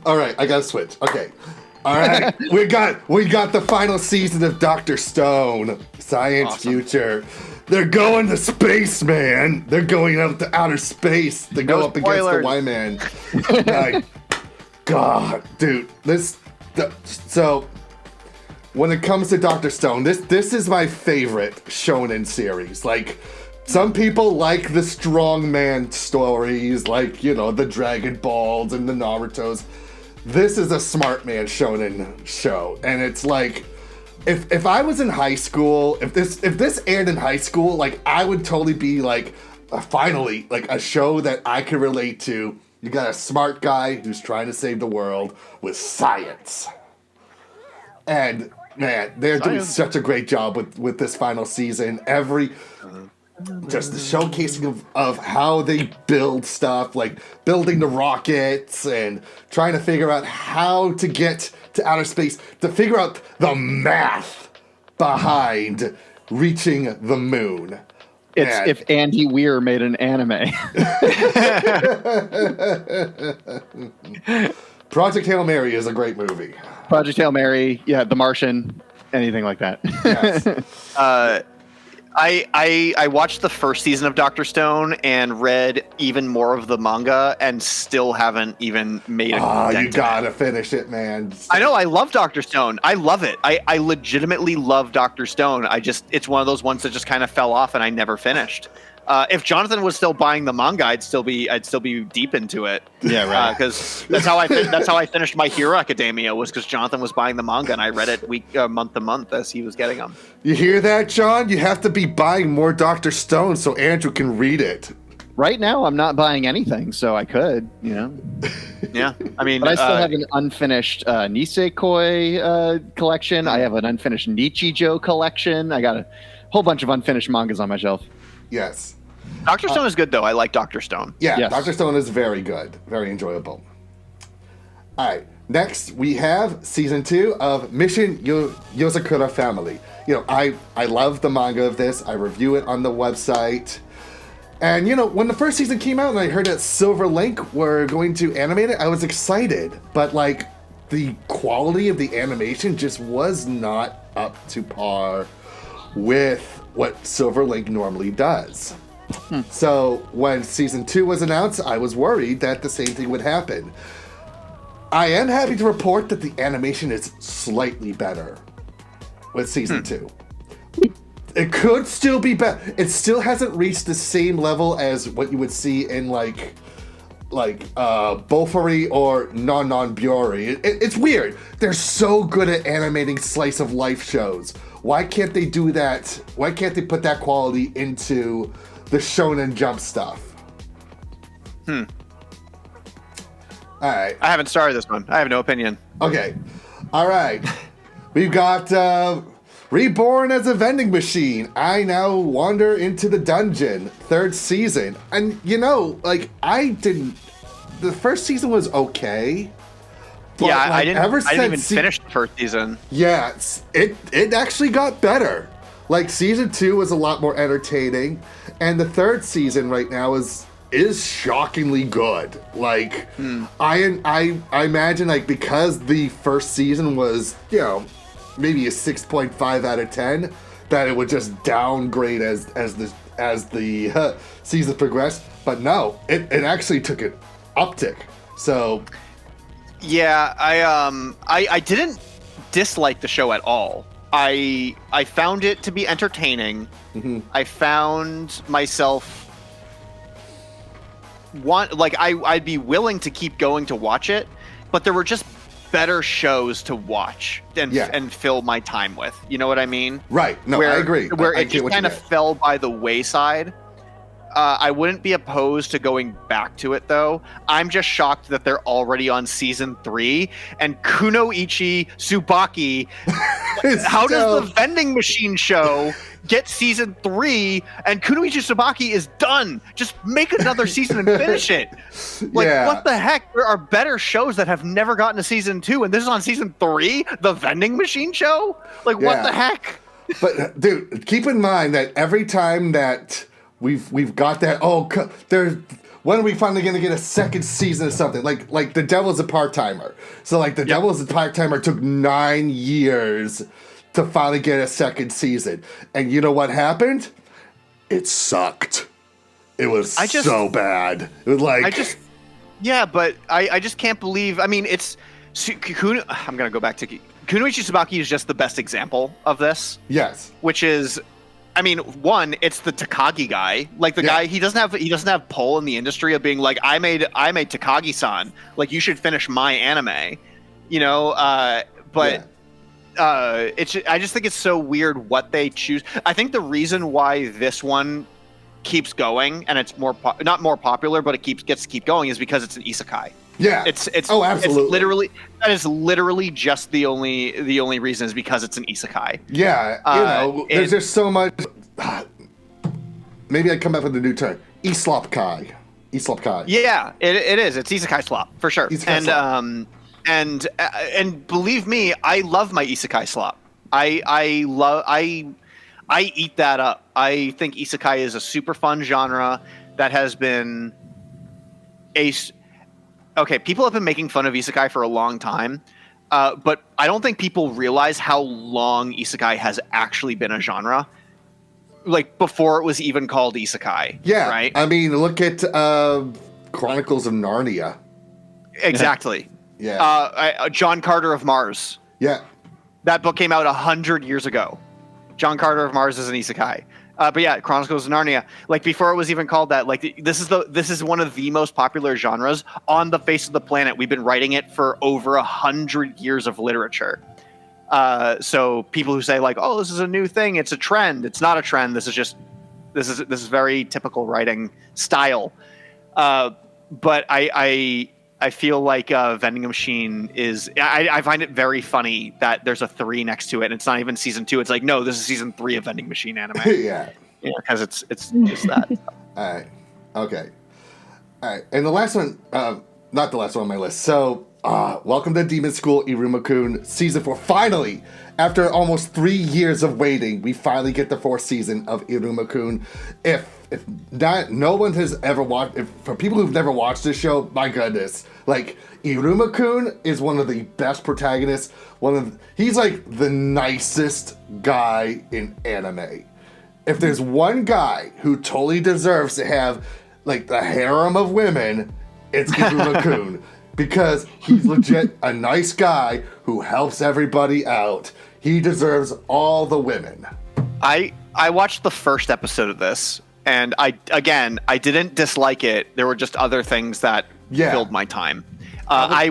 All right, I gotta switch. Okay. All right, we got the final season of Dr. Stone, Science Future. They're going to space, man. They're going out to outer space to go up against the Y-Man. God, dude, so when it comes to Dr. Stone, this is my favorite shonen series. Like, some people like the strong man stories, like, you know, the Dragon Balls and the Narutos. This is a smart man shonen show, and it's like, if I was in high school, if this aired in high school, like, I would totally be like, finally, like a show that I could relate to. You got a smart guy who's trying to save the world with science, and man, they're doing such a great job with this final season. Just the showcasing of how they build stuff, like building the rockets and trying to figure out how to get to outer space, to figure out the math behind reaching the moon. It's if Andy Weir made an anime. Project Hail Mary is a great movie. Project Hail Mary, yeah, The Martian, anything like that. Yes. I watched the first season of Dr. Stone and read even more of the manga and still haven't even made a dent. You gotta finish it, man. I know, I love Dr. Stone. I love it. I legitimately love Dr. Stone. It's one of those ones that just kind of fell off and I never finished. If Jonathan was still buying the manga, I'd still be deep into it. Yeah, right. Because that's how I finished My Hero Academia, was because Jonathan was buying the manga and I read it month to month as he was getting them. You hear that, John? You have to be buying more Dr. Stone so Andrew can read it. Right now, I'm not buying anything, so I could, you know. Yeah, I mean, but I still have an unfinished Nisekoi collection. I have an unfinished Nichijou collection. I got a whole bunch of unfinished mangas on my shelf. Yes. Dr. Stone is good, though. I like Dr. Stone. Yeah, yes. Dr. Stone is very good. Very enjoyable. All right. Next, we have Season 2 of Mission Yozakura Family. You know, I love the manga of this. I review it on the website. And, you know, when the first season came out and I heard that Silver Link were going to animate it, I was excited. But, like, the quality of the animation just was not up to par with what Silver Link normally does. So when Season 2 was announced, I was worried that the same thing would happen. I am happy to report that the animation is slightly better with Season 2. It could still be better. It still hasn't reached the same level as what you would see in like Bofuri or Non-Non-Byori. It's weird. They're so good at animating slice of life shows. Why can't they do that? Why can't they put that quality into the Shonen Jump stuff? All right. I haven't started this one. I have no opinion. Okay. All right. We've got Reborn as a Vending Machine. I Now Wander into the Dungeon. 3rd season. And, you know, like, the first season was okay. But, yeah, like, I didn't even finish the first season. Yeah, it actually got better. Like, Season 2 was a lot more entertaining, and the 3rd season right now is shockingly good. Like, I imagine, like, because the first season was, you know, maybe a 6.5 out of 10, that it would just downgrade as the season progressed. But no, it actually took an uptick. So yeah, I didn't dislike the show at all. I found it to be entertaining. Mm-hmm. I found myself I'd be willing to keep going to watch it, but there were just better shows to watch and fill my time with. You know what I mean? Right. No, I agree. Where I it just kind of fell by the wayside. I wouldn't be opposed to going back to it, though. I'm just shocked that they're already on Season 3, and Kunoichi Tsubaki, how does the vending machine show get season 3, and Kunoichi Tsubaki is done. Just make another season and finish it. Like, what the heck? There are better shows that have never gotten to season 2, and this is on season 3? The vending machine show? Like, what the heck? But, dude, keep in mind that every time that we've got that, when are we finally going to get a second season of something? Like The Devil's a Part-Timer. So, like, The Devil's a Part-Timer took 9 years to finally get a second season. And you know what happened? It sucked. It was so bad. It was like... but I just can't believe... I mean, it's... I'm going to go back to... Kunoichi Tsubaki is just the best example of this. Yes. Which is... I mean, one, it's the Takagi guy. Like the guy, he doesn't have pull in the industry of being like, I made Takagi-san. Like, you should finish my anime, you know. I just think it's so weird what they choose. I think the reason why this one keeps going and it's not more popular, but it gets to keep going is because it's an isekai. Yeah. It's absolutely. That is literally just the only reason is because it's an isekai. Yeah, there's just so much. Maybe I'd come up with a new term. Islopkai. Yeah, it is. It's isekai slop for sure. And believe me, I love my isekai slop. I eat that up. I think isekai is a super fun genre that has been Okay, people have been making fun of isekai for a long time, but I don't think people realize how long isekai has actually been a genre. Like, before it was even called isekai. Yeah, right? I mean, look at Chronicles of Narnia. Exactly. Yeah. John Carter of Mars. Yeah. That book came out 100 years ago. John Carter of Mars is an isekai. But yeah, Chronicles of Narnia. Like, before it was even called that, like, this is one of the most popular genres on the face of the planet. We've been writing it for over 100 years of literature. So people who say like, "Oh, this is a new thing. It's a trend." It's not a trend. This is very typical writing style. But I feel like Vending Machine is. I find it very funny that there's a 3 next to it, and it's not even season 2. It's like, no, this is season 3 of Vending Machine anime. Yeah, because it's just that. All right, okay, all right, and the last one, not the last one on my list. So, welcome to Demon School, Iruma-kun, season 4. Finally, after almost 3 years of waiting, we finally get the 4th season of Iruma-kun. If no one has ever watched, for people who've never watched this show, my goodness, like, Iruma-kun is one of the best protagonists. He's like the nicest guy in anime. If there's one guy who totally deserves to have like the harem of women, it's Iruma-kun. Because he's legit a nice guy who helps everybody out. He deserves all the women. I watched the first episode of this, and I didn't dislike it. There were just other things that filled my time. I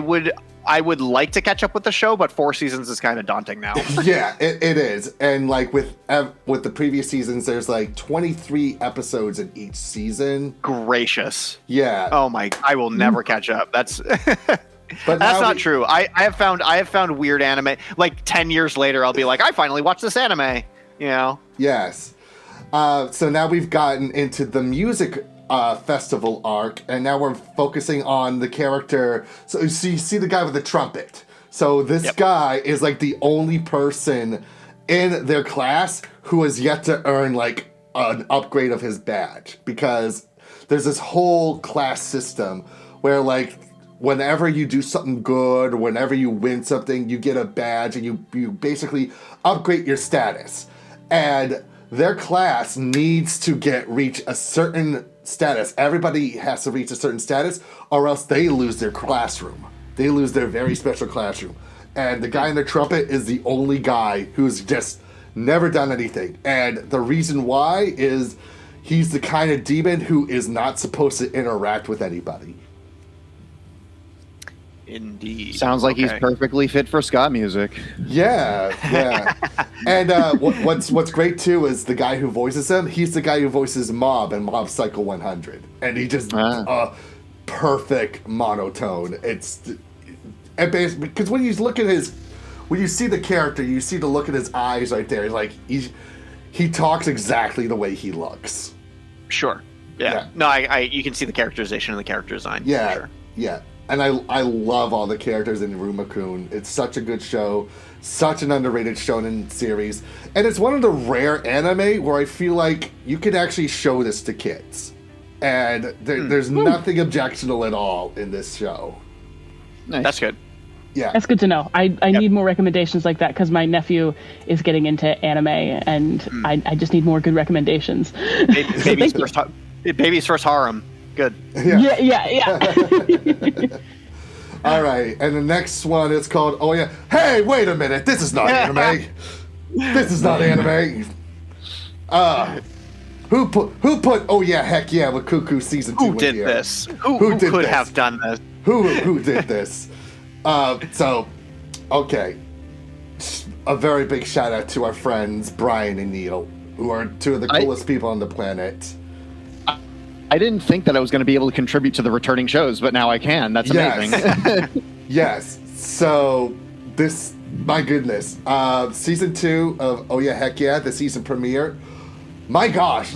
would like to catch up with the show, but 4 seasons is kind of daunting now. Yeah, it is. And like with the previous seasons, there's like 23 episodes in each season. Gracious. Yeah. Oh my! I will never catch up. That's. But that's not true. I have found weird anime. Like 10 years later, I'll be like, I finally watched this anime. You know. Yes. So now we've gotten into the music festival arc, and now we're focusing on the character. So you see the guy with the trumpet. So this guy is like the only person in their class who has yet to earn like an upgrade of his badge, because there's this whole class system where like whenever you do something good or whenever you win something, you get a badge and you basically upgrade your status. And their class needs to reach a certain status. Everybody has to reach a certain status, or else they lose their classroom. They lose their very special classroom. And the guy in the trumpet is the only guy who's just never done anything. And the reason why is he's the kind of demon who is not supposed to interact with anybody. Indeed. Sounds like he's perfectly fit for ska music. Yeah. And what's great too is the guy who voices him. He's the guy who voices Mob in Mob Psycho 100, and he just perfect monotone. Because when you see the character, you see the look in his eyes right there. Like he talks exactly the way he looks. Sure. Yeah. No, I you can see the characterization and the character design. Yeah. For sure. Yeah. And I love all the characters in Nakamura-kun. It's such a good show, such an underrated shonen series, and it's one of the rare anime where I feel like you could actually show this to kids, and there's nothing objectionable at all in this show. Nice. That's good. Yeah, That's good to know. I need more recommendations like that because my nephew is getting into anime, and I just need more good recommendations. Baby's first harem. Good. Yeah. All right, and the next one is called Oh Yeah. Hey, wait a minute. This is not anime. This is not anime. Who put Oh Yeah, Heck Yeah with Cuckoo season 2 Who did here? this? Who could have done this? Who did this? So, okay. A very big shout out to our friends Brian and Neil, who are two of the coolest people on the planet. I didn't think that I was going to be able to contribute to the returning shows, but now I can. That's amazing. Yes. So, my goodness. Season 2 of Oh Yeah, Heck Yeah, the season premiere. My gosh.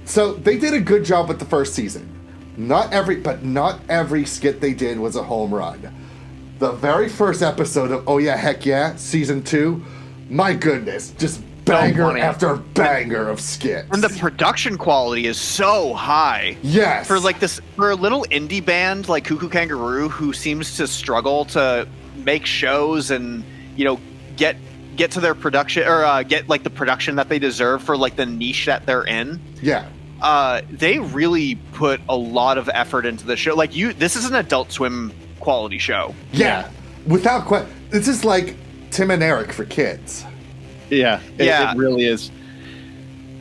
So they did a good job with the first season. Not every skit they did was a home run. The very first episode of Oh Yeah, Heck Yeah, season 2, my goodness, just banger after banger of skits. And the production quality is so high. Yes. For a little indie band like Cuckoo Kangaroo, who seems to struggle to make shows and, get to their production or get the production that they deserve for the niche that they're in. Yeah. They really put a lot of effort into the show. This is an Adult Swim quality show. Yeah. Without question. This is like Tim and Eric for kids. Yeah, it really is.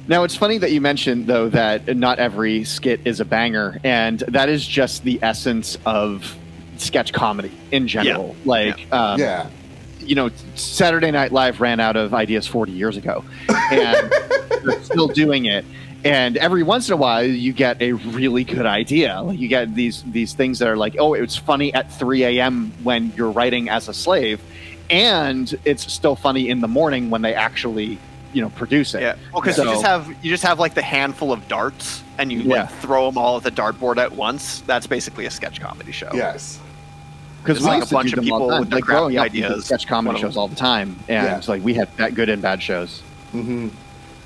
Now, it's funny that you mentioned, though, that not every skit is a banger, and that is just the essence of sketch comedy in general. Saturday Night Live ran out of ideas 40 years ago, and they're still doing it. And every once in a while, you get a really good idea. You get these things that are like, oh, it's funny at 3 a.m. when you're writing as a slave, and it's still funny in the morning when they actually, produce it. Yeah. Well, because you just have the handful of darts, and you throw them all at the dartboard at once. That's basically a sketch comedy show. Yes. Because we used to do them all the time. With growing up, ideas. we did sketch comedy shows all the time, and we had that good and bad shows. Mm-hmm.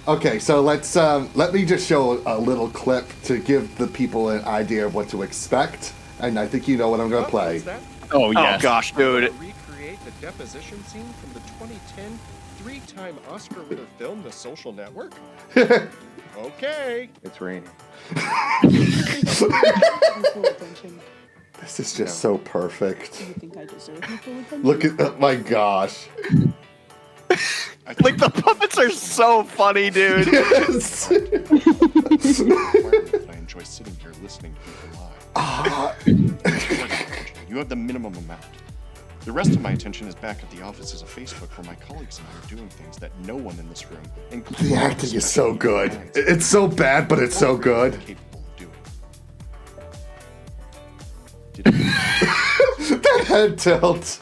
Okay, so let me just show a little clip to give the people an idea of what to expect, and I think you know what I'm going to play. Oh, yes. Oh, gosh, dude. Recreate the deposition scene from the 2010 three-time Oscar-winner film, The Social Network? Okay. It's raining. This is just so perfect. You think I deserve full attention? Look at that, my gosh. The puppets are so funny, dude. Yes. I enjoy sitting here listening to people lie. You have the minimum amount. The rest of my attention is back at the office as a Facebook where my colleagues and I are doing things that no one in this room, including The acting is so good. It's so bad, but it's so good. capable of doing. That head tilt.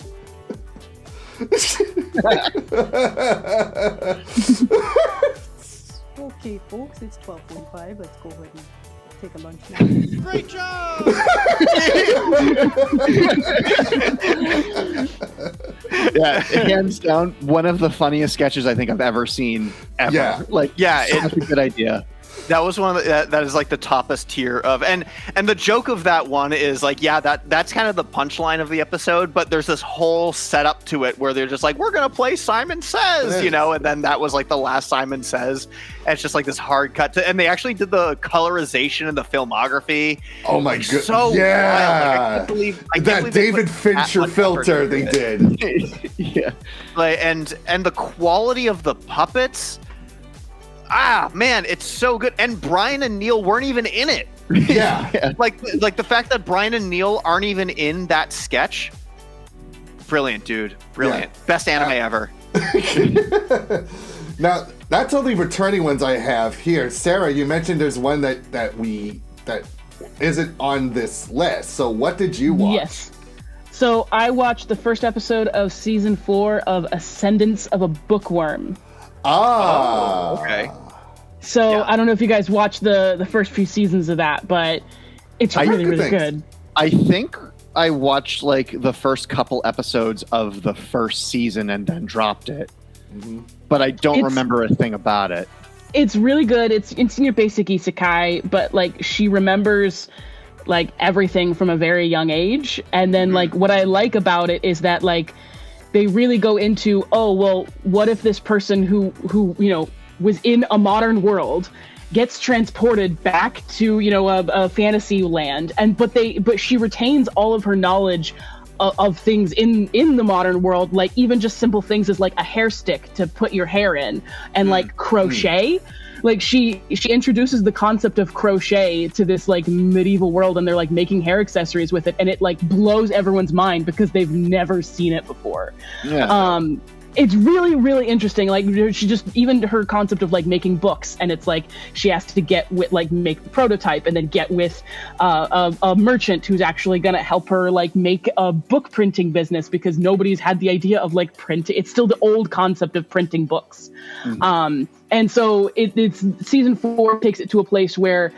Okay, folks, it's 12:45. Let's go ahead and take a lunch now. Great job! Yeah, hands down, one of the funniest sketches I think I've ever seen ever. Yeah. Such a good idea. That was one of that is the toppest tier of, and the joke of that one is that's kind of the punchline of the episode, but there's this whole setup to it where they're just we're gonna play Simon Says, and then that was the last Simon Says, and it's just this hard cut to, and they actually did the colorization and the filmography. Oh my god! So yeah, I can't believe that David Fincher filter they did. Yeah, and the quality of the puppets. Ah, man, it's so good. And Brian and Neil weren't even in it. Yeah. The fact that Brian and Neil aren't even in that sketch. Brilliant, dude. Brilliant. Yeah. Best anime ever. Now, that's only returning ones I have here. Sarah, you mentioned there's one that isn't on this list. So what did you watch? Yes. So I watched the first episode of season 4 of Ascendance of a Bookworm. Ah. Okay. So I don't know if you guys watched the first few seasons of that, but it's really good. I think I watched like the first couple episodes of the first season and then dropped it. But I don't remember a thing about it. It's really good. It's in your basic isekai, but like she remembers like everything from a very young age. And then like what I like about it is that like they really go into, oh, well, what if this person who you know was in a modern world gets transported back to, you know, a fantasy land, but she retains all of her knowledge of things in the modern world, like even just simple things as like a hair stick to put your hair in, and like crochet. Like she introduces the concept of crochet to this like medieval world, and they're like making hair accessories with it, and it like blows everyone's mind because they've never seen it before. It's really, really interesting. Like she just, even her concept of like making books, and it's like she has to get with like make the prototype and then get with a merchant who's actually gonna help her like make a book printing business, because nobody's had the idea of like printing. It's still the old concept of printing books. And so it's season 4 takes it to a place where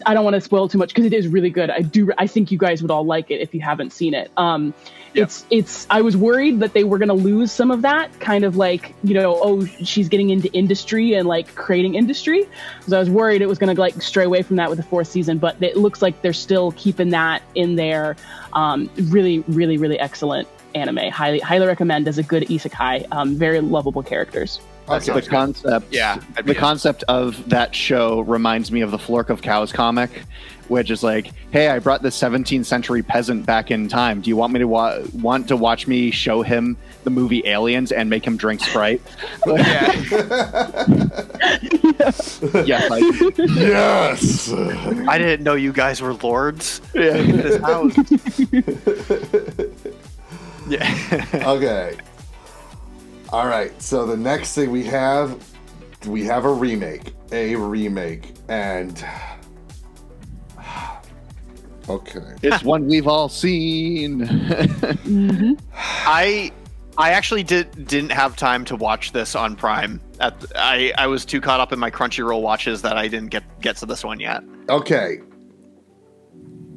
I don't want to spoil too much because it is really good. I think you guys would all like it if you haven't seen it. I was worried that they were going to lose some of that kind of like, you know, oh, she's getting into industry and like creating industry. So I was worried it was going to like stray away from that with the 4th season, but it looks like they're still keeping that in there. Really, really, really excellent anime. Highly recommend as a good isekai. Very lovable characters. The concept of that show reminds me of the Flork of Cows comic, which is like, hey, I brought this 17th century peasant back in time. Do you want me to want to watch me show him the movie Aliens and make him drink Sprite? Yes, I do. Yes. I didn't know you guys were lords. Yeah. His house. Okay. All right. So the next thing we have a remake, and okay, it's one we've all seen. I actually didn't have time to watch this on Prime. I was too caught up in my Crunchyroll watches that I didn't get to this one yet. Okay.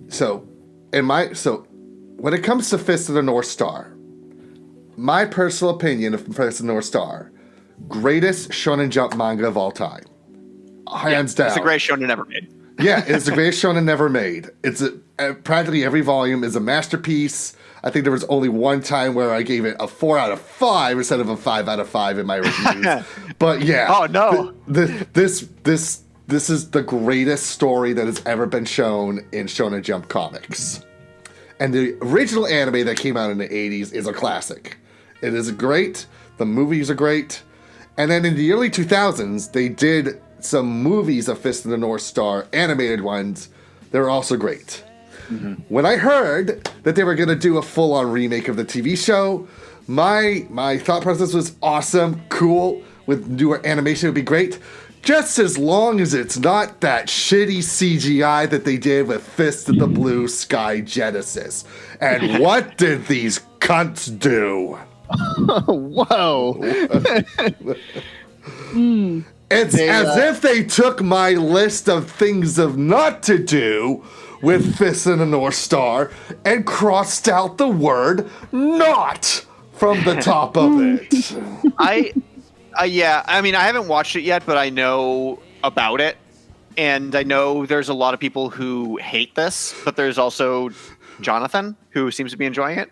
So when it comes to Fist of the North Star, my personal opinion of Fist of the North Star, greatest Shonen Jump manga of all time, hands down. It's the greatest shonen ever made. Yeah, it's the greatest shonen never made. It's practically every volume is a masterpiece. I think there was only one time where I gave it a 4 out of 5 instead of a 5 out of 5 in my reviews. But yeah. Oh no. This is the greatest story that has ever been shown in Shonen Jump comics. And the original anime that came out in the 80s is a classic. It is great. The movies are great. And then in the early 2000s, they did some movies of Fist of the North Star, animated ones. They were also great. When I heard that they were going to do a full-on remake of the TV show, my thought process was awesome, cool, with newer animation would be great, just as long as it's not that shitty CGI that they did with Fist of the Blue Sky Genesis. And what did these cunts do? Whoa. It's as if they took my list of things of not to do with Fist of the North Star and crossed out the word not from the top of it. Yeah, I mean, I haven't watched it yet, but I know about it. And I know there's a lot of people who hate this, but there's also Jonathan, who seems to be enjoying it.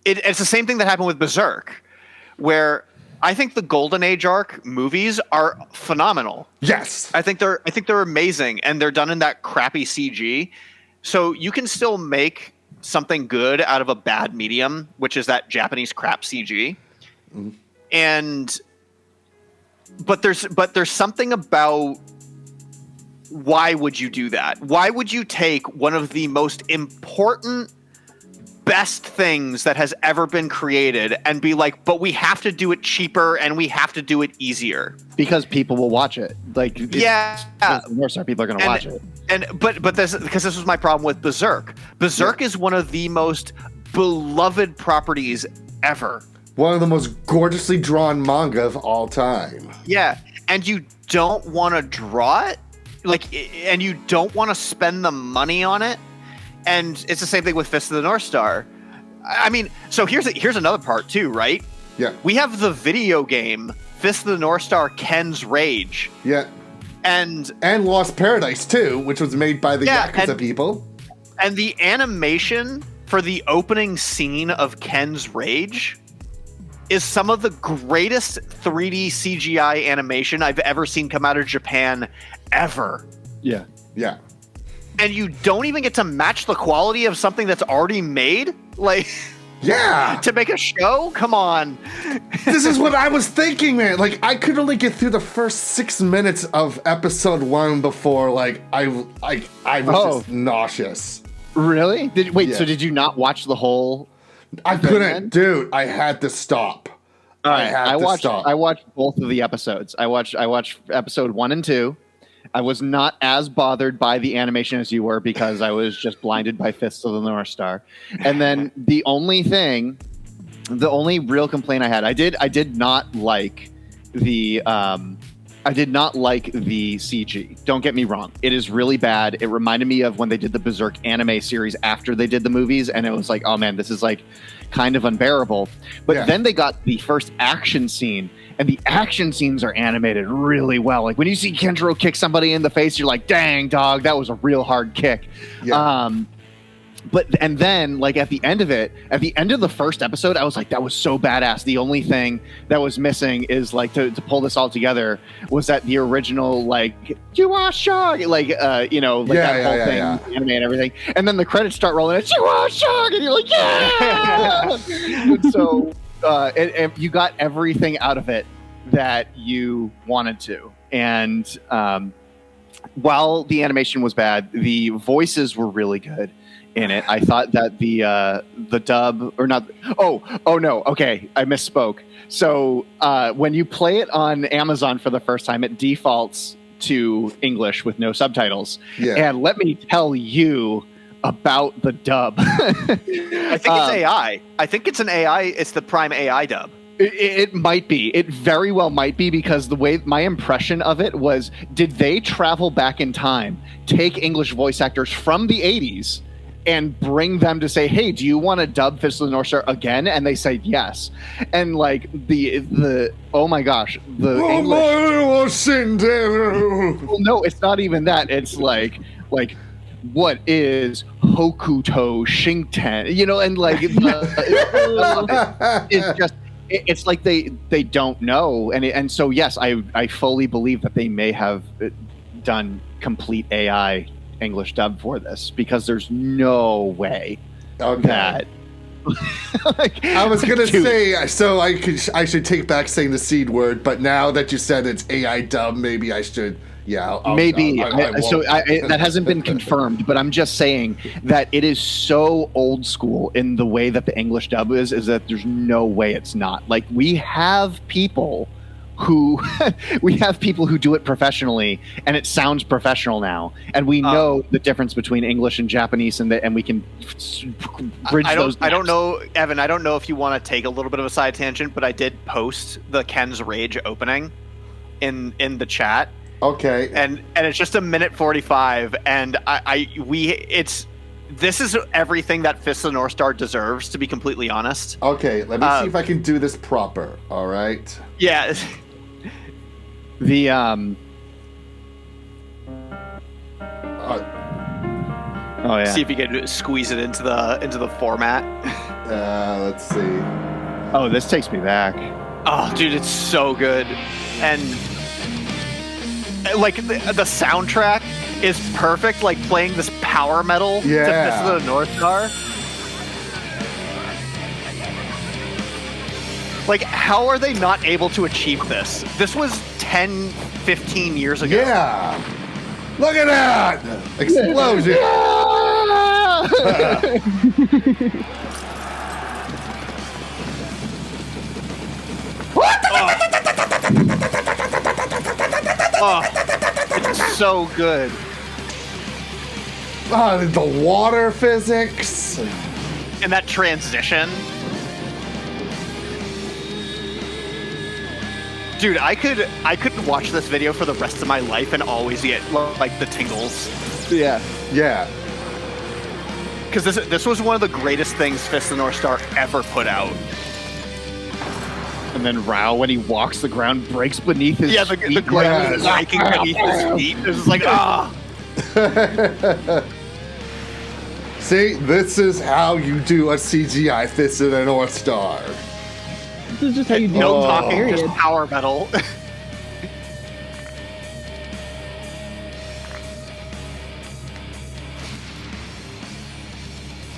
It's the same thing that happened with Berserk, where I think the Golden Age arc movies are phenomenal. Yes. I think they're amazing, and they're done in that crappy CG. So you can still make something good out of a bad medium, which is that Japanese crap CG. But there's something about, why would you do that? Why would you take one of the most important, best things that has ever been created and be like, but we have to do it cheaper and we have to do it easier? Because people will watch it. Like, North Star, people are going to watch it. But this was my problem with Berserk. Berserk is one of the most beloved properties ever. one of the most gorgeously drawn manga of all time. Yeah, and you don't want to draw it, and you don't want to spend the money on it. And it's the same thing with Fist of the North Star. I mean, so here's another part too, right? Yeah. We have the video game Fist of the North Star Ken's Rage. Yeah. And Lost Paradise too, which was made by the Yakuza people. And the animation for the opening scene of Ken's Rage is some of the greatest 3D CGI animation I've ever seen come out of Japan ever. Yeah. Yeah. And you don't even get to match the quality of something that's already made? Like, yeah, to make a show? Come on. This is what I was thinking, man. Like, I could only get through the first 6 minutes of episode 1 before, like, I was just nauseous. Really? So did you not watch the whole? I couldn't, dude. I had to stop. All right, I watched both of the episodes. I watched episode 1 and 2. I was not as bothered by the animation as you were because I was just blinded by Fists of the North Star. And then the only real complaint I had, I did not like the CG. Don't get me wrong. It is really bad. It reminded me of when they did the Berserk anime series after they did the movies, and it was like, oh man, this is like kind of unbearable. But then they got the first action scene, and the action scenes are animated really well. Like when you see Kenjiro kick somebody in the face, you're like, dang, dog, that was a real hard kick. Yeah. And then, like, at the end of the first episode, I was like, that was so badass. The only thing that was missing is, like, to pull this all together was that the original, like, you are Shog, like, that whole thing, anime and everything. And then the credits start rolling, and you are Shog, and you're like, yeah! And so, you got everything out of it that you wanted to. And while the animation was bad, the voices were really good in it. I thought that the dub or not. Oh no. Okay, I misspoke. So when you play it on Amazon for the first time, it defaults to English with no subtitles. Yeah. And let me tell you about the dub. I think it's AI. I think it's an AI. It's the Prime AI dub. It might be. It very well might be, because the way my impression of it was, did they travel back in time, take English voice actors from the 80s, and bring them to say, hey, do you want to dub Fist of the North Star again? And they said yes. And like the oh my gosh, the English. Well, no, it's not even that. It's like what is Hokuto Shinten? You know, and like it's just. It's like they don't know, and so yes, I fully believe that they may have done complete AI English dub for this, because there's no way that. I was gonna say, so I should take back saying the seed word, but now that you said it's AI dub, maybe I should. Yeah, that hasn't been confirmed, but I'm just saying that it is so old school in the way that the English dub is that there's no way it's not. Like, we have people who do it professionally, and it sounds professional now, and we know the difference between English and Japanese, and we can bridge those gaps. I don't know, Evan. I don't know if you want to take a little bit of a side tangent, but I did post the Ken's Rage opening in the chat. Okay. And it's just 1:45, and this is everything that Fist of the North Star deserves, to be completely honest. Okay, let me see if I can do this proper. All right. Yeah. See if you can squeeze it into the format. Let's see. Oh, this takes me back. Oh, dude, it's so good. And like the soundtrack is perfect, like playing this power metal to Fist of the North Star. Like, how are they not able to achieve this? This was 10, 15 years ago. Yeah. Look at that! Explosion! Oh, it's so good. The water physics. And that transition. Dude, I could watch this video for the rest of my life and always get like the tingles. Yeah. Yeah. Because this was one of the greatest things Fist of the North Star ever put out. And then Rao, when he walks, the ground breaks beneath his feet. The ground is breaking beneath his feet. It's just like, ah. See, this is how you do a CGI Fist of the North Star. This is just how you do No it. talking, just power metal.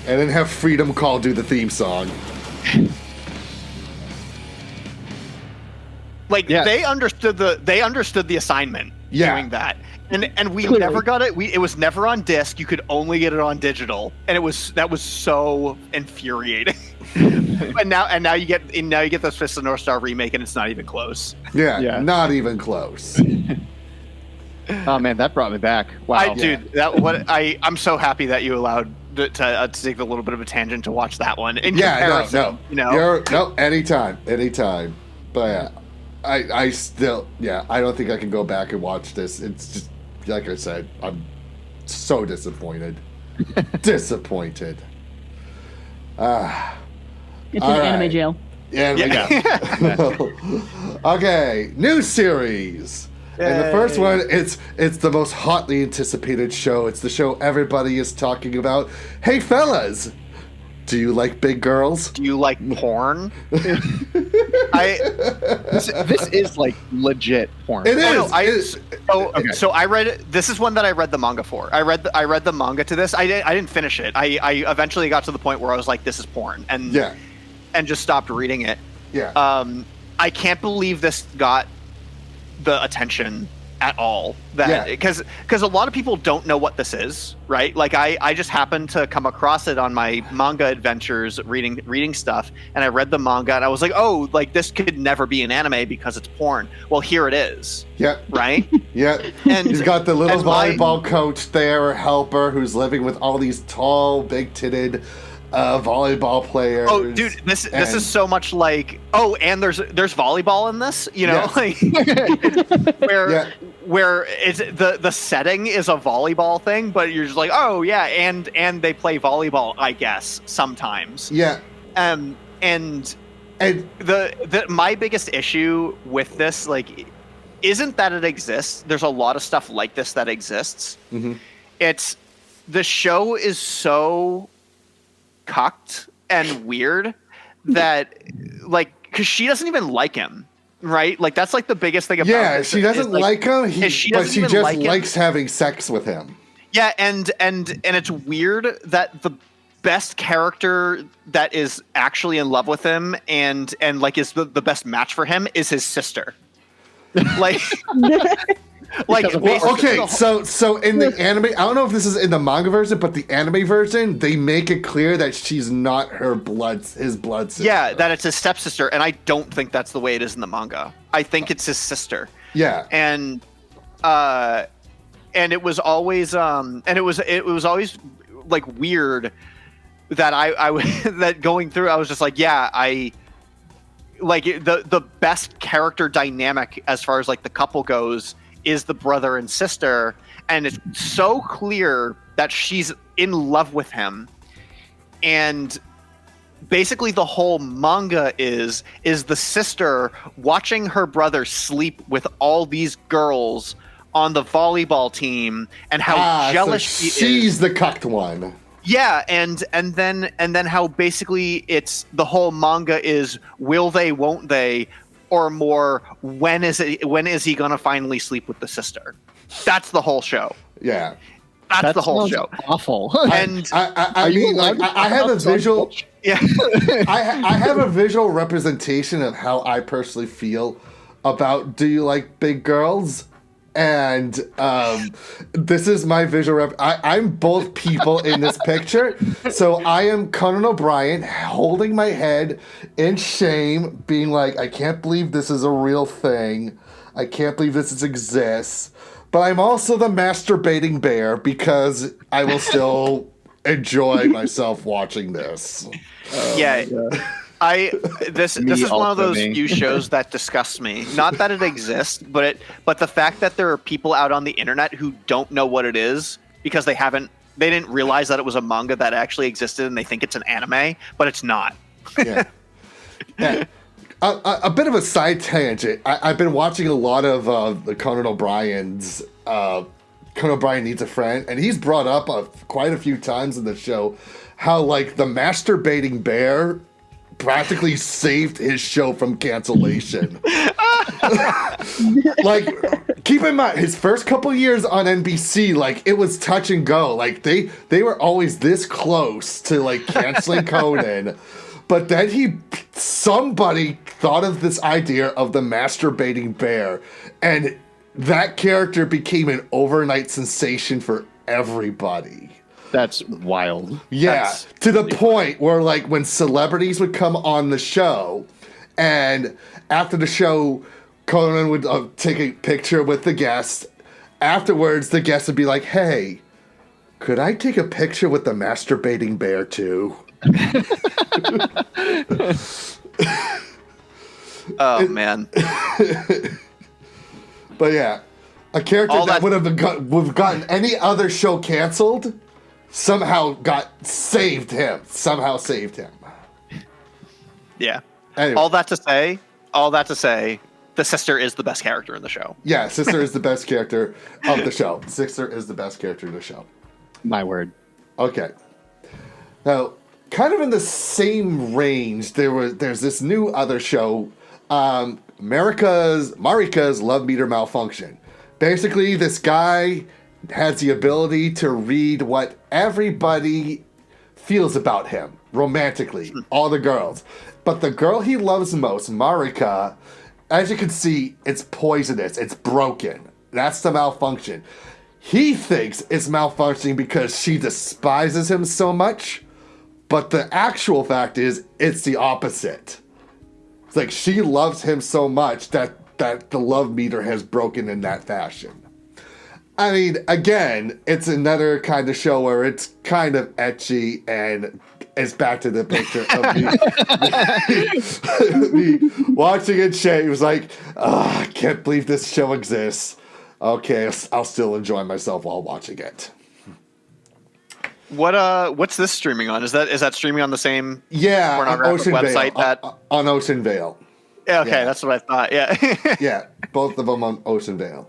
And then have Freedom Call do the theme song. Like they understood the assignment doing that. And we never got it. It was never on disc. You could only get it on digital. And that was so infuriating. and now you get this Fist of the North Star remake and it's not even close. Yeah. Not even close. Oh man, that brought me back. Wow. I'm so happy that you allowed to take a little bit of a tangent to watch that one. No, anytime. But yeah, I still, I don't think I can go back and watch this. It's just, like I said, I'm so disappointed. Disappointed. It's an anime jail. Okay, new series. Yay. And the first one, it's the most hotly anticipated show. It's the show everybody is talking about. Hey fellas, do you like big girls? Do you like porn? This is like legit porn. It is. So I read. This is one that I read the manga for. I read the manga to this. I didn't finish it. I eventually got to the point where I was like, this is porn, and just stopped reading it. Yeah. I can't believe this got the attention at all, that because a lot of people don't know what this is, right? Like I just happened to come across it on my manga adventures, reading stuff, and I read the manga and I was like, oh, like this could never be an anime because it's porn. Well, here it is. Yeah. Right. Yeah. And he's got the little volleyball coach there, or helper, who's living with all these tall, big-titted volleyball players. Oh, dude, this is so much like. Oh, and there's volleyball in this, you know, like where it's the setting is a volleyball thing, but you're just like, oh yeah, and they play volleyball, I guess, sometimes. Yeah. And the my biggest issue with this, like, isn't that it exists. There's a lot of stuff like this that exists. Mm-hmm. It's the show is so cucked and weird that, like, because she doesn't even like him, right? Like, that's like the biggest thing about this. She doesn't like him, but she just likes having sex with him. Yeah, and it's weird that the best character that is actually in love with him and like is the best match for him is his sister. Like okay, so in the anime, I don't know if this is in the manga version, but the anime version, they make it clear that she's not his blood sister. Yeah, that it's his stepsister, and I don't think that's the way it is in the manga. I think it's his sister. Yeah, and it was always always like weird that I that going through, I was just like, yeah, I like the best character dynamic as far as like the couple goes is the brother and sister, and it's so clear that she's in love with him. And basically the whole manga is the sister watching her brother sleep with all these girls on the volleyball team and how jealous she is. She's the cucked one. Yeah, and then how basically it's the whole manga is will they, won't they, or more when is he gonna finally sleep with the sister? That's the whole show. Yeah, that's the whole show. Awful. And I mean, like, I have a visual. Yeah, I have a visual representation of how I personally feel about Do You Like Big Girls? And this is my visual I'm both people in this picture. So I am Conan O'Brien holding my head in shame, being like, I can't believe this is a real thing. I can't believe this exists. But I'm also the masturbating bear because I will still enjoy myself watching this. Yeah. This is one of those few shows that disgusts me. Not that it exists, but the fact that there are people out on the internet who don't know what it is because they didn't realize that it was a manga that actually existed and they think it's an anime, but it's not. Yeah. A bit of a side tangent. I've been watching a lot of the Conan O'Brien's Conan O'Brien Needs a Friend, and he's brought up quite a few times in the show how like the masturbating bear practically saved his show from cancellation. Like, keep in mind, his first couple years on NBC, like, it was touch and go. Like, they were always this close to, like, canceling Conan. But then somebody thought of this idea of the masturbating bear, and that character became an overnight sensation for everybody. That's wild. Yeah, to the point where, like, when celebrities would come on the show, and after the show, Conan would take a picture with the guest. Afterwards, the guest would be like, "Hey, could I take a picture with the masturbating bear too?" Oh, man. But yeah, a character that would have gotten any other show canceled somehow saved him. Yeah. Anyway. All that to say, the sister is the best character in the show. Yeah, sister is the best character of the show. Sister is the best character in the show. My word. Okay. Now, kind of in the same range, there's this new other show, Marika's Love Meter Malfunction. Basically, this guy has the ability to read what everybody feels about him romantically, all the girls. But the girl he loves most, Marika, as you can see, it's poisonous, it's broken. That's the malfunction. He thinks it's malfunctioning because she despises him so much, but the actual fact is, it's the opposite. It's like she loves him so much that the love meter has broken in that fashion. I mean, again, it's another kind of show where it's kind of ecchi, and it's back to the picture of me watching it. Shay was like, I can't believe this show exists. Okay, I'll still enjoy myself while watching it. What's this streaming on? Is that streaming on the same pornographic website on Ocean Vale? Yeah, okay, yeah. That's what I thought. Yeah. Yeah, both of them on Ocean Vale.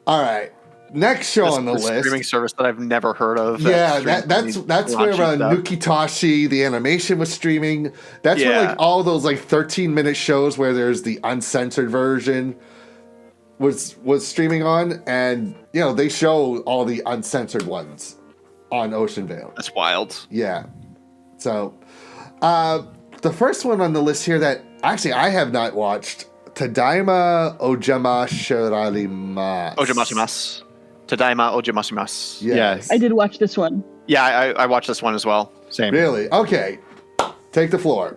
All right. Next show on the list, streaming service that I've never heard of. Yeah, that's where Nukitashi, the animation, was streaming. That's where like all those like 13-minute shows where there's the uncensored version was streaming on, and you know they show all the uncensored ones on Ocean Vale. That's wild. Yeah. So, the first one on the list here that actually I have not watched, Tadaima Ojamashirarimasu. Ojamasimasu. Tadaima Ojamasimasu. Yes. I did watch this one. Yeah, I watched this one as well. Same. Really? Okay. Take the floor.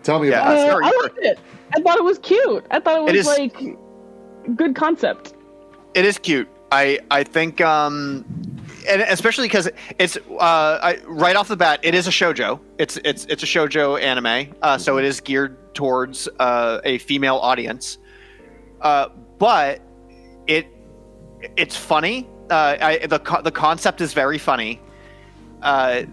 Tell me about it. I liked it. I thought it was cute. I thought it was like good concept. It is cute. I think, and especially because it's right off the bat, it is a shoujo. It's a shoujo anime, so it is geared towards a female audience. But it's funny. The concept is very funny. Because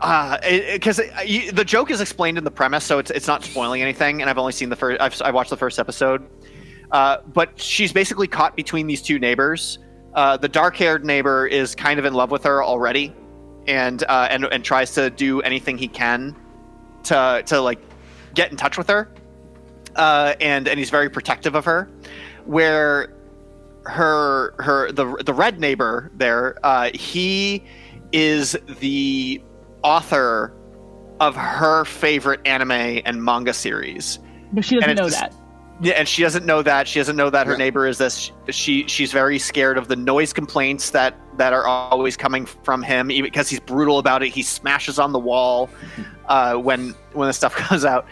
the joke is explained in the premise, so it's not spoiling anything. And I've only seen I watched the first episode. But she's basically caught between these two neighbors. The dark-haired neighbor is kind of in love with her already, and tries to do anything he can to like get in touch with her. And he's very protective of her. Where the red neighbor there, he is the author of her favorite anime and manga series. But she doesn't know that. Yeah, and she doesn't know that. She doesn't know that her neighbor is this. She's very scared of the noise complaints that are always coming from him, even because he's brutal about it. He smashes on the wall when the stuff comes out,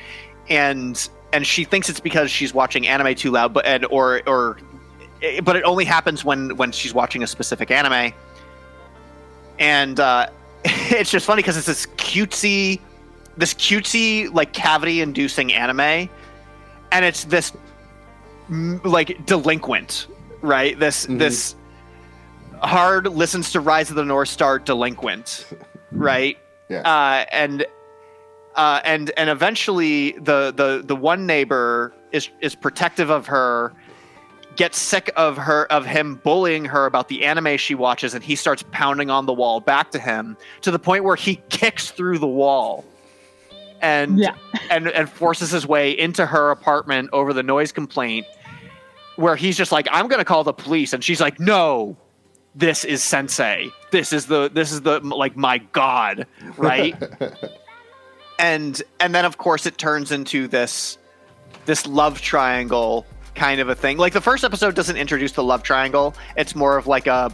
and she thinks it's because she's watching anime too loud, but it only happens when she's watching a specific anime, and it's just funny because it's this cutesy cutesy, like, cavity-inducing anime, and it's this like delinquent, right? This hard listens to Rise of the North Star delinquent, right? Yeah. And eventually the one neighbor is protective of her, gets sick of him bullying her about the anime she watches, and he starts pounding on the wall back to him, to the point where he kicks through the wall and forces his way into her apartment over the noise complaint, where he's just like, I'm gonna call the police, and she's like, no, this is Sensei. This is the like, my God, right? and then of course it turns into this love triangle kind of a thing. Like, the first episode doesn't introduce the love triangle. It's more of like a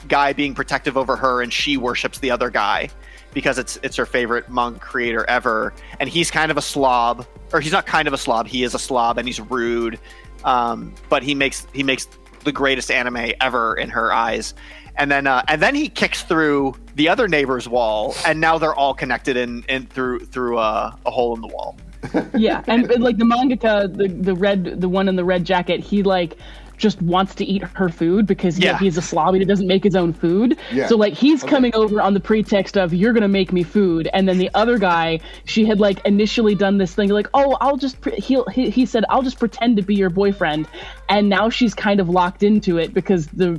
guy being protective over her, and she worships the other guy because it's her favorite manga creator ever. And he's kind of a slob, or he's not kind of a slob. He is a slob, and he's rude. But he makes the greatest anime ever in her eyes. And then he kicks through the other neighbor's wall, and now they're all connected in through a hole in the wall. Yeah, and like the mangaka, the one in the red jacket, he like just wants to eat her food because he's a slob and he doesn't make his own food. Yeah. So like he's coming over on the pretext of, you're gonna make me food, and then the other guy, she had like initially done this thing like, oh, I'll just he said, I'll just pretend to be your boyfriend, and now she's kind of locked into it because the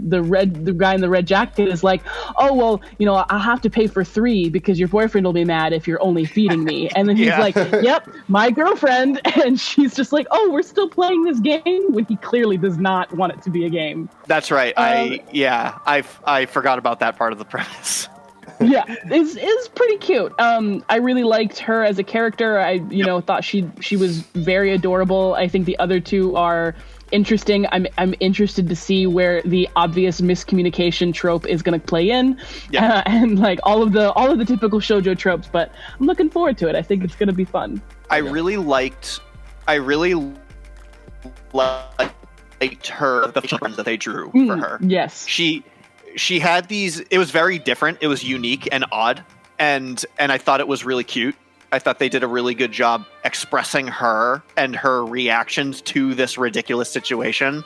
guy in the red jacket is like, oh well, you know, I'll have to pay for 3 because your boyfriend will be mad if you're only feeding me, and then he's like, yep, my girlfriend, and she's just like, oh, we're still playing this game, when he clearly does not want it to be a game. That's right. I forgot about that part of the premise. Yeah, it's pretty cute. I really liked her as a character. I thought she was very adorable. I think the other two are interesting. I'm interested to see where the obvious miscommunication trope is going to play in, and like all of the typical shoujo tropes. But I'm looking forward to it. I think it's going to be fun. I really liked her, the friends that they drew for her. Yes, she had these. It was very different. It was unique and odd, and I thought it was really cute. I thought they did a really good job expressing her and her reactions to this ridiculous situation.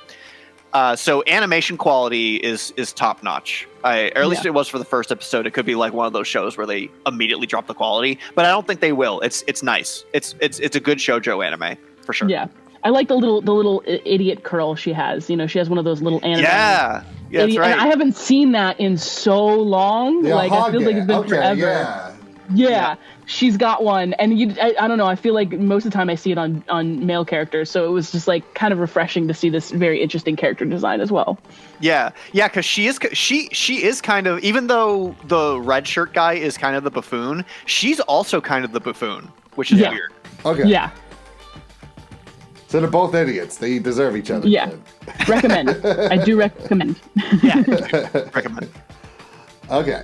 So animation quality is top notch. Or at least it was for the first episode. It could be like one of those shows where they immediately drop the quality, but I don't think they will. It's nice. It's a good shoujo anime for sure. Yeah. I like the little idiot curl she has. You know, she has one of those little anime. Yeah, that's right. And I haven't seen that in so long. Yeah, like it feels like it's been forever. Yeah, she's got one, and I don't know. I feel like most of the time I see it on male characters, so it was just like kind of refreshing to see this very interesting character design as well. Yeah, because she is kind of, even though the red shirt guy is kind of the buffoon, she's also kind of the buffoon, which is weird. Okay. Yeah. So they're both idiots. They deserve each other. Yeah. Recommend. I do recommend. Yeah. Recommend. Okay.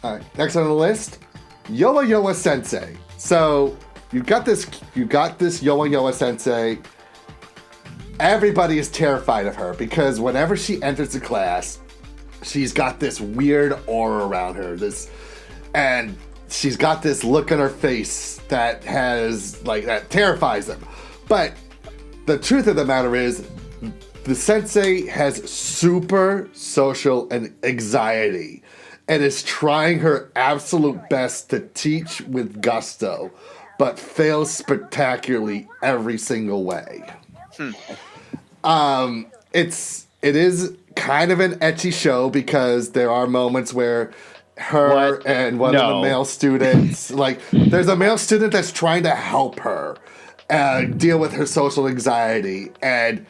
All right. Next on the list, Yoa Yoa Sensei. So you got this Yoa Yoa Sensei. Everybody is terrified of her because whenever she enters the class, she's got this weird aura around her. And she's got this look on her face that terrifies them. But the truth of the matter is, the sensei has super social and anxiety and is trying her absolute best to teach with gusto, but fails spectacularly every single way. It is kind of an ecchi show because there are moments where her and one of the male students, like, there's a male student that's trying to help her deal with her social anxiety, and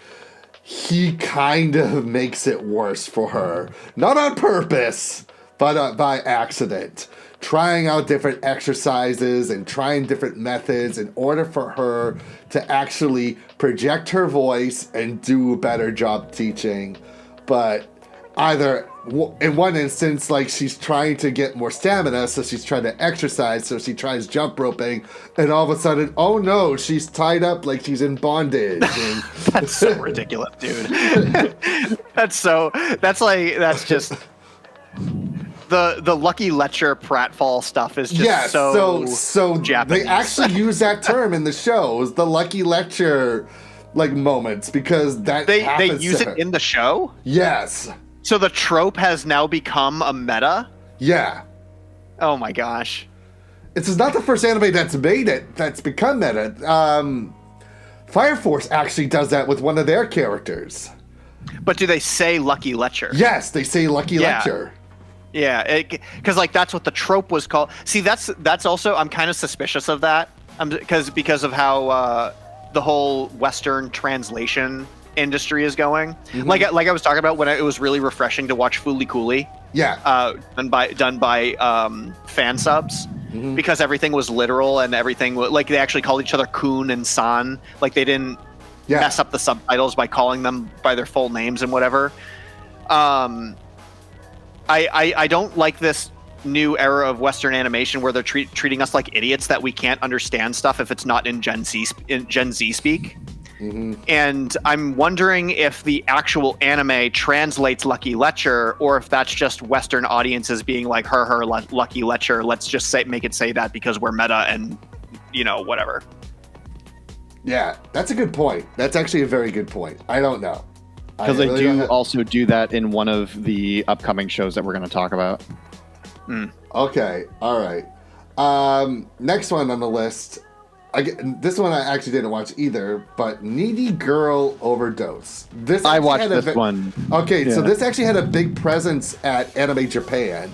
he kind of makes it worse for her. Not on purpose, but by accident. Trying out different exercises and trying different methods in order for her to actually project her voice and do a better job teaching. But either in one instance, like, she's trying to get more stamina, so she's trying to exercise, so she tries jump roping, and all of a sudden, oh no, she's tied up like she's in bondage. And that's so ridiculous, dude. That's just the Lucky Letcher pratfall stuff is just so Japanese. They actually use that term in the shows, the Lucky Letcher like moments, because they happens use to it in the show. Yes. So the trope has now become a meta. Yeah. Oh my gosh. It's not the first anime that's made it, that's become meta. Fire Force actually does that with one of their characters. But do they say Lucky Letcher? Yes, they say Lucky Letcher. Yeah, because like that's what the trope was called. See, that's also, I'm kind of suspicious of that, because of how the whole Western translation industry is going. Mm-hmm. Like I was talking about when it was really refreshing to watch Fooly Cooly. Yeah. Done by fan subs. Mm-hmm. Because everything was literal and everything like they actually called each other Kun and San. Like they didn't mess up the subtitles by calling them by their full names and whatever. I don't like this new era of Western animation where they're treating us like idiots that we can't understand stuff if it's not in Gen Z speak. Mm-hmm. And I'm wondering if the actual anime translates Lucky Letcher, or if that's just Western audiences being like, her, Lucky Letcher. Let's just make it say that because we're meta and, whatever. Yeah, that's a good point. That's actually a very good point. I don't know. Because they do also do that in one of the upcoming shows that we're going to talk about. Okay, all right. Next one on the list. This one I actually didn't watch either, but Needy Girl Overdose. I watched this one. Okay, so this actually had a big presence at Anime Japan,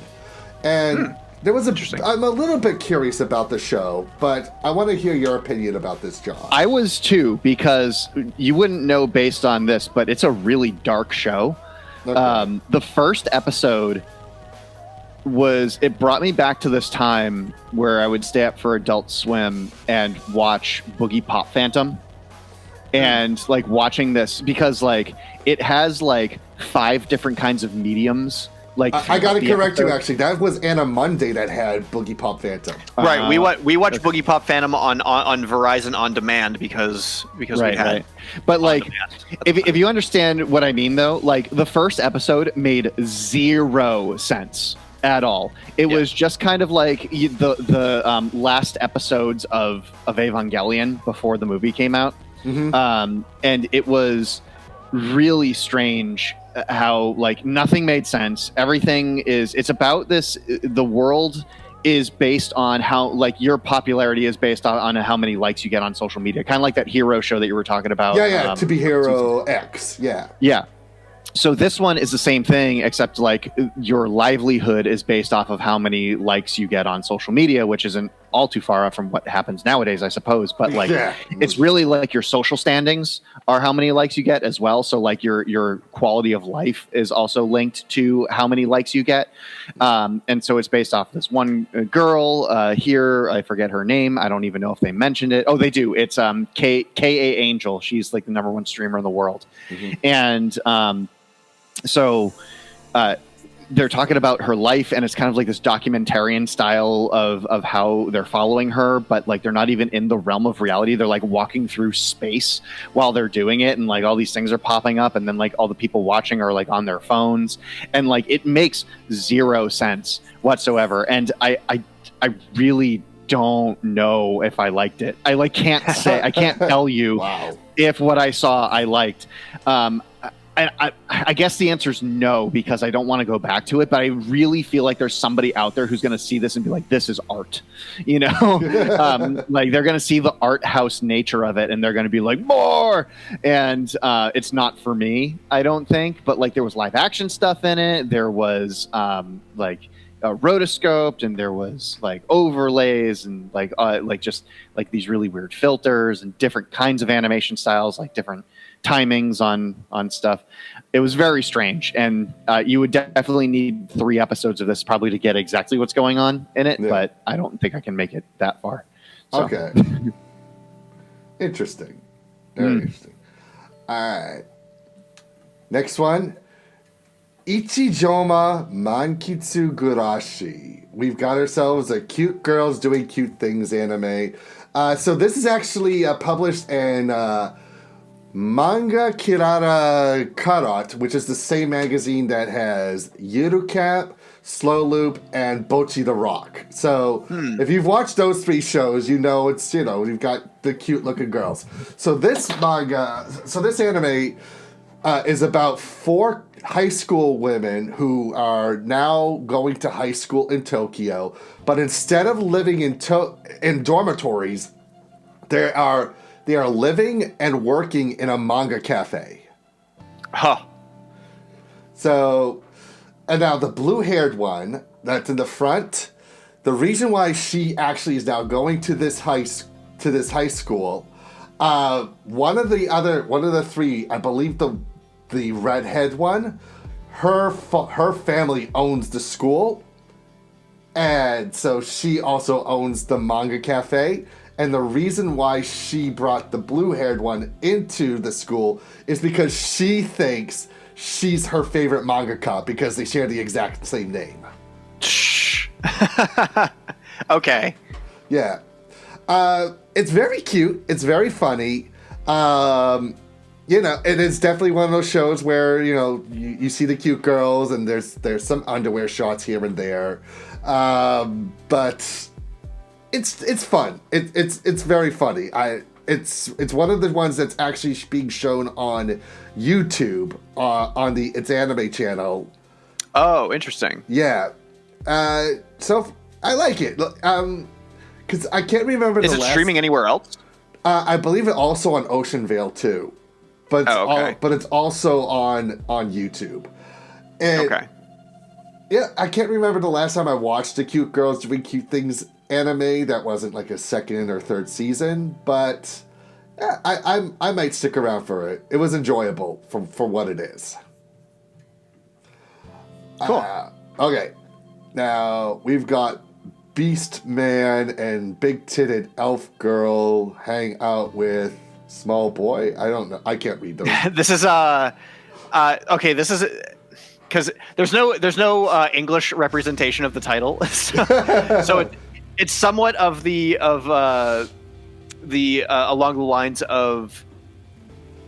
and there was I'm a little bit curious about the show, but I want to hear your opinion about this, John. I was too, because you wouldn't know based on this, but it's a really dark show. Okay. The first episode it brought me back to this time where I would stay up for Adult Swim and watch Boogie Pop Phantom, and like watching this because like it has like 5 different kinds of mediums. Like I gotta correct you, actually. That was Anna Monday that had Boogie Pop Phantom. Right. We watched Boogie Pop Phantom on Verizon on demand because we had. Right. But like, if you understand what I mean, though, like the first episode made 0 sense at all. It was just kind of like the last episodes of Evangelion before the movie came out, and it was really strange how like nothing made sense. It's about this. The world is based on how like your popularity is based on how many likes you get on social media, kind of like that Hero show that you were talking about. To Be Hero X. Yeah. So this one is the same thing, except like your livelihood is based off of how many likes you get on social media, which isn't all too far off from what happens nowadays, I suppose. But like, it's really like your social standings are how many likes you get as well. So like your quality of life is also linked to how many likes you get. And so it's based off this one girl here. I forget her name. I don't even know if they mentioned it. Oh, they do. It's K.A. Angel. She's like the #1 streamer in the world. And so they're talking about her life, and it's kind of like this documentarian style of how they're following her, but like they're not even in the realm of reality. They're like walking through space while they're doing it, and like all these things are popping up, and then like all the people watching are like on their phones, and like it makes 0 sense whatsoever. And I really don't know if I liked it. I can't tell you if what I saw I liked. I guess the answer is no, because I don't want to go back to it, but I really feel like there's somebody out there who's going to see this and be like, this is art, like they're going to see the art house nature of it and they're going to be like, more. And it's not for me, I don't think, but like there was live action stuff in it. There was like rotoscoped, and there was like overlays and like just like these really weird filters and different kinds of animation styles, like different timings on stuff. It was very strange, and you would definitely need 3 episodes of this probably to get exactly what's going on in it, but I don't think I can make it that far. So. Okay. Interesting. Very interesting. All right. Next one. Ichijoma Mankitsu Gurashi. We've got ourselves a cute girls doing cute things anime. So this is actually published in Manga Kirara Karot, which is the same magazine that has Yurukap, Slow Loop, and Bocchi the Rock. So if you've watched those 3 shows, you know you've got the cute looking girls. So this anime is about 4 high school women who are now going to high school in Tokyo, but instead of living in dormitories, they are living and working in a manga cafe. Huh. So, and now the blue-haired one that's in the front, the reason why she actually is now going to this high school, one of the 3, I believe the redhead one, her family owns the school, and so she also owns the manga cafe. And the reason why she brought the blue-haired one into the school is because she thinks she's her favorite mangaka because they share the exact same name. Okay. Yeah. It's very cute. It's very funny. And it's definitely one of those shows where, you see the cute girls and there's some underwear shots here and there. But it's fun. It's very funny. It's one of the ones that's actually being shown on YouTube on its anime channel. Oh, interesting. Yeah. So I like it. Because I can't remember Is it streaming anywhere else? I believe it also on Ocean Vale too. But it's also on YouTube. And okay. Yeah, I can't remember the last time I watched a cute girls doing cute things anime that wasn't like a 2nd or 3rd season, but yeah, I might stick around for it. It was enjoyable for what it is. Cool. Okay, now we've got Beast Man and Big Titted Elf Girl hang out with Small Boy. I don't know. I can't read those. This is okay. This is because there's no English representation of the title, so it's somewhat of the along the lines of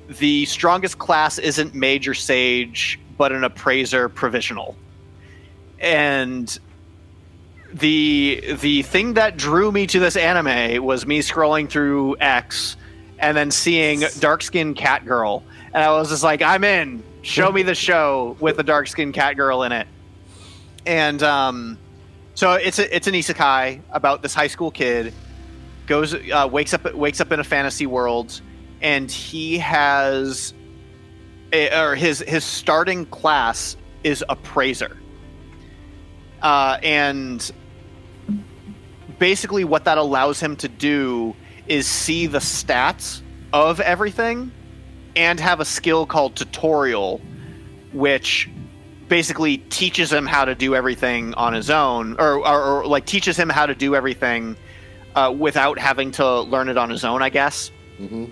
the strongest class isn't mage or sage, but an appraiser provisional. And the thing that drew me to this anime was me scrolling through X and then seeing dark-skinned cat girl, and I was just like, I'm in. Show me the show with a dark-skinned cat girl in it. And so it's an isekai about this high school kid wakes up in a fantasy world, and he has his starting class is appraiser. And basically what that allows him to do is see the stats of everything and have a skill called tutorial, which basically teaches him how to do everything on his own, or like teaches him how to do everything without having to learn it on his own, I guess. Mm-hmm.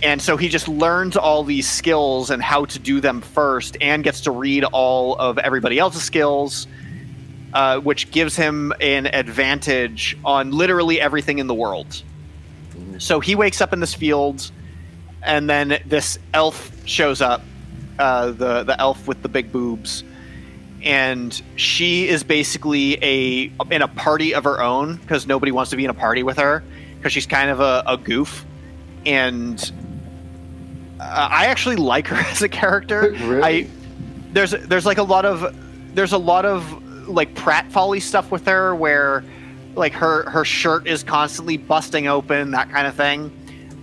And so he just learns all these skills and how to do them first, and gets to read all of everybody else's skills, which gives him an advantage on literally everything in the world. Mm-hmm. So he wakes up in this field, and then this elf shows up, the elf with the big boobs, and she is basically in a party of her own because nobody wants to be in a party with her because she's kind of a goof. And I actually like her as a character. Really? There's a lot of like pratfally stuff with her where like her shirt is constantly busting open, that kind of thing.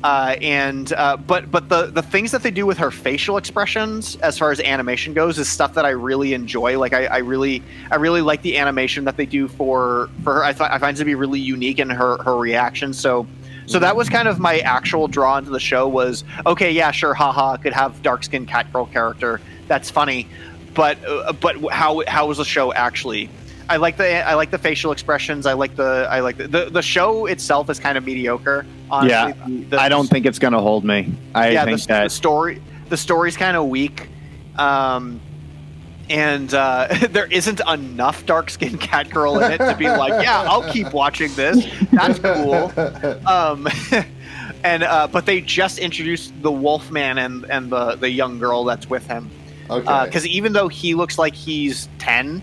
But the things that they do with her facial expressions as far as animation goes is stuff that I really enjoy. Like I really like the animation that they do for her. I find it to be really unique in her reaction. So that was kind of my actual draw into the show was, okay, yeah, sure, haha, could have dark-skinned cat girl character. That's funny. But how was the show actually? I like the facial expressions. I like the show itself is kind of mediocre. Honestly. Yeah, I don't think it's gonna hold me. The story's kind of weak, and there isn't enough dark-skinned cat girl in it to be like, yeah, I'll keep watching this. That's cool. But they just introduced the Wolfman and the young girl that's with him. Okay. Because even though he looks like he's 10,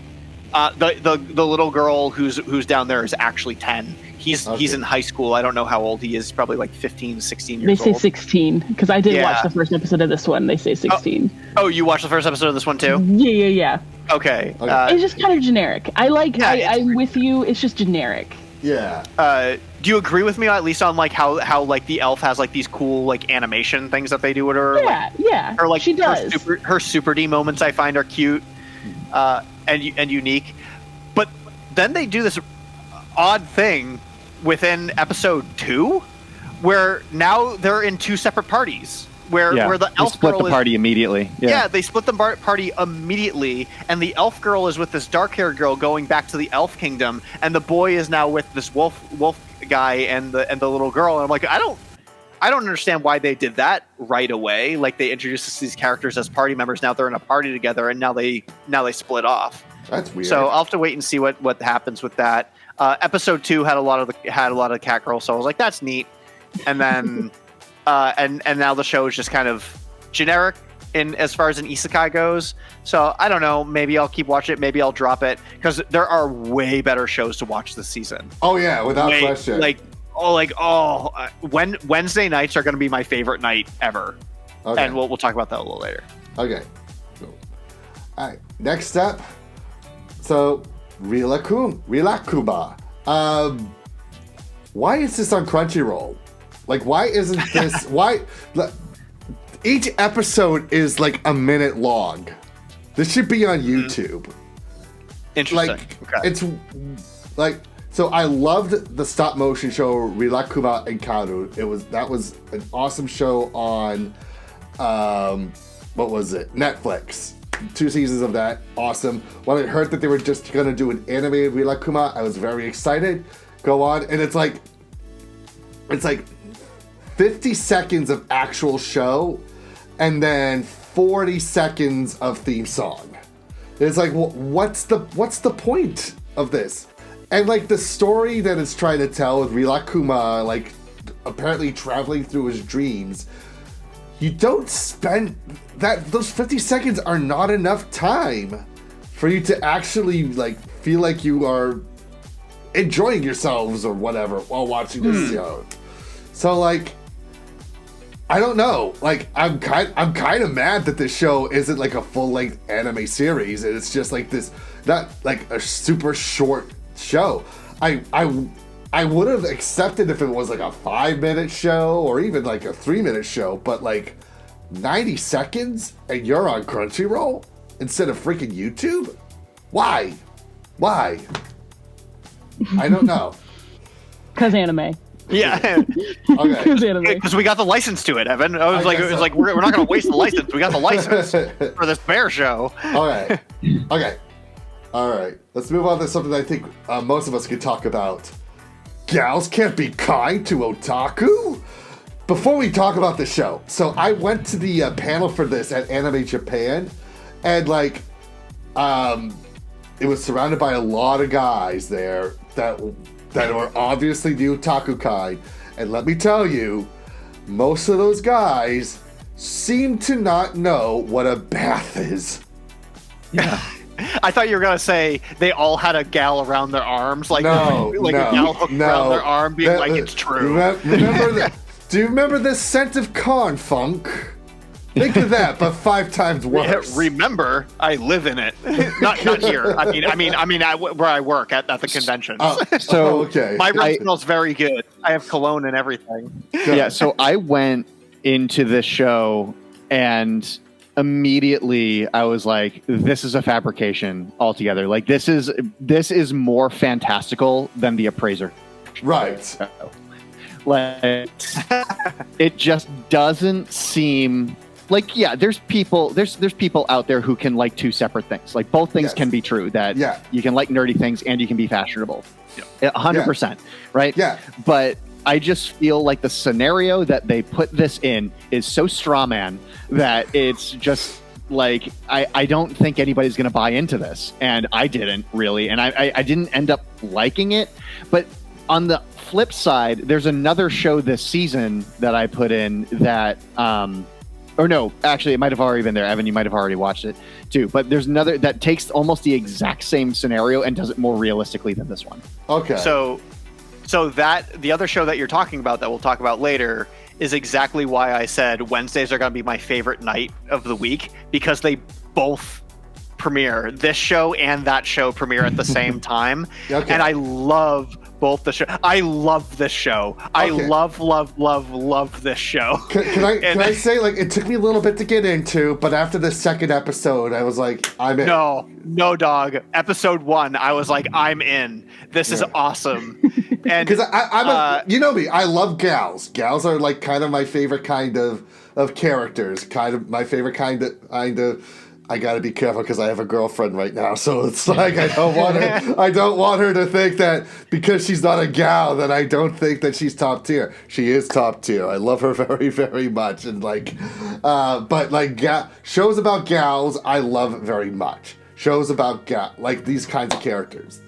The little girl who's down there is actually 10. He's in high school. I don't know how old he is. He's probably like 15, 16 years old. They say 16 because I did watch the first episode of this one. They say 16. Oh, you watched the first episode of this one too? Yeah. Okay. It's just kind of generic. I'm with you. It's just generic. Yeah. Do you agree with me at least on like how like the elf has like these cool like animation things that they do with her? Yeah. Or like she does. Her Super D moments I find are cute and unique. But then they do this odd thing within episode 2 where now they're in 2 separate parties. Where the elf split girl the party immediately. Yeah, they split the party immediately, and the elf girl is with this dark-haired girl going back to the elf kingdom, and the boy is now with this wolf guy and the little girl. And I'm like, I don't understand why they did that right away. Like they introduced these characters as party members. Now they're in a party together, and now they split off. That's weird. So I'll have to wait and see what happens with that. Episode 2 had a lot of the cat girl, so I was like, that's neat. And then. And now the show is just kind of generic in as far as an isekai goes. So I don't know. Maybe I'll keep watching it. Maybe I'll drop it because there are way better shows to watch this season. Oh yeah, without question. Wednesday nights are going to be my favorite night ever. Okay. And we'll talk about that a little later. Okay. Cool. All right. Next up. So Rilakuma. Why is this on Crunchyroll? Like, why isn't this? Why? Each episode is like a minute long. This should be on YouTube. Interesting. Like, it's like so. I loved the stop motion show Rilakuma and Karu. That was an awesome show on what was it? Netflix. 2 seasons of that. Awesome. When I heard that they were just gonna do an animated Rilakuma, I was very excited. Go on, and it's like 50 seconds of actual show and then 40 seconds of theme song. It's like, well, what's the point of this? And like the story that it's trying to tell with Rilakuma, like apparently traveling through his dreams, you don't spend those 50 seconds are not enough time for you to actually like feel like you are enjoying yourselves or whatever while watching this show. So like, I don't know. Like, I'm kind of mad that this show isn't like a full-length anime series, and it's just like this, not like a super short show. I would have accepted if it was like a 5-minute show or even like a 3-minute show, but like 90 seconds and you're on Crunchyroll instead of freaking YouTube? Why? I don't know. Because anime. Yeah. Okay. Because we got the license to it, Evan. It was like we're not going to waste the license. We got the license for this bear show. All right. Okay. All right. Let's move on to something I think most of us could talk about. Gals can't be kind to otaku? Before we talk about the show, so I went to the panel for this at Anime Japan, and like, it was surrounded by a lot of guys there that are obviously the otaku kind, and let me tell you, most of those guys seem to not know what a bath is. Yeah. I thought you were gonna say they all had a gal around their arms, like no, a gal hooked around their arm, being like, "It's true." Do you remember this scent of corn funk? Think of that, but 5 times worse. Remember, I live in it. Not here. I mean, where I work at the convention. Okay. My room smells very good. I have cologne and everything. Yeah. So I went into this show and immediately I was like, "This is a fabrication altogether. Like this is more fantastical than The Appraiser." Right. Like it just doesn't seem. Like, yeah, there's people out there who can like 2 separate things. Like both things can be true, that you can like nerdy things and you can be fashionable. 100%, right? Yeah. But I just feel like the scenario that they put this in is so straw man that it's just like, I don't think anybody's going to buy into this. And I didn't really. And I didn't end up liking it. But on the flip side, there's another show this season that I put in that, Or no, actually, it might have already been there. Evan, you might have already watched it too. But there's another that takes almost the exact same scenario and does it more realistically than this one. Okay. So that the other show that you're talking about that we'll talk about later is exactly why I said Wednesdays are going to be my favorite night of the week, because they both premiere. This show and that show premiere at the same time. Okay. And I love both the show. I love this show. I love this show. Can I say, like, it took me a little bit to get into, but after the second episode, I was like, I'm in. No, dog. Episode 1, I was like, I'm in. This is awesome. And because you know me, I love gals. Gals are like kind of my favorite kind of characters. Kind of my favorite kind of. I gotta be careful because I have a girlfriend right now, so it's like I don't want her to think that because she's not a gal that I don't think that she's top tier. She is top tier. I love her very, very much, and but shows about gals I love very much. Shows about like these kinds of characters.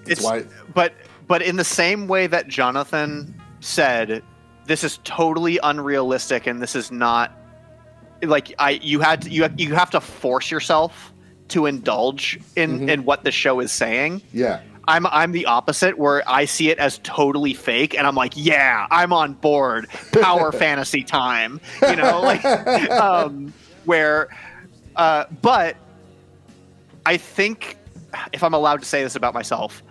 But in the same way that Jonathan said, this is totally unrealistic, and this is not. Like you have to force yourself to indulge in what the show is saying. Yeah. I'm the opposite, where I see it as totally fake, and I'm like, yeah, I'm on board. Power fantasy time, you know, like but I think, if I'm allowed to say this about myself,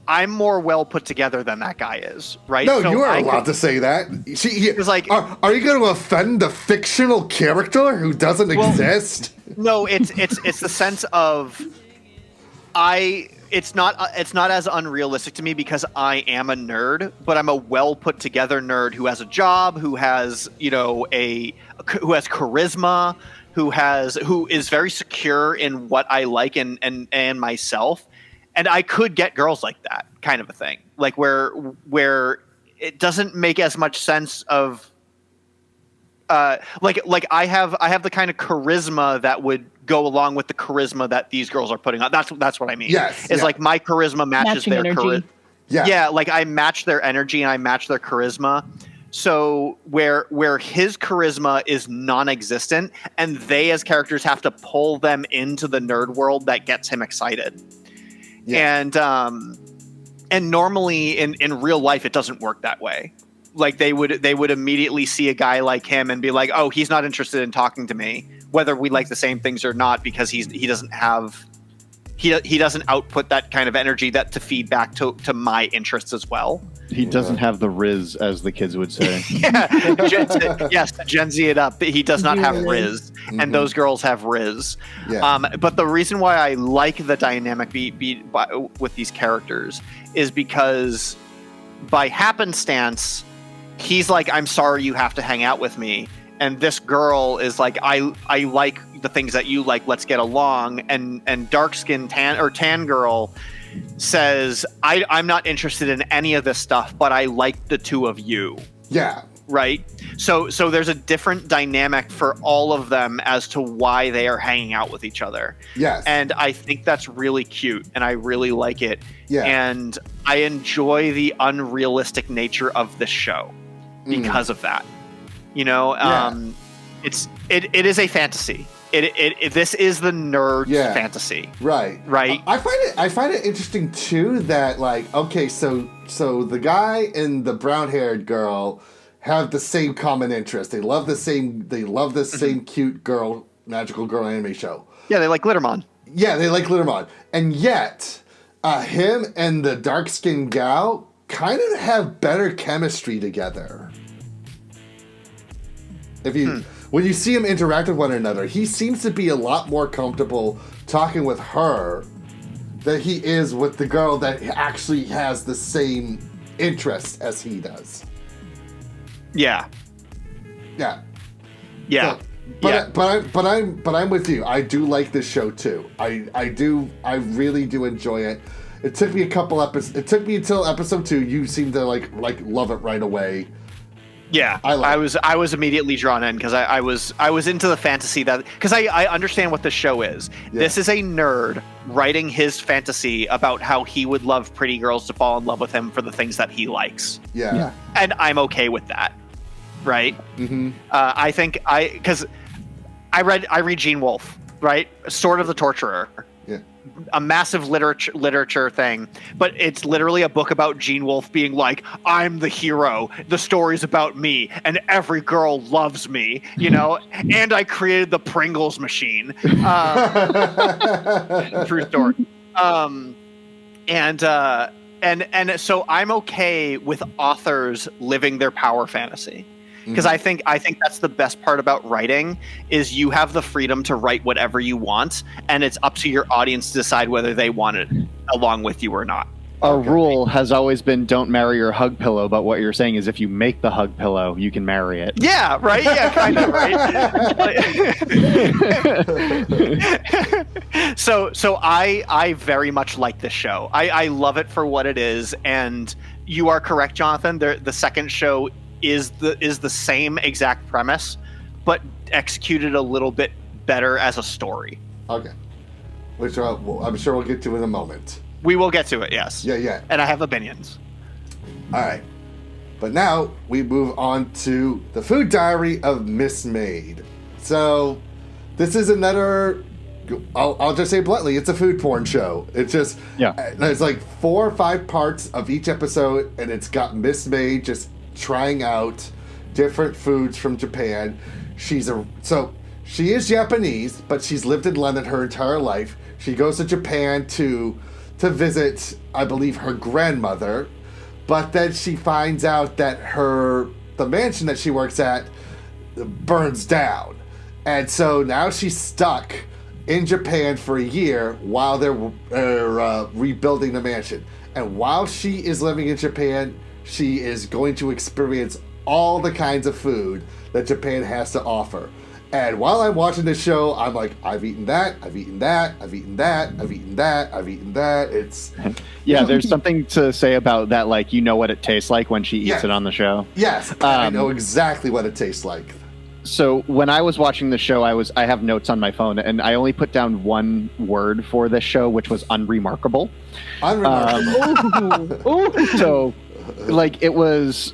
I'm more well put together than that guy is, right? No, you are allowed to say that. It's like, are you going to offend the fictional character who doesn't exist? No, it's the sense of it's not as unrealistic to me because I am a nerd, but I'm a well put together nerd who has a job, who has who has charisma, who is very secure in what I like and myself. And I could get girls like that, kind of a thing, like where it doesn't make as much sense of, like I have the kind of charisma that would go along with the charisma that these girls are putting on. That's what I mean. Yes, it's like my charisma matches their charisma. Yeah, like I match their energy and I match their charisma. So where his charisma is non-existent, and they as characters have to pull them into the nerd world that gets him excited. Yeah. And normally in real life it doesn't work that way. Like they would immediately see a guy like him and be like, oh, he's not interested in talking to me, whether we like the same things or not, because he doesn't output that kind of energy that to feed back to my interests as well. He doesn't have the Riz, as the kids would say. Yes, Gen Z it up. He does not have Riz, and those girls have Riz. Yeah. But the reason why I like the dynamic with these characters is because by happenstance, he's like, I'm sorry you have to hang out with me. And this girl is like, I like the things that you like, let's get along. And dark-skinned tan girl says, I'm not interested in any of this stuff, but I like the two of you. Yeah. Right? So there's a different dynamic for all of them as to why they are hanging out with each other. Yes. And I think that's really cute, and I really like it. Yeah. And I enjoy the unrealistic nature of this show because of that. You know, it is a fantasy. This is the nerd's fantasy. Right. I find it interesting too that, like, okay, so the guy and the brown-haired girl have the same common interest. They love the same cute girl, magical girl anime show. Yeah, they like Glittermon. Yeah, they like Glittermon. And yet, him and the dark-skinned gal kind of have better chemistry together. When you see him interact with one another, he seems to be a lot more comfortable talking with her than he is with the girl that actually has the same interests as he does. Yeah. Yeah. Yeah. So, but I'm with you. I do like this show too. I really do enjoy it. It took me a couple episodes. It took me until episode 2. You seem to like love it right away. Yeah, I was immediately drawn in because I was into the fantasy because I understand what the show is. Yeah. This is a nerd writing his fantasy about how he would love pretty girls to fall in love with him for the things that he likes. Yeah. And I'm okay with that, right? Mm-hmm. I think because I read Gene Wolfe, right? Sword of the Torturer. Yeah. A massive literature thing, but it's literally a book about Gene Wolfe being like, I'm the hero, the story's about me, and every girl loves me, you know, and I created the Pringles machine. True story. And so I'm okay with authors living their power fantasy. Because I think that's the best part about writing is you have the freedom to write whatever you want, and it's up to your audience to decide whether they want it along with you or not. Our rule has always been don't marry your hug pillow, but what you're saying is if you make the hug pillow, you can marry it. Yeah, right? Yeah, kind of, right? So I very much like this show. I love it for what it is, and you are correct, Jonathan. The second show is the same exact premise, but executed a little bit better as a story. Okay. Which I'm sure we'll get to in a moment. We will get to it, yes. Yeah. And I have opinions. All right. But now we move on to the food diary of Miss Maid. So this is another, I'll just say bluntly, it's a food porn show. It's just, there's like 4 or 5 parts of each episode, and it's got Miss Maid just trying out different foods from Japan. She is Japanese, but she's lived in London her entire life. She goes to Japan to visit, I believe, her grandmother, but then she finds out that the mansion that she works at burns down. And so now she's stuck in Japan for a year while they're rebuilding the mansion. And while she is living in Japan, she is going to experience all the kinds of food that Japan has to offer. And while I'm watching this show, I'm like, I've eaten that, I've eaten that, I've eaten that, I've eaten that, I've eaten that. It's there's something to say about that, like, you know what it tastes like when she eats it on the show. Yes, I know exactly what it tastes like. So when I was watching the show, I have notes on my phone, and I only put down one word for this show, which was unremarkable. Unremarkable. So, like, it was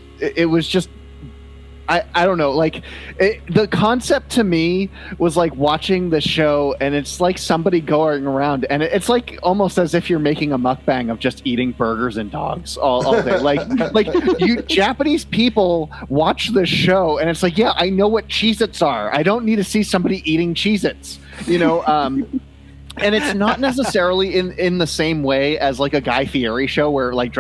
just, I don't know, like, the concept to me was like watching the show, and it's like somebody going around, and it's like almost as if you're making a mukbang of just eating burgers and dogs all day. like you Japanese people watch the show, and it's like, yeah, I know what Cheez-Its are. I don't need to see somebody eating Cheez-Its, you know. And it's not necessarily in the same way as like a Guy Fieri show where like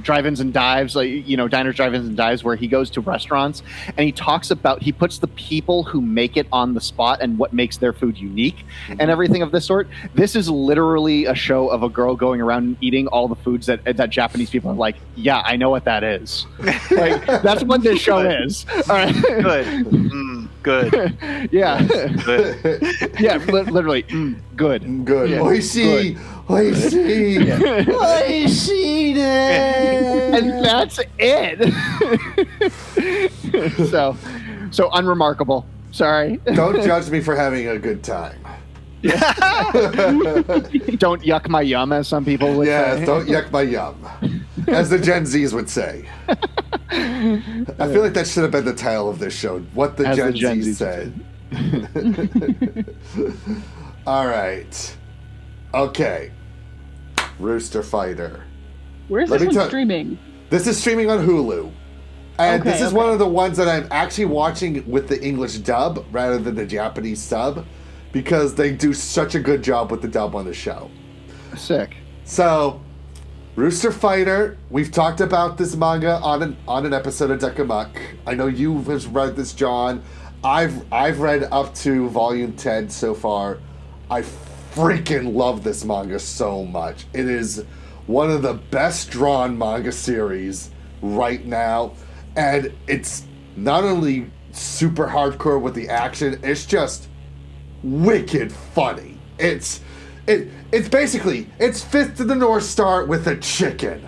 drive-ins and dives, like, you know, diners, drive-ins and dives, where he goes to restaurants and he puts the people who make it on the spot and what makes their food unique and everything of this sort. This is literally a show of a girl going around and eating all the foods that Japanese people are like, yeah, I know what that is. Like, that's what this show is. All right. Good. Yeah. Good. Yeah, literally, good. Good. Yeah. Oishii. Oishii. Oishii. And that's it. So unremarkable. Sorry. Don't judge me for having a good time. Don't yuck my yum, as some people would say. Yes, don't yuck my yum, as the Gen Zs would say. I feel like that should have been the title of this show. What the Gen Zs said. All right. Okay. Rooster Fighter. Where's this one streaming? This is streaming on Hulu. And this is one of the ones that I'm actually watching with the English dub rather than the Japanese sub, because they do such a good job with the dub on the show. Sick. So, Rooster Fighter, we've talked about this manga on an episode of Duck Amuck. I know you've read this, John. I've read up to volume 10 so far. I freaking love this manga so much. It is one of the best drawn manga series right now, and it's not only super hardcore with the action, it's just wicked funny. It's basically Fist of the North Star with a chicken.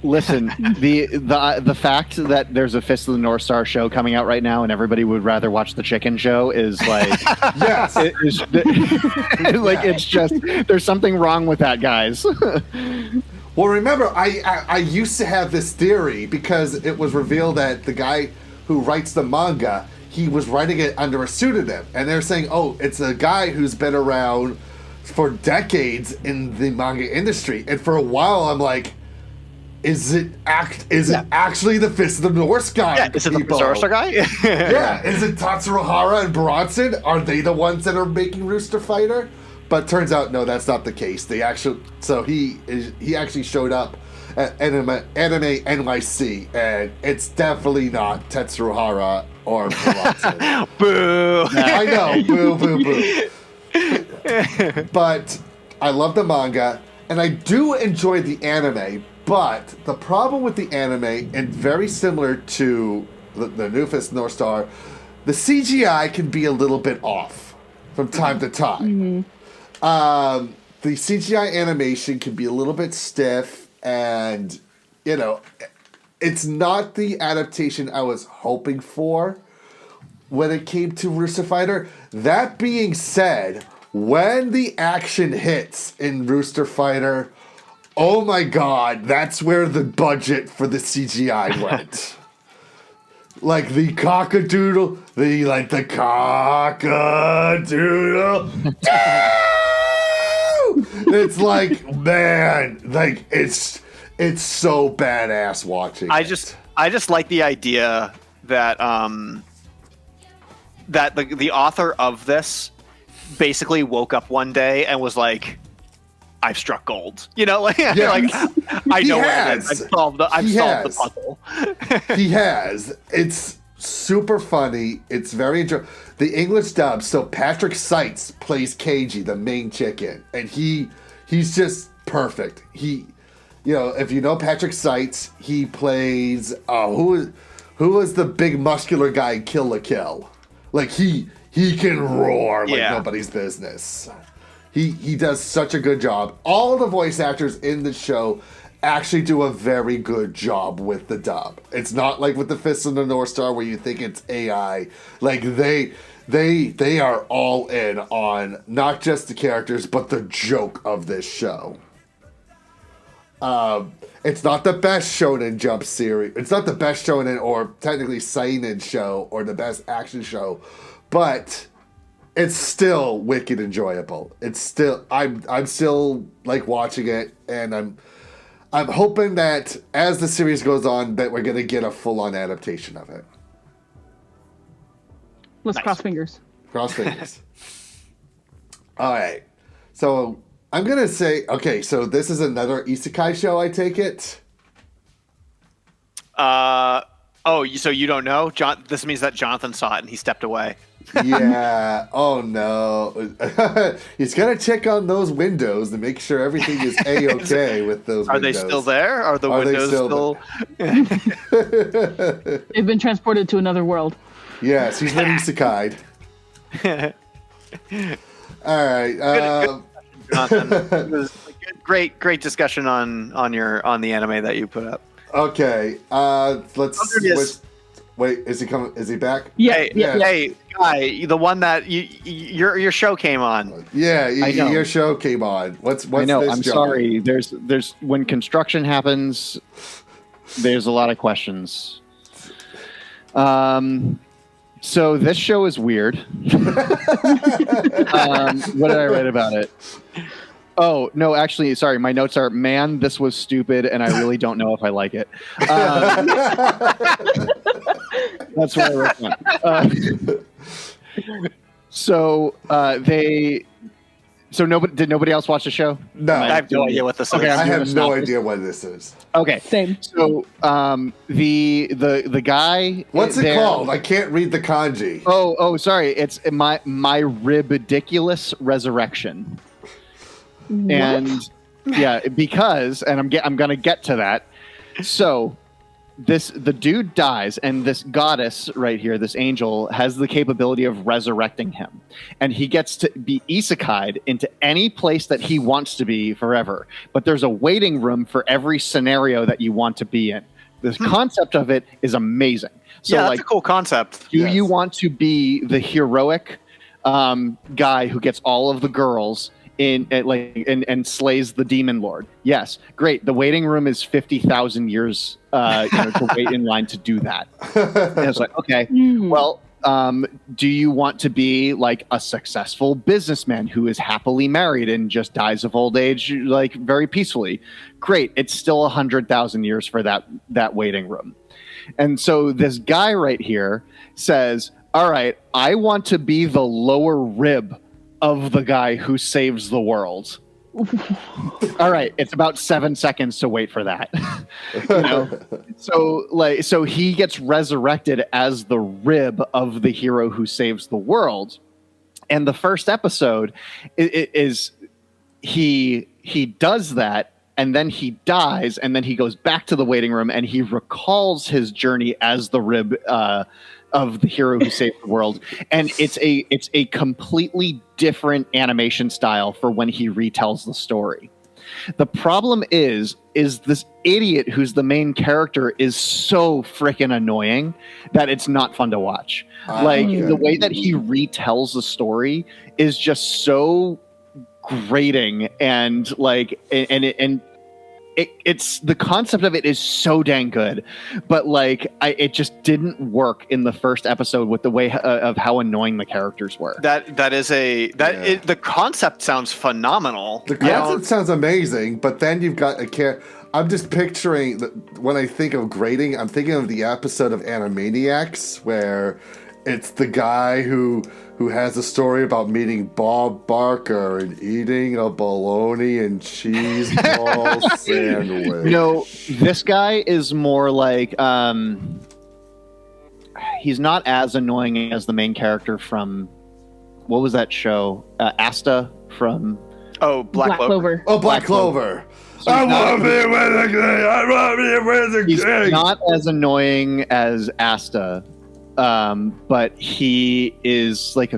Listen, the fact that there's a Fist of the North Star show coming out right now and everybody would rather watch the chicken show is like, yes, it's just, there's something wrong with that, guys. Well, remember, I used to have this theory because it was revealed that the guy who writes the manga, he was writing it under a pseudonym, and they're saying, "Oh, it's a guy who's been around for decades in the manga industry." And for a while, I'm like, "Is it actually the Fist of the North guy?" Yeah, is it the Sorcerer guy? Yeah, is it Tatsuro Hara and Bronson? Are they the ones that are making Rooster Fighter? But turns out, no, that's not the case. He actually showed up at Anime NYC, and it's definitely not Tetsuro Hara or Bronson. Boo! I know, boo, boo, boo. But I love the manga, and I do enjoy the anime. But the problem with the anime, and very similar to the new Fist North Star, the CGI can be a little bit off from time to time. The CGI animation can be a little bit stiff, and it's not the adaptation I was hoping for when it came to Rooster Fighter. That being said, when the action hits in Rooster Fighter, oh my god, that's where the budget for the CGI went. Like the cockadoodle, the cockadoodle. It's like, man, like it's so badass watching. I just like the idea that that the author of this basically woke up one day and was like, I've struck gold. Like, like I know where it is. I've solved the puzzle. He has. It's super funny. It's very interesting. The English dub, so Patrick Seitz plays Keiji, the main chicken, and he's just perfect. If you know Patrick Seitz, he plays who was the big muscular guy in Kill la Kill? Like he can roar like nobody's business. He does such a good job. All the voice actors in the show actually do a very good job with the dub. It's not like with the Fist of the North Star where you think it's AI. Like they are all in on not just the characters but the joke of this show. It's not the best Shonen Jump series. It's not the best Shonen or technically Seinen show or the best action show, but it's still wicked enjoyable. It's still I'm still like watching it, and I'm hoping that as the series goes on that we're gonna get a full-on adaptation of it. Let's cross fingers. Cross fingers. All right. So I'm gonna say, okay, so this is another isekai show, I take it? So you don't know? This means that Jonathan saw it and he stepped away. Yeah. Oh no. He's gonna check on those windows to make sure everything is A-okay with those Are windows. they still there? Are the windows still... They've been transported to another world. Yes, he's been isekai'd. All right. Jonathan. It was a great discussion on the anime that you put up. Okay. Wait, is he coming? Is he back? Yeah. Hey, guy, the one that your show came on. Yeah, your show came on. What's I know. this, I'm John? sorry. There's when construction happens, there's a lot of questions. So this show is weird. What did I write about it? Oh, no, actually, sorry. My notes are, man, this was stupid, and I really don't know if I like it. That's what I wrote down. Did nobody else watch the show? No. I have no idea what this is. Okay, I have no idea what this is. Okay. Same. So the guy. What's it called? I can't read the kanji. Oh, sorry. It's my ridiculous resurrection. What? And yeah, because I'm gonna get to that. So the dude dies, and this goddess right here, this angel, has the capability of resurrecting him, and he gets to be isekai'd into any place that he wants to be forever. But there's a waiting room for every scenario that you want to be in. The concept of it is amazing. So, yeah, that's a cool concept. Do you want to be the heroic guy who gets all of the girls and slays the demon lord? Yes, great. The waiting room is 50,000 years to wait in line to do that. And it's like, okay, well, do you want to be like a successful businessman who is happily married and just dies of old age, like very peacefully? Great. It's still 100,000 years for that waiting room. And so this guy right here says, all right, I want to be the lower rib of the guy who saves the world. All right, it's about 7 seconds to wait for that. So he gets resurrected as the rib of the hero who saves the world. And the first episode is he does that, and then he dies, and then he goes back to the waiting room and he recalls his journey as the rib of the hero who saved the world. And it's a completely different animation style for when he retells the story. The problem is this idiot who's the main character is so freaking annoying that it's not fun to watch. The way that he retells the story is just so grating, and it's the concept of it is so dang good, but it just didn't work in the first episode with the way of how annoying the characters were. The concept sounds phenomenal. The concept sounds amazing, but then you've got I'm just picturing when I think of grading, I'm thinking of the episode of Animaniacs where it's the guy who has a story about meeting Bob Barker and eating a bologna and cheese ball sandwich. No, this guy is more like he's not as annoying as the main character from what was that show? Asta from Black Clover. Oh, Black Clover. So I want to be with a king. I want to be with a king. He's not as annoying as Asta. But he is like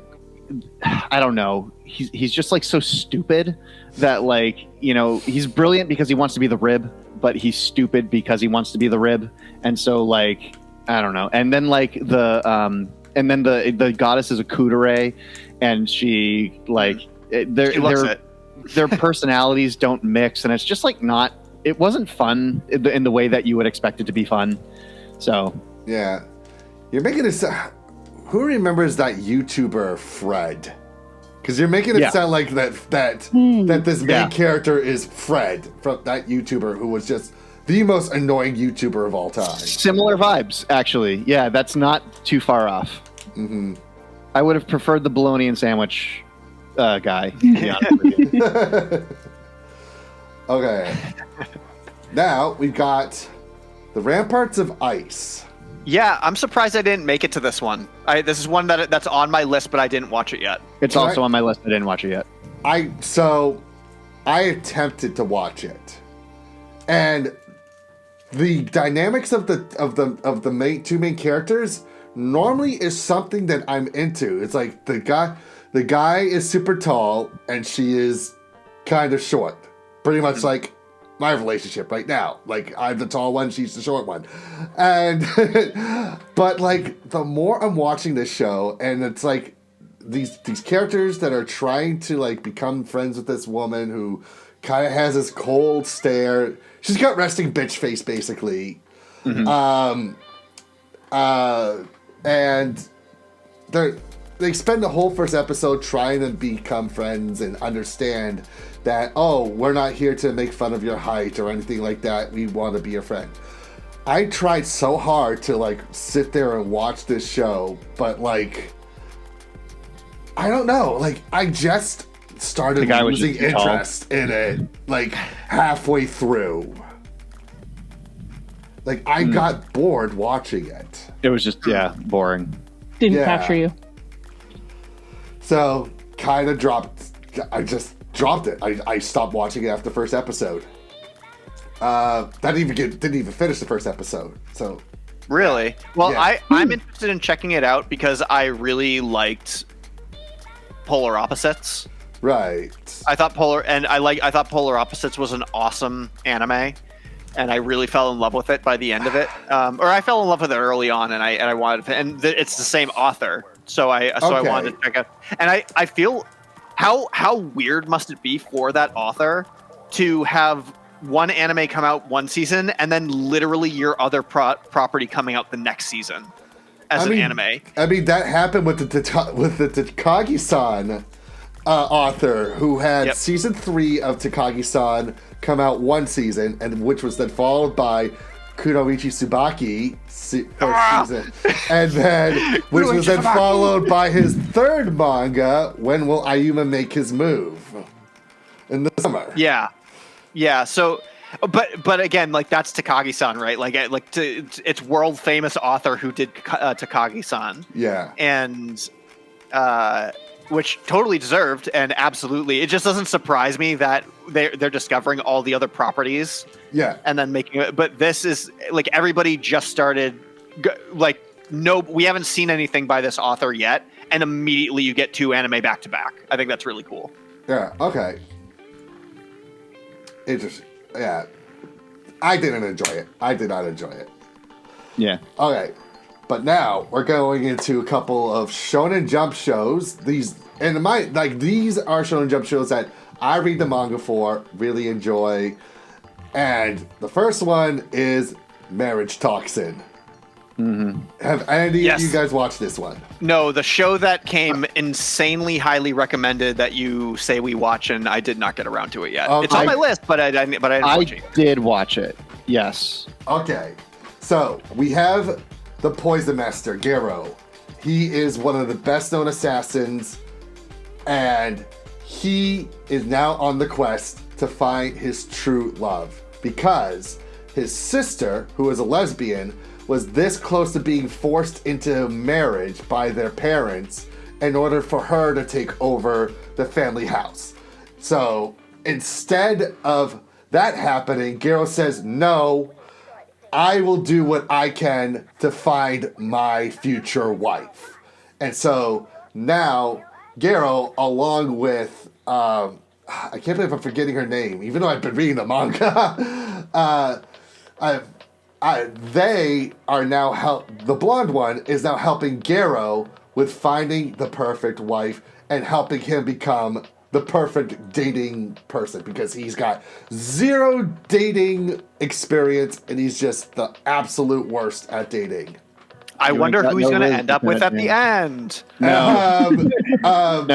I don't know. He's just like so stupid that he's brilliant because he wants to be the rib, but he's stupid because he wants to be the rib. And so I don't know. And then the goddess is a kudere, and she their personalities don't mix, and it's just it wasn't fun in the way that you would expect it to be fun. So yeah. You're making it. Who remembers that YouTuber Fred? Because you're making it sound like that this main character is Fred from that YouTuber who was just the most annoying YouTuber of all time. Similar vibes, actually. Yeah, that's not too far off. Mm-hmm. I would have preferred the bologna and sandwich guy. To be honest with you. Okay. Now we've got the Ramparts of Ice. Yeah, I'm surprised I didn't make it to this one. This is one that's on my list, but I didn't watch it yet. It's also on my list. I didn't watch it yet. I attempted to watch it, and the dynamics of the two main characters normally is something that I'm into. It's like the guy is super tall and she is kind of short, pretty much like my relationship right now. I'm the tall one, she's the short one. And but the more I'm watching this show, and it's these characters that are trying to become friends with this woman who kind of has this cold stare. She's got resting bitch face basically. Mm-hmm. And they spend the whole first episode trying to become friends and understand that, we're not here to make fun of your height or anything like that. We want to be your friend. I tried so hard to sit there and watch this show, but I don't know. I just started losing interest in it halfway through. I got bored watching it. It was just boring. Didn't capture you. So kind of I just dropped it. I stopped watching it after the first episode. Didn't even finish the first episode. So really? Well, yeah. I'm interested in checking it out because I really liked Polar Opposites. Right. I thought Polar Opposites was an awesome anime, and I really fell in love with it by the end of it. Or I fell in love with it early on, and I wanted to, and it's the same author, so I wanted to check out. And I feel how weird must it be for that author to have one anime come out one season and then literally your other property coming out the next season. as an anime. I mean, that happened with the Takagi-san author who had season 3 of Takagi-san come out one season, and which was then followed by Kunoichi Tsubaki first season, and then which was then followed by his third manga, When Will Ayuma Make His Move? In the summer. Yeah. So, but again, like that's Takagi-san, right? It's world famous author who did Takagi-san. Yeah. And which totally deserved, and absolutely, it just doesn't surprise me that they're discovering all the other properties. Yeah. And then making it. But this is like everybody just started. We haven't seen anything by this author yet, and immediately you get 2 anime back to back. I think that's really cool. Yeah. Okay. Interesting. Yeah. I didn't enjoy it. I did not enjoy it. Yeah. Okay. But now we're going into a couple of Shonen Jump shows. These are Shonen Jump shows that I read the manga for, really enjoy. And the first one is Marriage Toxin. Mm-hmm. Have any of you guys watched this one? No, the show that came insanely highly recommended that you say we watch, and I did not get around to it yet. It's on my list, but I didn't watch it. I did watch it. Yes. Okay. So we have the Poison Master, Gero. He is one of the best known assassins, and he is now on the quest to find his true love because his sister, who is a lesbian, was this close to being forced into marriage by their parents in order for her to take over the family house. So instead of that happening, Gero says, no, I will do what I can to find my future wife. And so now Gero, along with, I can't believe I'm forgetting her name, even though I've been reading the manga, they are now the blonde one is now helping Gero with finding the perfect wife and helping him become the perfect dating person because he's got 0 dating experience and he's just the absolute worst at dating. I wonder who he's going to end up with at the end. No. No. Oh,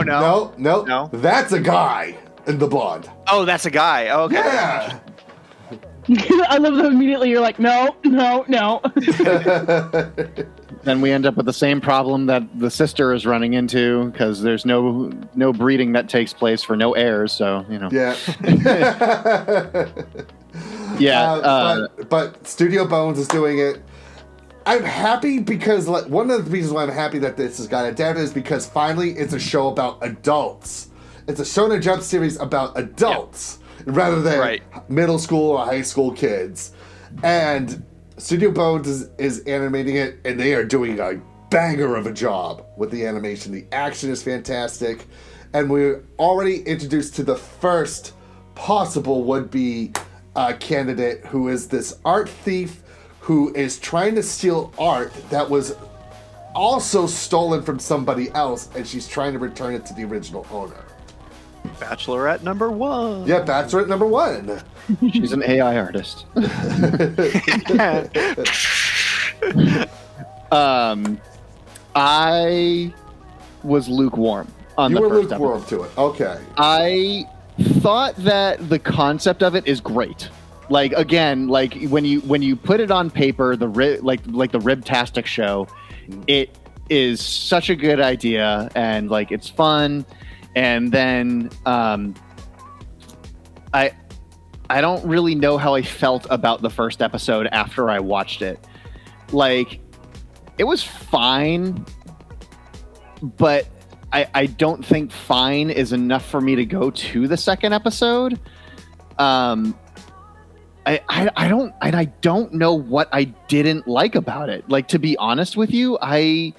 no. No. That's a guy in the blonde. Oh, that's a guy. Oh, okay. Yeah. I love that immediately you're like, no. Then we end up with the same problem that the sister is running into because there's no breeding that takes place for no heirs. So Yeah. Yeah. But Studio Bones is doing it. I'm happy because one of the reasons why I'm happy that this has got adapted is because finally it's a show about adults. It's a Shonen Jump series about adults rather than middle school or high school kids. And Studio Bones is animating it, and they are doing a banger of a job with the animation. The action is fantastic, and we're already introduced to the first possible would-be candidate, who is this art thief who is trying to steal art that was also stolen from somebody else, and she's trying to return it to the original owner. Bachelorette number 1. Yeah, Bachelorette number 1. She's an AI artist. I was lukewarm on the first episode. You were lukewarm to it. Okay. I thought that the concept of it is great. Like again, like when you put it on paper, the Ribtastic show, it is such a good idea and like it's fun. And then I don't really know how I felt about the first episode after I watched it. Like, it was fine, but I don't think fine is enough for me to go to the second episode. I don't know what I didn't like about it. Like, to be honest with you, I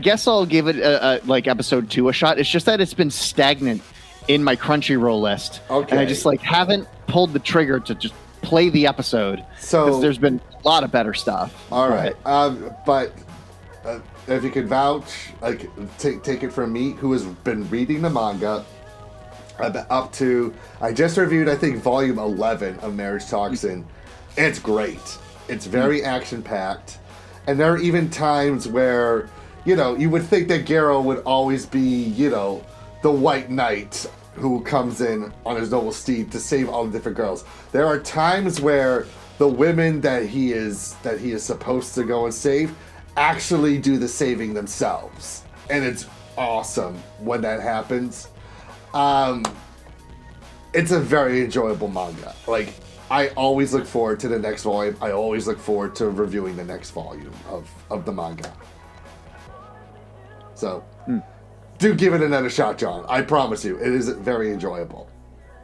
guess I'll give it like episode 2 a shot. It's just that it's been stagnant in my Crunchyroll list. Okay. And I just haven't pulled the trigger to just play the episode. So there's been a lot of better stuff. All right. But if you can vouch, take it from me, who has been reading the manga up to, I just reviewed, I think, volume 11 of Marriage Toxin. It's great. It's very action-packed. And there are even times where, you would think that Garo would always be, the white knight who comes in on his noble steed to save all the different girls. There are times where the women that he is supposed to go and save actually do the saving themselves. And it's awesome when that happens. It's a very enjoyable manga. Like, I always look forward to the next volume. I always look forward to reviewing the next volume of the manga. So, do give it another shot, John. I promise you, it is very enjoyable.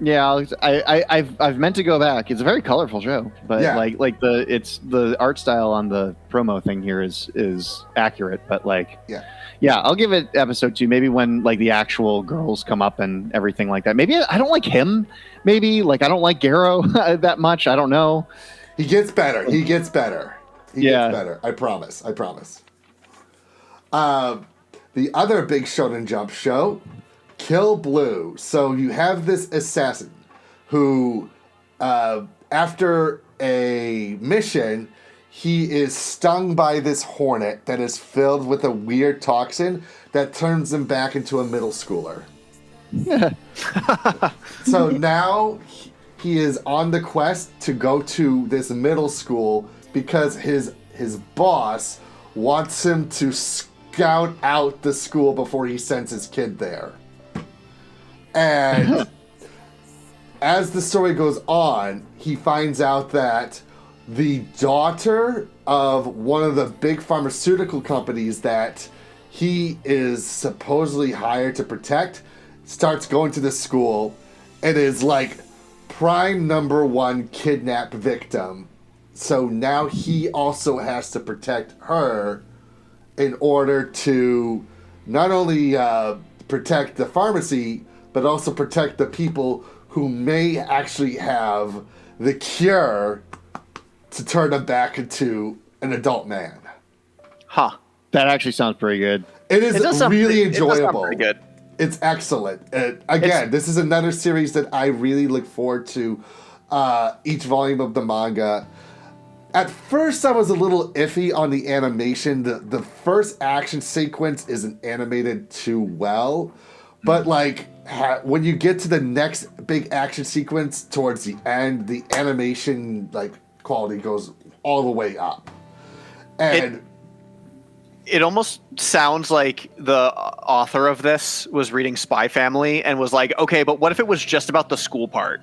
Yeah, I've meant to go back. It's a very colorful show, but Yeah. like the art style on the promo thing here is accurate. But yeah, I'll give it episode 2. Maybe when like the actual girls come up and everything like that. Maybe I don't like him. Maybe like I don't like Garo that much. I don't know. He gets better. He gets better. He Yeah. gets better. I promise. I promise. The other big Shonen Jump show, Kill Blue. So you have this assassin who, after a mission, he is stung by this hornet that is filled with a weird toxin that turns him back into a middle schooler. So now he is on the quest to go to this middle school because his boss wants him to scout out the school before he sends his kid there. And as the story goes on, he finds out that the daughter of one of the big pharmaceutical companies that he is supposedly hired to protect starts going to the school and is like prime #1 kidnapped victim. So now he also has to protect her in order to not only protect the pharmacy, but also protect the people who may actually have the cure to turn him back into an adult man. Huh. That actually sounds pretty good. It is really enjoyable. It does sound pretty good. It's excellent. Again, this is another series that I really look forward to each volume of the manga. At first, I was a little iffy on the animation. The first action sequence isn't animated too well, but like when you get to the next big action sequence towards the end, the animation like quality goes all the way up. And it almost sounds like the author of this was reading Spy Family and was like, okay, but what if it was just about the school part?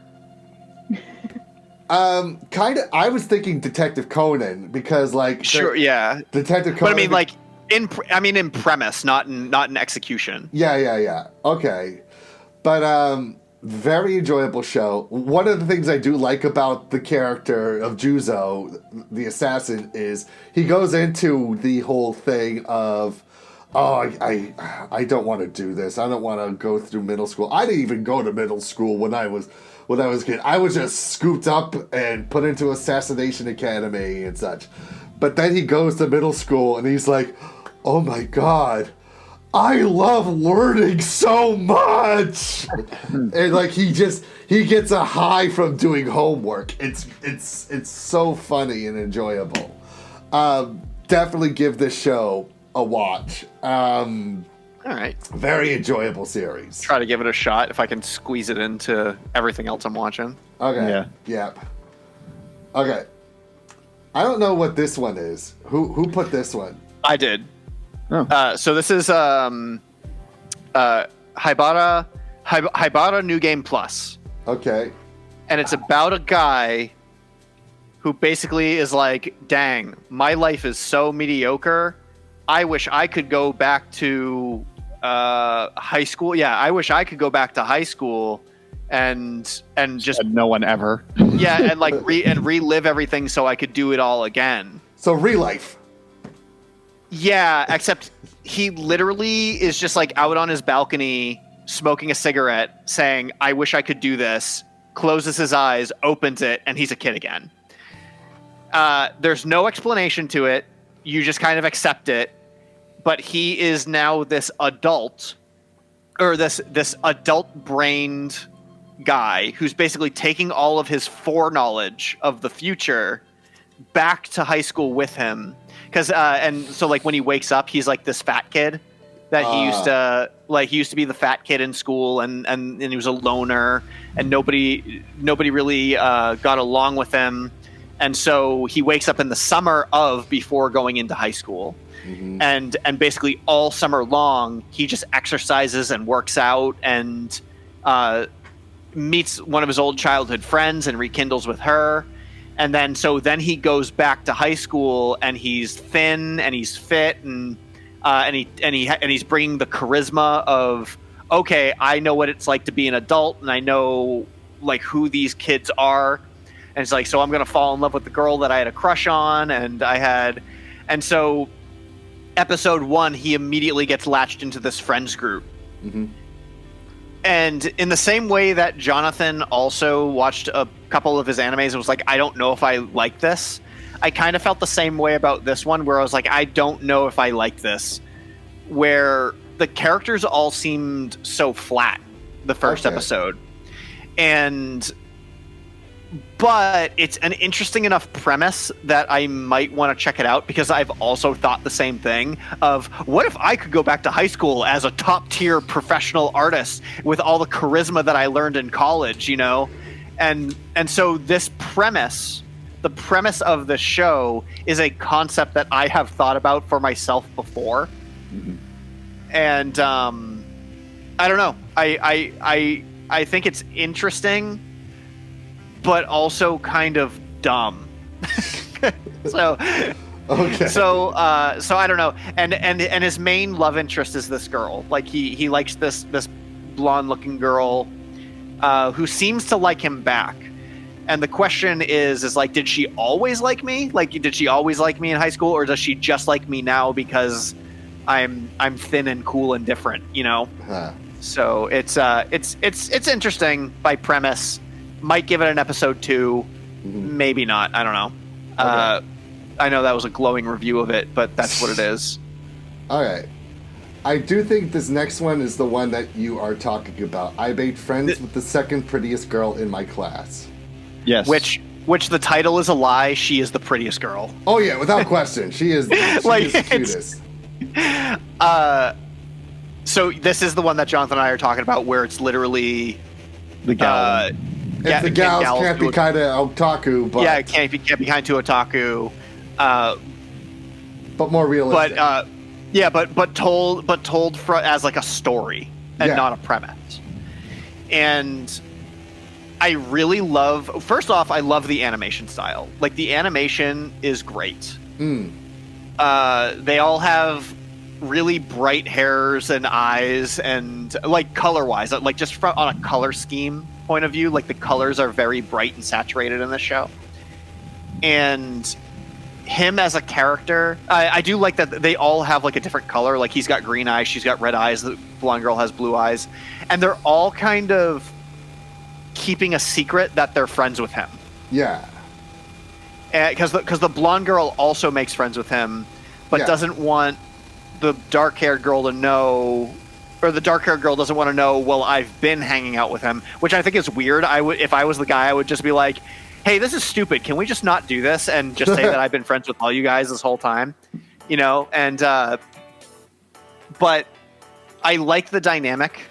Kind of. I was thinking Detective Conan because, like, sure, yeah, Detective Conan. But I mean, like, in premise, not in execution. Yeah. Okay, but very enjoyable show. One of the things I do like about the character of Juzo, the assassin, is he goes into the whole thing of, I don't want to do this. I don't want to go through middle school. I didn't even go to middle school when I was a kid. I was just scooped up and put into Assassination Academy and such. But then he goes to middle school and he's like, oh my god, I love learning so much. And like he gets a high from doing homework. It's so funny and enjoyable. Definitely give this show a watch. All right. Very enjoyable series. Try to give it a shot if I can squeeze it into everything else I'm watching. Okay. Yeah. Okay. I don't know what this one is. Who put this one? I did. Oh. So this is Haibara New Game Plus. Okay. And it's about a guy who basically is like, dang, my life is so mediocre. I wish I could go back to high school. Yeah, I wish I could go back to high school and just no one ever. Yeah, and like relive everything so I could do it all again. So relife. Yeah, except he literally is just like out on his balcony smoking a cigarette saying, I wish I could do this, closes his eyes, opens it, and he's a kid again. There's no explanation to it. You just kind of accept it. But he is now this adult, or this adult-brained guy who's basically taking all of his foreknowledge of the future back to high school with him because and so like when he wakes up, he's like this fat kid that he used to be the fat kid in school, and he was a loner, and nobody really got along with him, and so he wakes up in the summer before going into high school. Mm-hmm. And basically all summer long, he just exercises and works out and meets one of his old childhood friends and rekindles with her. And then he goes back to high school and he's thin and he's fit and he's bringing the charisma of, okay, I know what it's like to be an adult and I know like who these kids are. And it's like, so I'm going to fall in love with the girl that I had a crush on. And so episode 1, he immediately gets latched into this friends group. Mm-hmm. And in the same way that Jonathan also watched a couple of his animes and was like, I don't know if I like this, I kind of felt the same way about this one, where I was like, I don't know if I like this, where the characters all seemed so flat the first episode. But it's an interesting enough premise that I might want to check it out, because I've also thought the same thing of, what if I could go back to high school as a top tier professional artist with all the charisma that I learned in college, you know? And so this premise, the premise of the show, is a concept that I have thought about for myself before. Mm-hmm. And I don't know. I think it's interesting, but also kind of dumb. So I don't know. And his main love interest is this girl. Like he likes this blonde looking girl who seems to like him back. And the question is like, did she always like me? Like, did she always like me in high school, or does she just like me now because I'm thin and cool and different, you know? Huh. So it's interesting by premise. Might give it an episode 2, maybe not. I don't know. Okay. I know that was a glowing review of it, but that's what it is. All right. I do think this next one is the one that you are talking about. I made friends with the second prettiest girl in my class. Yes. Which the title is a lie. She is the prettiest girl. Oh yeah, without question. She is the cutest. So this is the one that Jonathan and I are talking about, where it's literally the gal. If the gals can't be kind of otaku, but it can't be kind to otaku, but more realistic. But told as like a story and not a premise. And I really love. First off, I love the animation style. Like, the animation is great. They all have really bright hairs and eyes, and like color-wise, like just on a color scheme point of view, like the colors are very bright and saturated in the show. And him as a character, I do like that they all have like a different color. Like, he's got green eyes, she's got red eyes, the blonde girl has blue eyes, and they're all kind of keeping a secret that they're friends with him. Yeah. Because the blonde girl also makes friends with him, but doesn't want the dark-haired girl to know, or the dark-haired girl doesn't want to know, well, I've been hanging out with him, which I think is weird. If I was the guy, I would just be like, hey, this is stupid. Can we just not do this and just say that I've been friends with all you guys this whole time? You know? And, but I like the dynamic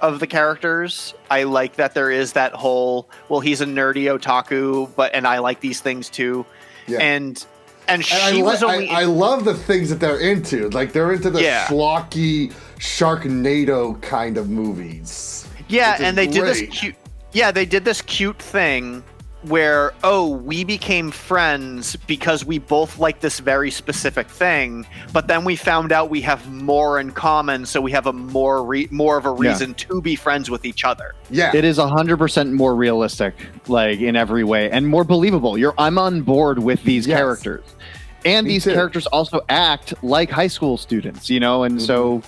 of the characters. I like that there is that whole, well, he's a nerdy otaku, and I like these things too. Yeah. And I love the things that they're into. Like, they're into the schlocky Sharknado kind of movies. Yeah, and they did this cute. Yeah, they did this cute thing where, we became friends because we both like this very specific thing, but then we found out we have more in common, so we have a more of a reason to be friends with each other. Yeah, it is 100% more realistic, like, in every way, and more believable. I'm on board with these characters, and these characters also act like high school students, you know, and so.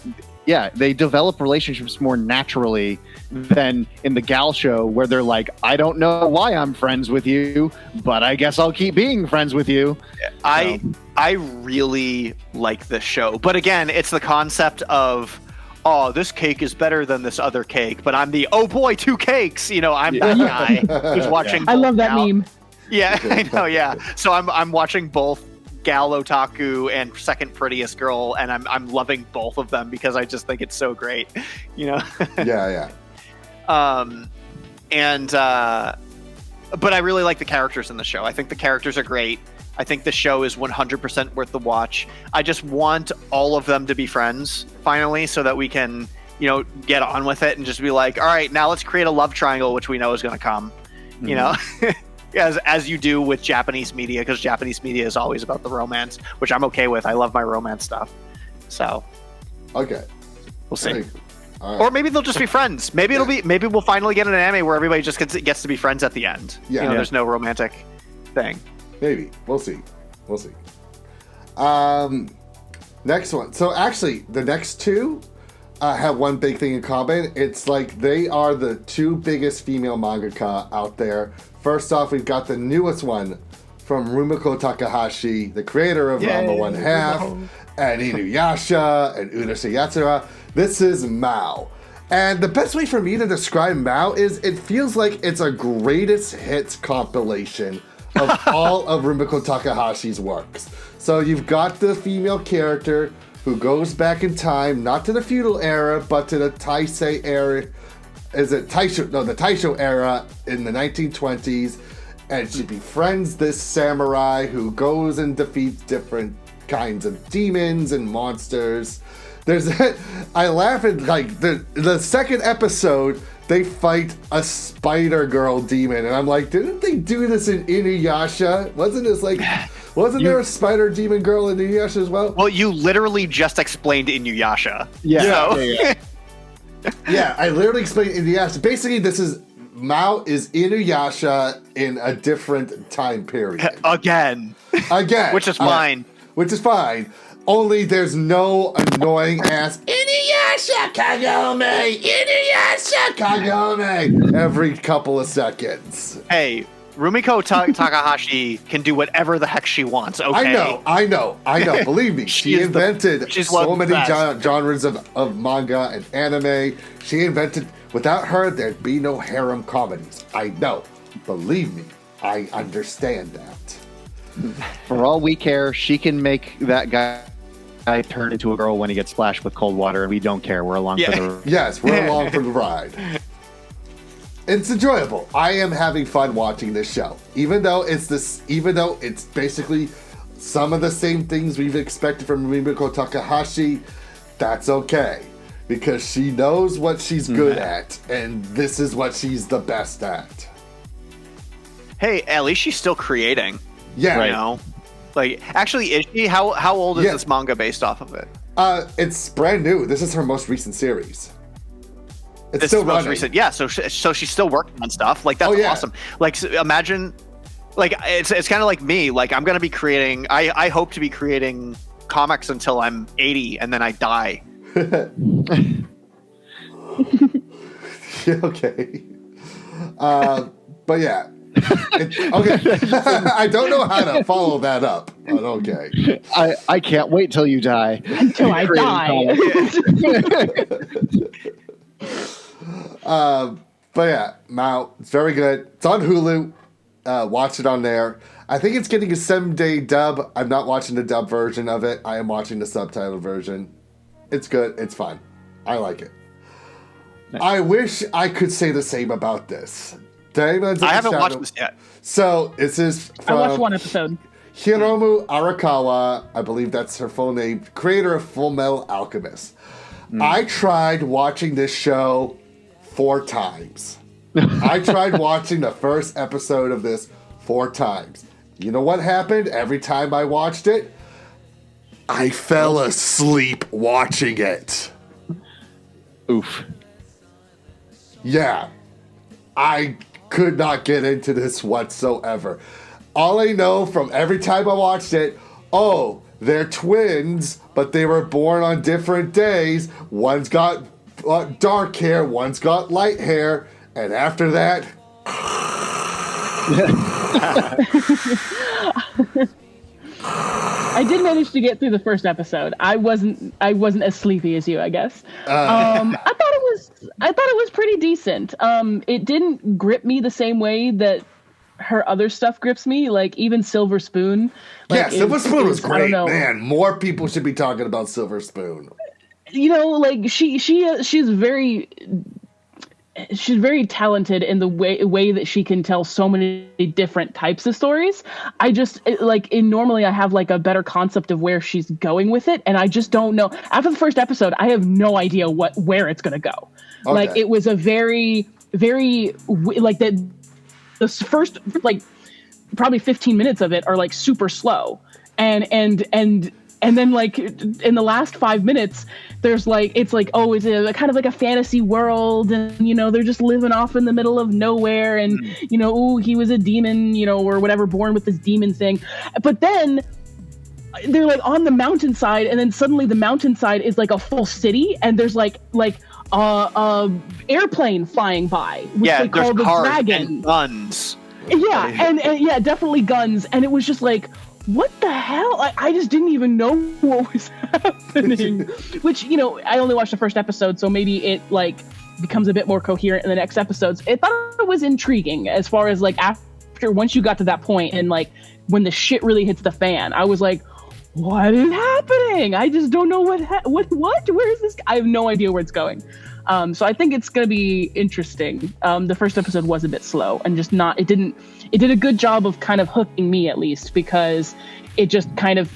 Yeah, they develop relationships more naturally than in the gal show, where they're like, I don't know why I'm friends with you, but I guess I'll keep being friends with you. I really like this show. But again, it's the concept of, this cake is better than this other cake, but I'm the, 2 cakes. You know, I'm that guy who's watching. I love that meme. Yeah, I know. Yeah, so I'm watching both gal otaku and second prettiest girl, and I'm loving both of them because I just think it's so great, you know. Yeah. But I really like the characters in the show. I think the characters are great. I think the show is 100% worth the watch. I just want all of them to be friends finally, so that we can, you know, get on with it and just be like, all right, now let's create a love triangle, which we know is going to come, you know. As you do with Japanese media, because Japanese media is always about the romance, which I'm okay with. I love my romance stuff. So, okay, we'll see. Right. Or maybe they'll just be friends. Maybe maybe we'll finally get an anime where everybody just gets to be friends at the end. Yeah, you know, there's no romantic thing. Maybe we'll see. Next one. So actually, the next two have one big thing in common. It's like they are the two biggest female mangaka out there. First off, we've got the newest one from Rumiko Takahashi, the creator of Ranma 1/2, and Inuyasha, and Urusei Yatsura. This is Mao. And the best way for me to describe Mao is it feels like it's a greatest hits compilation of all of Rumiko Takahashi's works. So you've got the female character who goes back in time, not to the feudal era, but to the Taisei era. Is it Taisho? No, the Taisho era in the 1920s. And she befriends this samurai who goes and defeats different kinds of demons and monsters. I laugh at like the second episode, they fight a spider girl demon, and I'm like, didn't they do this in Inuyasha? Wasn't there a spider demon girl in Inuyasha as well? Well, you literally just explained Inuyasha. Yeah. Yeah, I literally explained Inuyasha. Basically, Mao is Inuyasha in a different time period. Again. Which is fine. Which is fine. Only there's no annoying ass Inuyasha Kagome! Inuyasha Kagome! Every couple of seconds. Hey, Rumiko Takahashi can do whatever the heck she wants, okay? I know. Believe me, she invented so many genres of manga and anime. She invented, without her, there'd be no harem comedies. I know. Believe me, I understand that. For all we care, she can make that guy turn into a girl when he gets splashed with cold water, and we don't care. We're along for the Yes, we're along for the ride. It's enjoyable. I am having fun watching this show. Even though it's basically some of the same things we've expected from Rumiko Takahashi, that's okay. Because she knows what she's good at, and this is what she's the best at. Hey, at least she's still creating. Yeah. You know? Like, actually, is she? How old is this manga based off of it? It's brand new. This is her most recent series. It's still most recent. Yeah, so she's still working on stuff. Like, that's awesome. Like, imagine, like, it's kind of like me. Like, I'm going to be creating, I hope to be creating comics until I'm 80 and then I die. Okay. But yeah. Okay. I don't know how to follow that up, but okay. I can't wait till you die. Until I die. But yeah, Mao, it's very good. It's on Hulu. Watch it on there. I think it's getting a 7-day dub. I'm not watching the dub version of it. I am watching the subtitle version. It's good. It's fun. I like it. Nice. I wish I could say the same about this. I haven't watched this yet. So this is from I watched one episode. Hiromu Arakawa, I believe that's her full name, creator of Full Metal Alchemist. I tried watching this show 4 times. I tried watching the first episode of this 4 times. You know what happened every time I watched it? I fell asleep watching it. Oof. Yeah. I could not get into this whatsoever. All I know from every time I watched it, they're twins, but they were born on different days. One's got dark hair, one's got light hair, and after that... I did manage to get through the first episode. I wasn't as sleepy as you, I guess. I thought it was pretty decent. It didn't grip me the same way that her other stuff grips me, like even Silver Spoon. Like, Silver Spoon was great, know. man. More people should be talking about Silver Spoon. You know, like she's very talented in the way that she can tell so many different types of stories. Normally I have like a better concept of where she's going with it, and I just don't know. After the first episode, I have no idea where it's gonna go. Okay. Like it was a very like that. The first like probably 15 minutes of it are like super slow, and then like in the last 5 minutes there's like it's like it's a kind of like a fantasy world, and you know they're just living off in the middle of nowhere, and you know he was a demon, you know, or whatever, born with this demon thing, but then they're like on the mountainside, and then suddenly the mountainside is like a full city, and there's like airplane flying by, which they call the dragon. And guns. Yeah, and yeah, definitely guns. And it was just like, what the hell? I just didn't even know what was happening. Which, you know, I only watched the first episode, so maybe it like becomes a bit more coherent in the next episodes. I thought it was intriguing as far as like once you got to that point and like when the shit really hits the fan, I was like, what is happening? I just don't know what? Where is this? I have no idea where it's going. So I think it's going to be interesting. The first episode was a bit slow and just not. It did a good job of kind of hooking me, at least, because it just kind of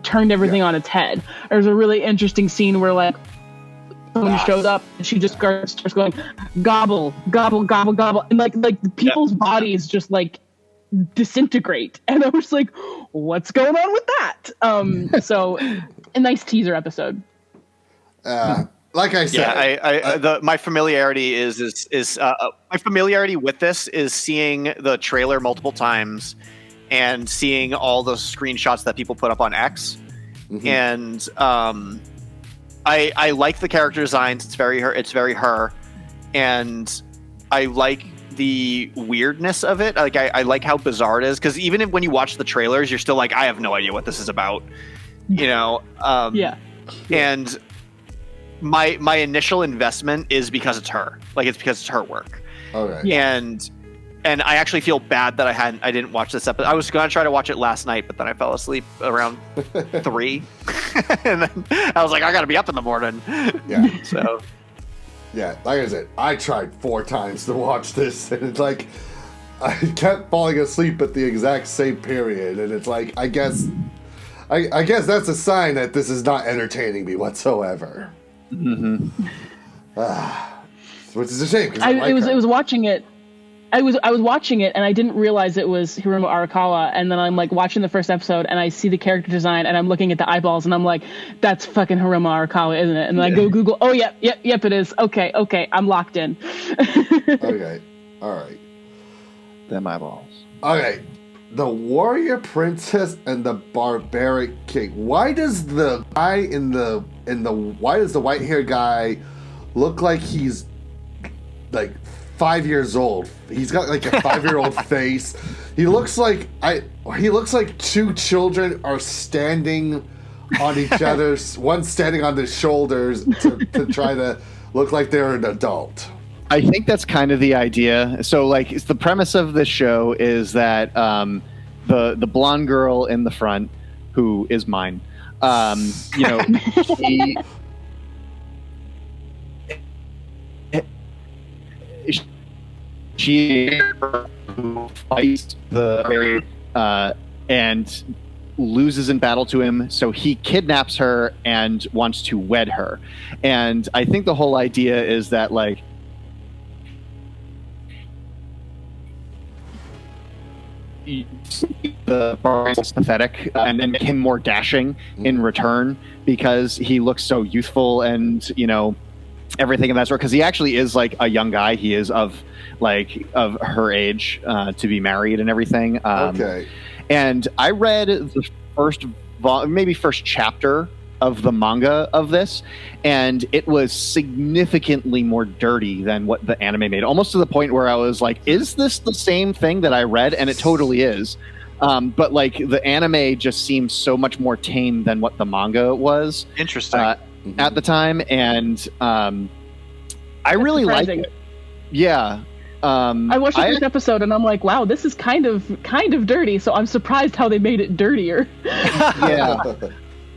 turned everything on its head. There's a really interesting scene where like someone showed up and she just starts going gobble, gobble, gobble, gobble, and like people's bodies just like disintegrate, and I was like, what's going on with that? So a nice teaser episode. Like I said, my familiarity my familiarity with this is seeing the trailer multiple times and seeing all the screenshots that people put up on X, and I like the character designs. It's very her, and I like the weirdness of it. Like I like how bizarre it is, because even when you watch the trailers, you're still like, I have no idea what this is about, you know. And my initial investment is because it's her. Like it's because it's her work. Okay. And I actually feel bad that I didn't watch this episode. I was gonna try to watch it last night, but then I fell asleep around 3, and then I was like, I gotta be up in the morning. Yeah. So. Yeah, like I said, I tried 4 times to watch this, and it's like I kept falling asleep at the exact same period, and it's like I guess that's a sign that this is not entertaining me whatsoever. Which is a shame. I was watching it. I was watching it, and I didn't realize it was Hiromu Arakawa, and then I'm like watching the first episode, and I see the character design, and I'm looking at the eyeballs, and I'm like, that's fucking Hiromu Arakawa, isn't it? And then I go Google, oh yep, it is. Okay, I'm locked in. Okay, all right. Them eyeballs. Okay, the warrior princess and the barbaric king. Why does the guy why does the white haired guy look like he's like 5 years old? He's got like a 5-year-old face. He looks like 2 children are standing on each other's, one standing on their shoulders to try to look like they're an adult. I think that's kind of the idea. So like the premise of this show is that the blonde girl in the front, who is mine, you know, she fights the and loses in battle to him, so he kidnaps her and wants to wed her. And I think the whole idea is that like the bar is pathetic, and then make him more dashing in return because he looks so youthful and, you know, everything of that sort. Because he actually is like a young guy. He is of her age to be married and everything. Okay. And I read the first chapter of the manga of this, and it was significantly more dirty than what the anime made, almost to the point where I was like, is this the same thing that I read? And it totally is. But like the anime just seems so much more tame than what the manga was. Interesting. At the time. And I really like it. Yeah. I watched the first episode and I'm like, wow, this is kind of dirty. So I'm surprised how they made it dirtier.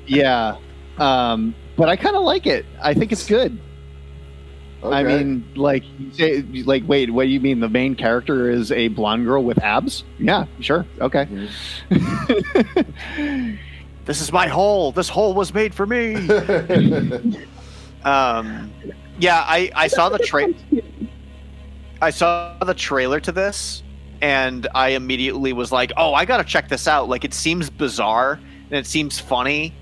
Yeah. But I kind of like it. I think it's good. Okay. I mean, like, wait, what do you mean? The main character is a blonde girl with abs? Yeah, sure. Okay. This is my hole. This hole was made for me. Yeah, I saw the trailer to this, and I immediately was like, "Oh, I gotta check this out." Like, it seems bizarre and it seems funny.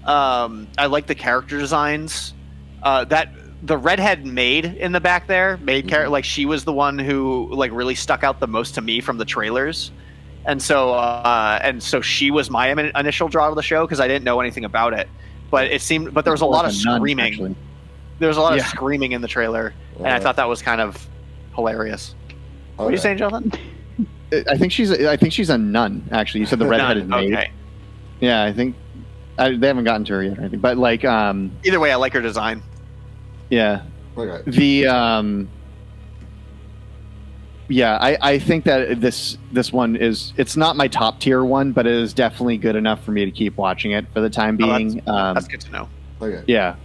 I like the character designs. That the redhead maid in the back there, like she was the one who like really stuck out the most to me from the trailers, and so she was my initial draw to the show because I didn't know anything about it. But there was a lot of screaming. There was a lot of screaming in the trailer, and I thought that was kind of hilarious. What are you saying, Jonathan? I think she's a nun. Actually, you said the redheaded maid. Okay. Yeah, I think they haven't gotten to her yet or anything. But like, either way, I like her design. Yeah. Okay. I think that this one it's not my top tier one, but it is definitely good enough for me to keep watching it for the time being. That's good to know. Okay. Yeah.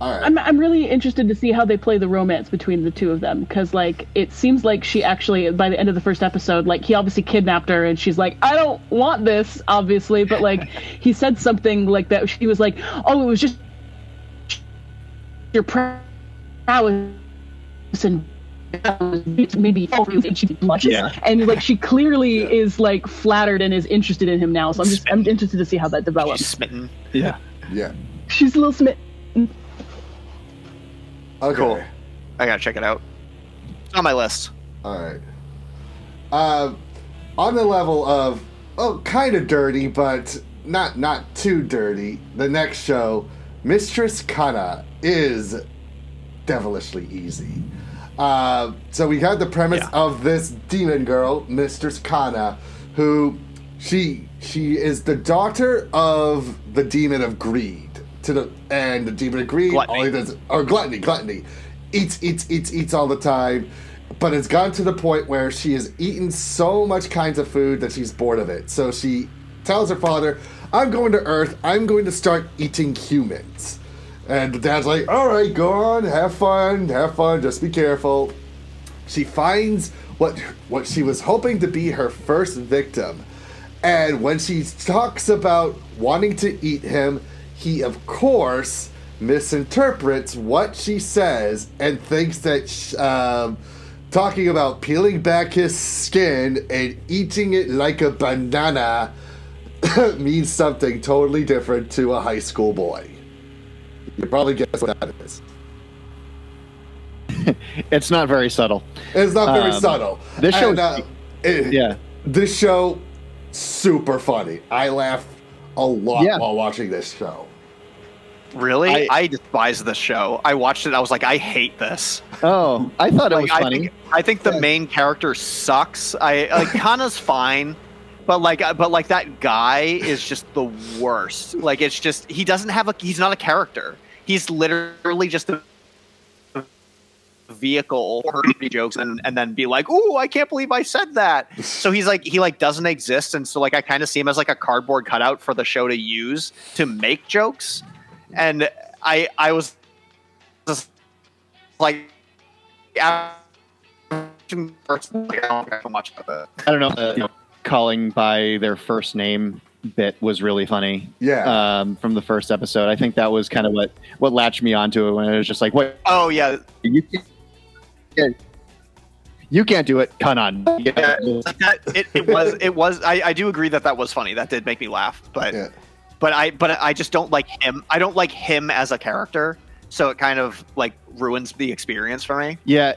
All right. I'm really interested to see how they play the romance between the two of them, because like it seems like she actually, by the end of the first episode, like he obviously kidnapped her and she's like, I don't want this, obviously, but like he said something like that. She was like, oh, it was just your prowess and maybe and she blushes, and like she clearly is like flattered and is interested in him now. So I'm interested to see how that develops. She's smitten. Yeah. She's a little smitten. Okay. Cool. I gotta check it out. It's on my list. All right. On the level of kind of dirty, but not too dirty. The next show, Mistress Kana, is devilishly easy. So we had the premise of this demon girl, Mistress Kana, who she is the daughter of the demon of greed. And the demon of greed, all he does, or gluttony, eats all the time, but it's gotten to the point where she has eaten so much kinds of food that she's bored of it. So she tells her father, I'm going to Earth, I'm going to start eating humans. And the dad's like, all right, go on, have fun, just be careful. She finds what she was hoping to be her first victim. And when she talks about wanting to eat him, he, of course, misinterprets what she says and thinks that talking about peeling back his skin and eating it like a banana means something totally different to a high school boy. You probably guess what that is. It's not very subtle. It's not very subtle. This show, this show, super funny. I laughed a lot while watching this show. Really? I despise this show. I watched it. I was like, I hate this. Oh, I thought it was funny. I think the main character sucks. Kana's fine, but that guy is just the worst. Like, it's just he's not a character. He's literally just a vehicle for her to be jokes and then be like, ooh, I can't believe I said that. So he doesn't exist, and so like I kind of see him as like a cardboard cutout for the show to use to make jokes. And I was just like, I don't know. Calling by their first name bit was really funny. Yeah. From the first episode, I think that was kind of what latched me onto it when it was just like, what? Oh yeah, you can't do it. Come on. Yeah, it was. I do agree that was funny. That did make me laugh, but. Yeah. But I just don't like him. I don't like him as a character, so it kind of like ruins the experience for me. Yeah,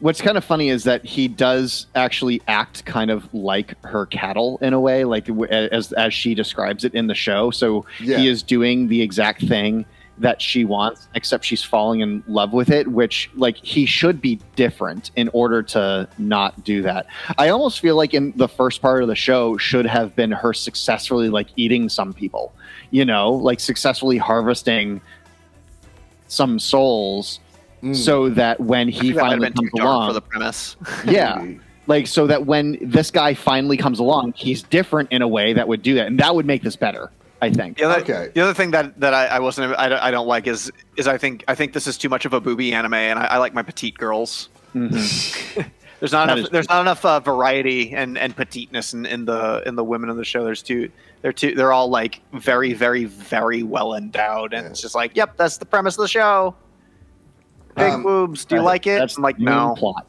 what's kind of funny is that he does actually act kind of like her cattle in a way, like as she describes it in the show. So he is doing the exact thing that she wants, except she's falling in love with it, which like he should be different in order to not do that. I almost feel like in the first part of the show should have been her successfully like eating some people, like successfully harvesting some souls so that when he That might have finally been too comes dark along, for the premise. yeah, like so that when this guy finally comes along, he's different in a way that would do that, and that would make this better. I think. The other thing that I don't like is I think this is too much of a booby anime, and I like my petite girls. Mm-hmm. There's not enough variety and petiteness in the women of the show. They're all like very, very, very well endowed, and it's just like, yep, that's the premise of the show. Big boobs. Do you like it? That's I'm like, no. plot.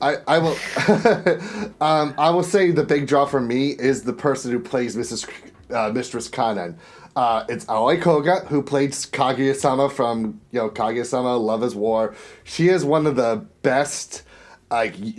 I will I will say the big draw for me is the person who plays Mistress Kanan. It's Aoi Koga, who played Kaguya-sama from Kaguya-sama, Love is War. She is one of the best.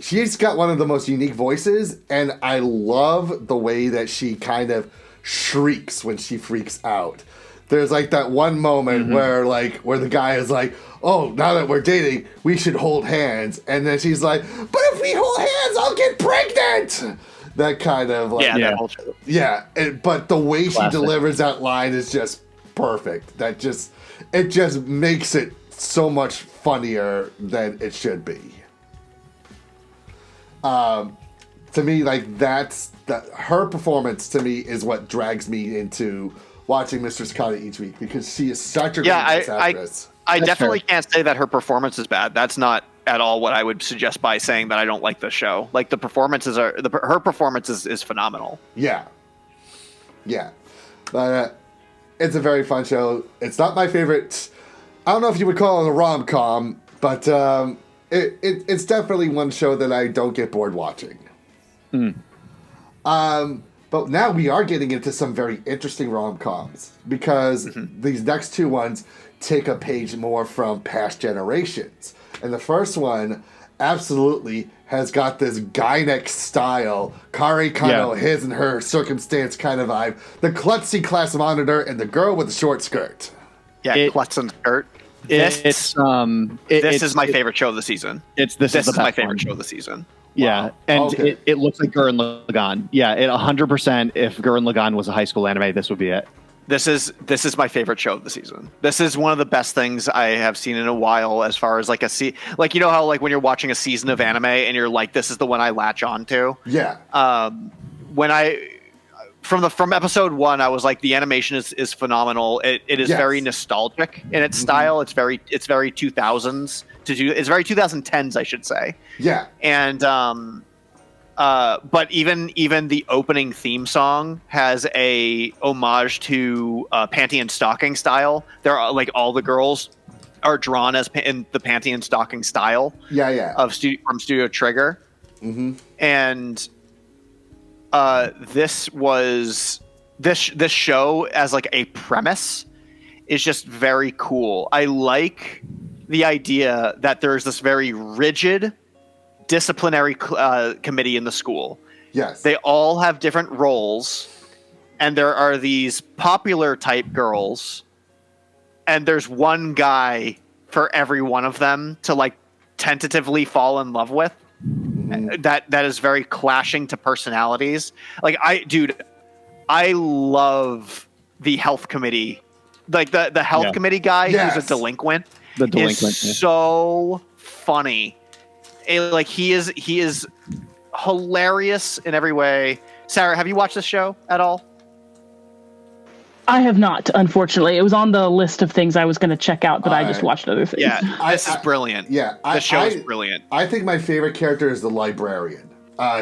She's got one of the most unique voices, and I love the way that she kind of shrieks when she freaks out. There's like that one moment where the guy is like, "Oh, now that we're dating, we should hold hands," and then she's like, "But if we hold hands, I'll get pregnant." That kind of but the way she delivers that line is just perfect. It just makes it so much funnier than it should be. To me, her performance to me is what drags me into watching Mistress Kana each week, because she is such a great actress. I definitely can't say that her performance is bad. That's not at all what I would suggest by saying that I don't like the show. Like, the performances her performance is phenomenal. Yeah. But it's a very fun show. It's not my favorite. I don't know if you would call it a rom-com, but it's definitely one show that I don't get bored watching. But now we are getting into some very interesting rom-coms, because these next two ones take a page more from past generations. And the first one absolutely has got this Gynek style, Kari Kano, his and her circumstance kind of vibe. The klutzy class monitor and the girl with the short skirt. Yeah, klutz and skirt. This is my favorite show of the season. This is my favorite show of the season. Yeah, wow. And it looks like Gurren Lagann. Yeah, 100%. If Gurren Lagann was a high school anime, this would be it. This is my favorite show of the season. This is one of the best things I have seen in a while, as far as you know how like when you're watching a season of anime and you're like, this is the one I latch on to. Yeah. From episode 1, I was like, the animation is phenomenal. It is very nostalgic in its style. It's very 2000s it's very 2010s, I should say. Yeah. And but even the opening theme song has a homage to panty and stocking style. There are like all the girls are drawn as in the panty and stocking style. Yeah. From Studio Trigger. And this show as like a premise is just very cool. I like the idea that there's this very rigid disciplinary committee in the school. Yes. They all have different roles, and there are these popular type girls, and there's one guy for every one of them to like tentatively fall in love with. That is very clashing to personalities. Like I love the health committee. Like the health committee guy who's a delinquent. The delinquent is so funny. He is hilarious in every way. Sarah, have you watched this show at all? I have not, unfortunately. It was on the list of things I was going to check out, but I just watched other things. Yeah, this is brilliant. Yeah, the show is brilliant. I think my favorite character is the librarian.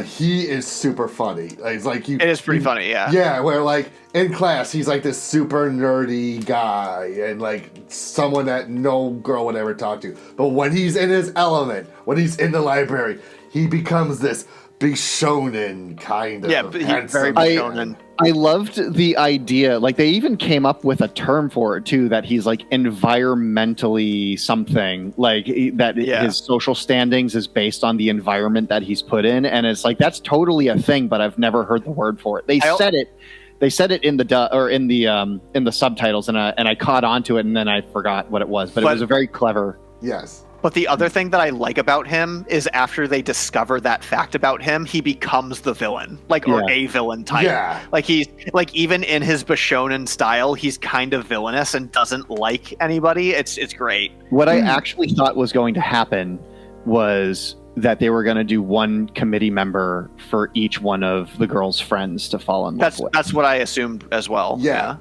He is super funny. It is pretty funny, yeah. Yeah, where like in class he's like this super nerdy guy and like someone that no girl would ever talk to. But when he's in his element, when he's in the library, he becomes this Bishonen kind of. Yeah, he's very Bishonen. I loved the idea. Like they even came up with a term for it too. That he's like environmentally something. Like his social standings is based on the environment that he's put in, and it's like that's totally a thing. But I've never heard the word for it. They said it in the subtitles, and I caught on to it, and then I forgot what it was. But it was a very clever. Yes. But the other thing that I like about him is after they discover that fact about him, he becomes the villain, or a villain type. Yeah. He's even in his Bishonen style, he's kind of villainous and doesn't like anybody. It's great. What I actually thought was going to happen was that they were going to do one committee member for each one of the girl's friends to fall in love with. That's what I assumed as well. Yeah.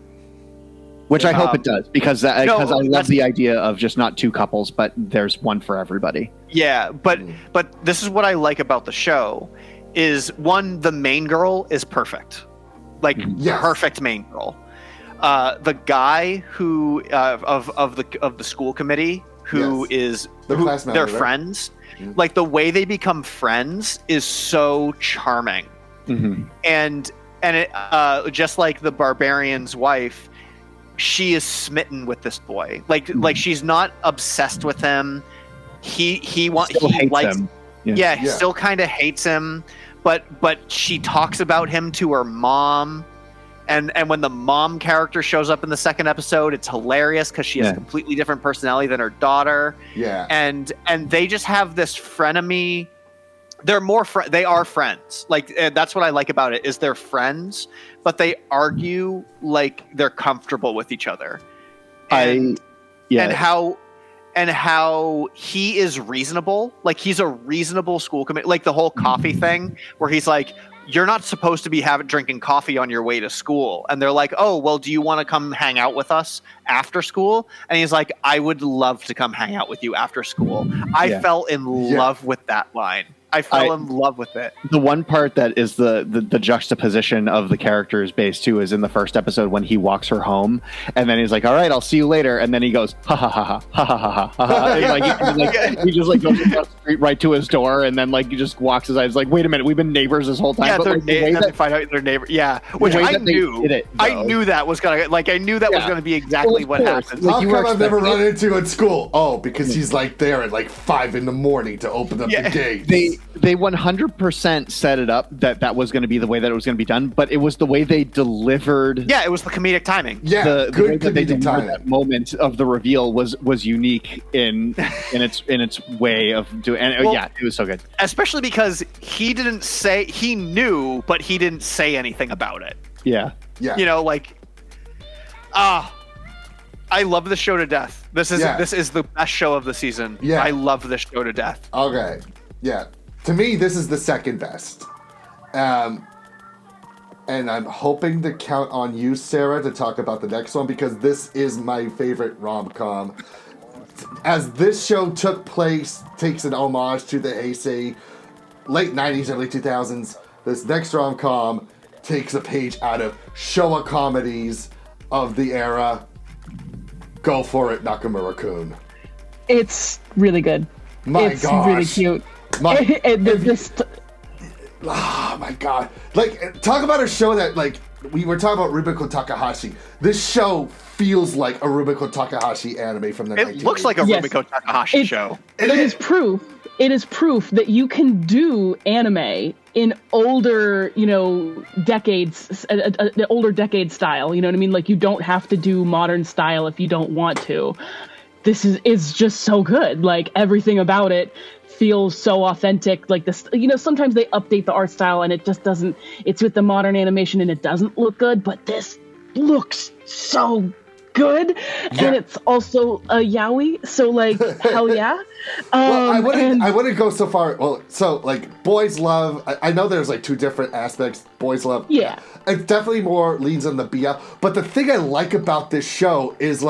Which I hope it does, because I love the idea of just not two couples, but there's one for everybody. Yeah, but this is what I like about the show, is one, the main girl is perfect. Perfect main girl. The guy who of the school committee who is they're friends. Like the way they become friends is so charming, and it just like the barbarian's wife, she is smitten with this boy. Like she's not obsessed with him. He likes him. He still kind of hates him, but she talks about him to her mom. And when the mom character shows up in the second episode, it's hilarious because she has a completely different personality than her daughter. Yeah. And they just have this frenemy. They're they are friends. That's what I like about it, is they're friends, but they argue like they're comfortable with each other. And how he is reasonable. Like he's a reasonable school committee. Like the whole coffee thing where he's like, you're not supposed to be drinking coffee on your way to school. And they're like, oh, well, do you want to come hang out with us after school? And he's like, I would love to come hang out with you after school. I fell in love with that line. I fell in love with it. The one part that is the juxtaposition of the characters base too is in the first episode when he walks her home, and then he's like, all right, I'll see you later. And then he goes, ha ha ha ha ha ha ha ha ha. He just goes across the street right to his door, and then he just walks his eyes like, wait a minute, we've been neighbors this whole time. Yeah, they find out they're neighbors. Yeah, which I knew. I knew that was gonna was gonna be exactly what happened. How come I've never run into at school? Oh, because he's there at 5 a.m. to open up the gates. They 100% set it up that was going to be the way that it was going to be done, but it was the way they delivered. Yeah, it was the comedic timing. Yeah, the way that they delivered that moment of the reveal was unique in its way of doing. And it was so good. Especially because he knew, but he didn't say anything about it. Yeah. I love the show to death. This is the best show of the season. Yeah, I love this show to death. Okay. Yeah. To me, this is the second best. And I'm hoping to count on you, Sarah, to talk about the next one, because this is my favorite rom-com. As this show takes an homage to the Heisei late 90s, early 2000s, this next rom-com takes a page out of Showa comedies of the era. Go for it, Nakamura-kun. It's really good. It's really cute. Oh my god! Talk about a show that we were talking about Rumiko Takahashi. This show feels like a Rumiko Takahashi anime from the 1980s. It looks like a Rumiko Takahashi show. It is proof. It is proof that you can do anime in older, decades, the older decade style. You know what I mean? You don't have to do modern style if you don't want to. This is just so good. Everything about it feels so authentic. Sometimes they update the art style and it just doesn't. It's with the modern animation and it doesn't look good. But this looks so good, and it's also a yaoi. So hell yeah. Well, I wouldn't go so far. Well, so boys love. I know there's two different aspects. Boys love. Yeah. It definitely more leans on the BL. But the thing I like about this show is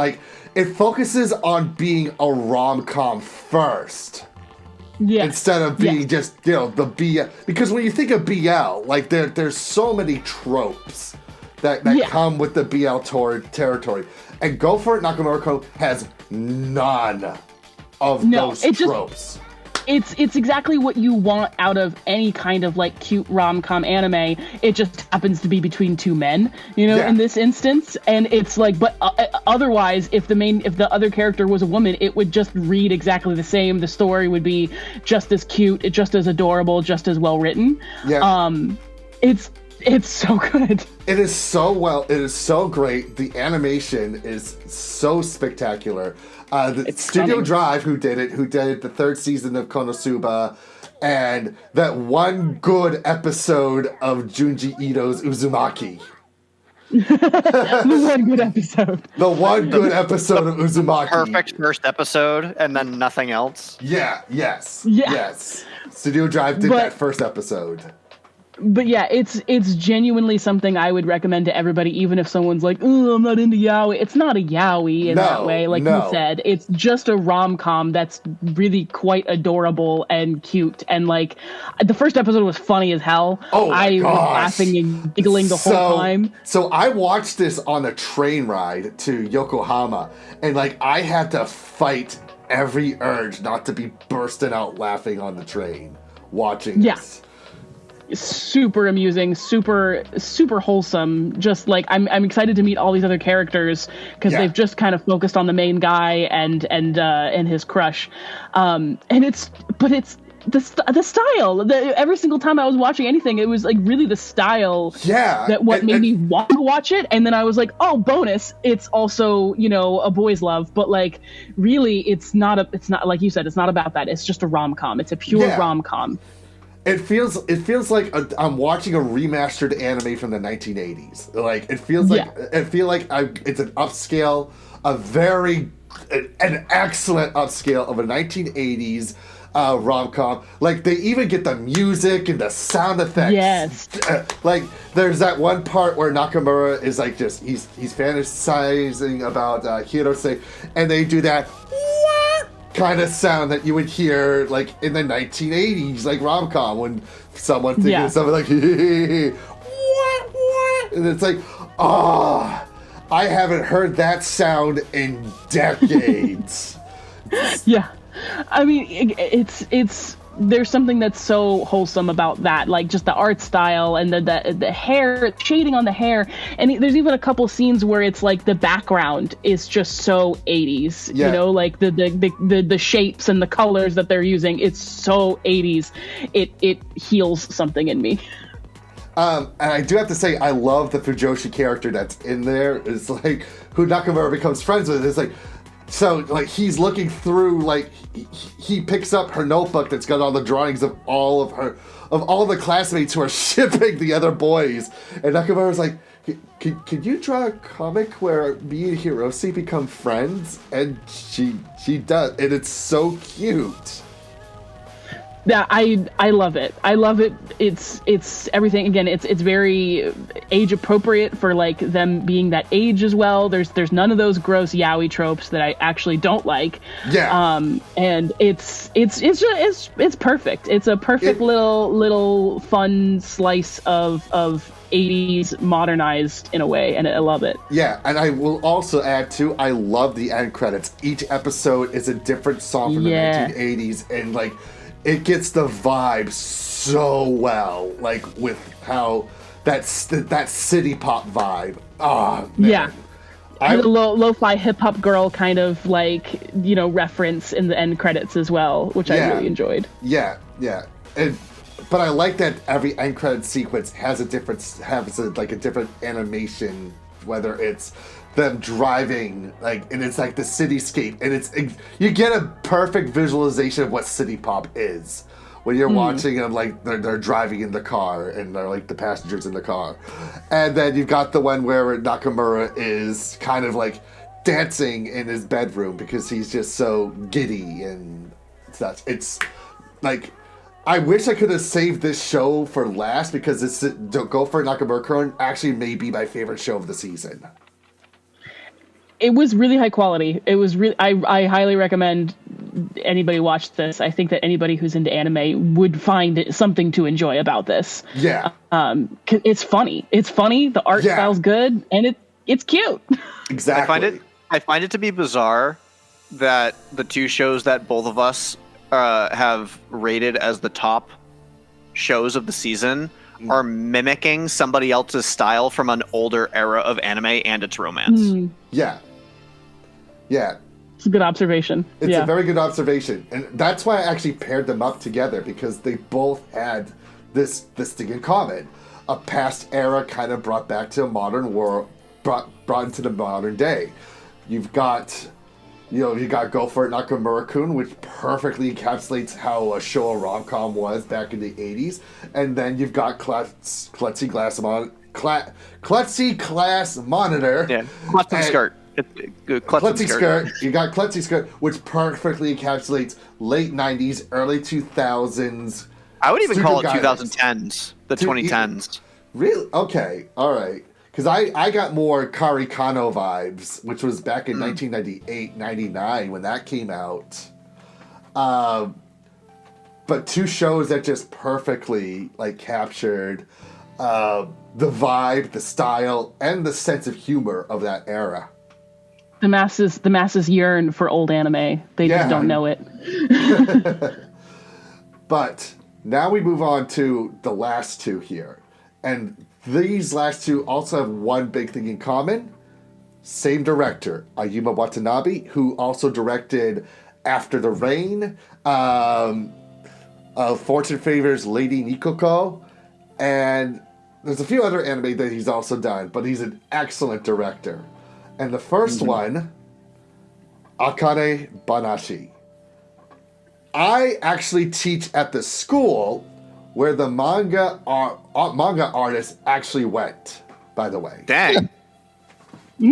it focuses on being a rom-com first. Yeah. Instead of being just, the BL. Because when you think of BL, there's so many tropes that come with the BL territory. And Go For It, Nakamura-kun has none of those tropes. It's exactly what you want out of any kind of cute rom-com anime. It just happens to be between two men, in this instance. And it's but otherwise, if the other character was a woman, it would just read exactly the same. The story would be just as cute, just as adorable, just as well written. Yeah. It's so good. It is so well. It is so great. The animation is so spectacular. The It's Studio stunning. Drive, who did the third season of Konosuba, and that one good episode of Junji Ito's Uzumaki. The one good episode. The one good episode of Uzumaki. Perfect first episode, and then nothing else. Yeah. Yes. Yeah. Yes. Studio Drive did that first episode. But yeah, it's genuinely something I would recommend to everybody, even if someone's like, "Oh, I'm not into yaoi." It's not a yaoi in that way, like you said. It's just a rom-com that's really quite adorable and cute. And like, the first episode was funny as hell. Oh my I gosh. was laughing and giggling the whole time. So I watched this on a train ride to Yokohama, and like I had to fight every urge not to be bursting out laughing on the train watching this. Super amusing, super wholesome. Just like I'm excited to meet all these other characters because they've just kind of focused on the main guy and his crush, and it's the style. Every single time I was watching anything, it was like really the style. Yeah, that made me want to watch it, and then I was like, oh, bonus! It's also a boy's love, but like really, it's not like you said, it's not about that. It's just a rom-com. It's a pure rom-com. It feels like I'm watching a remastered anime from the 1980s. Like it feels like it's an upscale, an excellent upscale of a 1980s rom-com. Like they even get the music and the sound effects. Yes. Like there's that one part where Nakamura is like he's fantasizing about Hirose, and they do that kind of sound that you would hear like in the 1980s like rom-com when someone thinking something like and it's like, oh, I haven't heard that sound in decades. Yeah, I mean it's there's something that's so wholesome about that, like just the art style and the hair shading on the hair, and there's even a couple scenes where it's like the background is just so 80s, like the shapes and the colors that they're using. It's so 80s. It heals something in me. And I do have to say, I love the Fujoshi character that's in there. It's like who Nakamura becomes friends with. It's like, so like he's looking through, like he picks up her notebook that's got all the drawings of all the classmates who are shipping the other boys, and Nakamura's like, could you draw a comic where me and Hirose become friends? And she does, and it's so cute. Yeah, I love it. I love it. It's everything. Again, it's very age appropriate for like them being that age as well. There's none of those gross yaoi tropes that I actually don't like. Yeah. And it's perfect. It's a perfect little fun slice of 80s modernized in a way, and I love it. Yeah, and I will also add too, I love the end credits. Each episode is a different song from the 1980s, and like it gets the vibe so well, like with how that city pop vibe. Oh man. Yeah. The lo-fi hip-hop girl kind of like reference in the end credits as well, which I really enjoyed. Yeah. But I like that every end credit sequence has a different animation, whether it's them driving, like, and it's like the cityscape, and you get a perfect visualization of what city pop is when you're watching them, like they're driving in the car and they're like the passengers in the car, and then you've got the one where Nakamura is kind of like dancing in his bedroom because he's just so giddy and such. It's like, I wish I could have saved this show for last because Go for Nakamura-kun actually may be my favorite show of the season. It was really high quality. It was really. I highly recommend anybody watch this. I think that anybody who's into anime would find something to enjoy about this. Yeah. It's funny. It's funny. The art style's good, and it's cute. Exactly. I find it to be bizarre that the two shows that both of us have rated as the top shows of the season are mimicking somebody else's style from an older era of anime and its romance. Yeah. It's a good observation. It's a very good observation. And that's why I actually paired them up together, because they both had this thing in common. A past era kind of brought back to a modern world, brought into the modern day. You've got Go For It Nakamura-kun, which perfectly encapsulates how a Showa rom-com was back in the 80s. And then you've got Klutzy Glass Monitor. Yeah, Klutzy Skirt. Klutzy Skirt. You got Klutzy Skirt, which perfectly encapsulates late 90s, early 2000s. I would even call it 2010s, the 2010s. Really? Okay, all right. Because I got more Kari Kano vibes, which was back in 1998, 99 when that came out. But two shows that just perfectly captured the vibe, the style, and the sense of humor of that era. The masses yearn for old anime. They just don't know it. But now we move on to the last two here. And these last two also have one big thing in common. Same director, Ayumu Watanabe, who also directed After the Rain, Fortune Favors Lady Nikoko, and there's a few other anime that he's also done, but he's an excellent director. And the first one, Akane-banashi. I actually teach at the school where the manga artist actually went, by the way. Dang.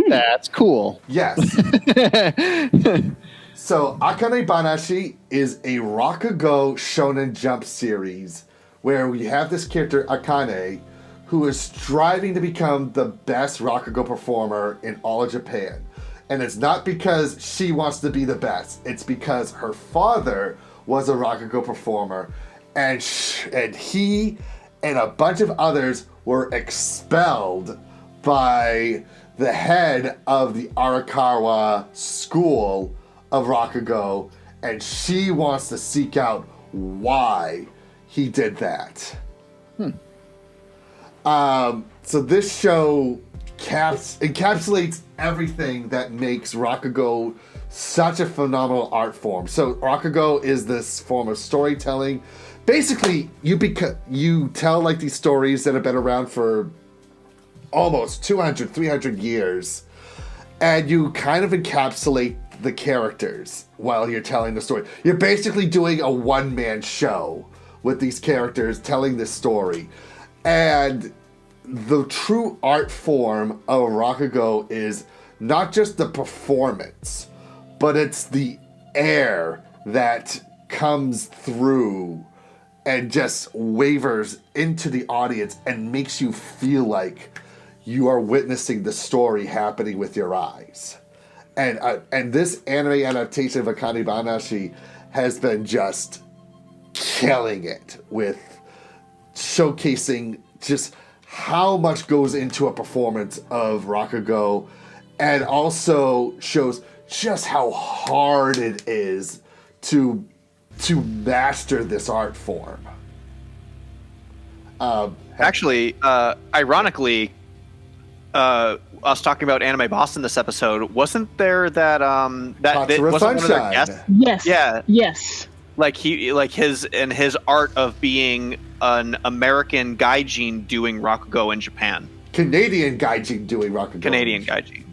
That's cool. Yes. So, Akane-banashi is a Rakugo Shonen Jump series where we have this character, Akane, who is striving to become the best Rakugo performer in all of Japan. And it's not because she wants to be the best. It's because her father was a Rakugo performer, and he and a bunch of others were expelled by the head of the Arakawa school of Rakugo, and she wants to seek out why he did that. So this show encapsulates everything that makes Rakugo such a phenomenal art form. So Rakugo is this form of storytelling. Basically, you tell like these stories that have been around for almost 200, 300 years, and you kind of encapsulate the characters while you're telling the story. You're basically doing a one-man show with these characters telling this story. And the true art form of Rakugo is not just the performance, but it's the air that comes through and just wavers into the audience and makes you feel like you are witnessing the story happening with your eyes. And this anime adaptation of Akane-banashi has been just killing it with showcasing just how much goes into a performance of Rakugo, and also shows just how hard it is to master this art form. Actually, ironically, us talking about Anime Boston this episode, wasn't there that wasn't one of their guests? Yes. Yeah. Yes. His art of being an American gaijin doing Rakugo in Japan. Canadian gaijin doing Rakugo. Canadian gaijin.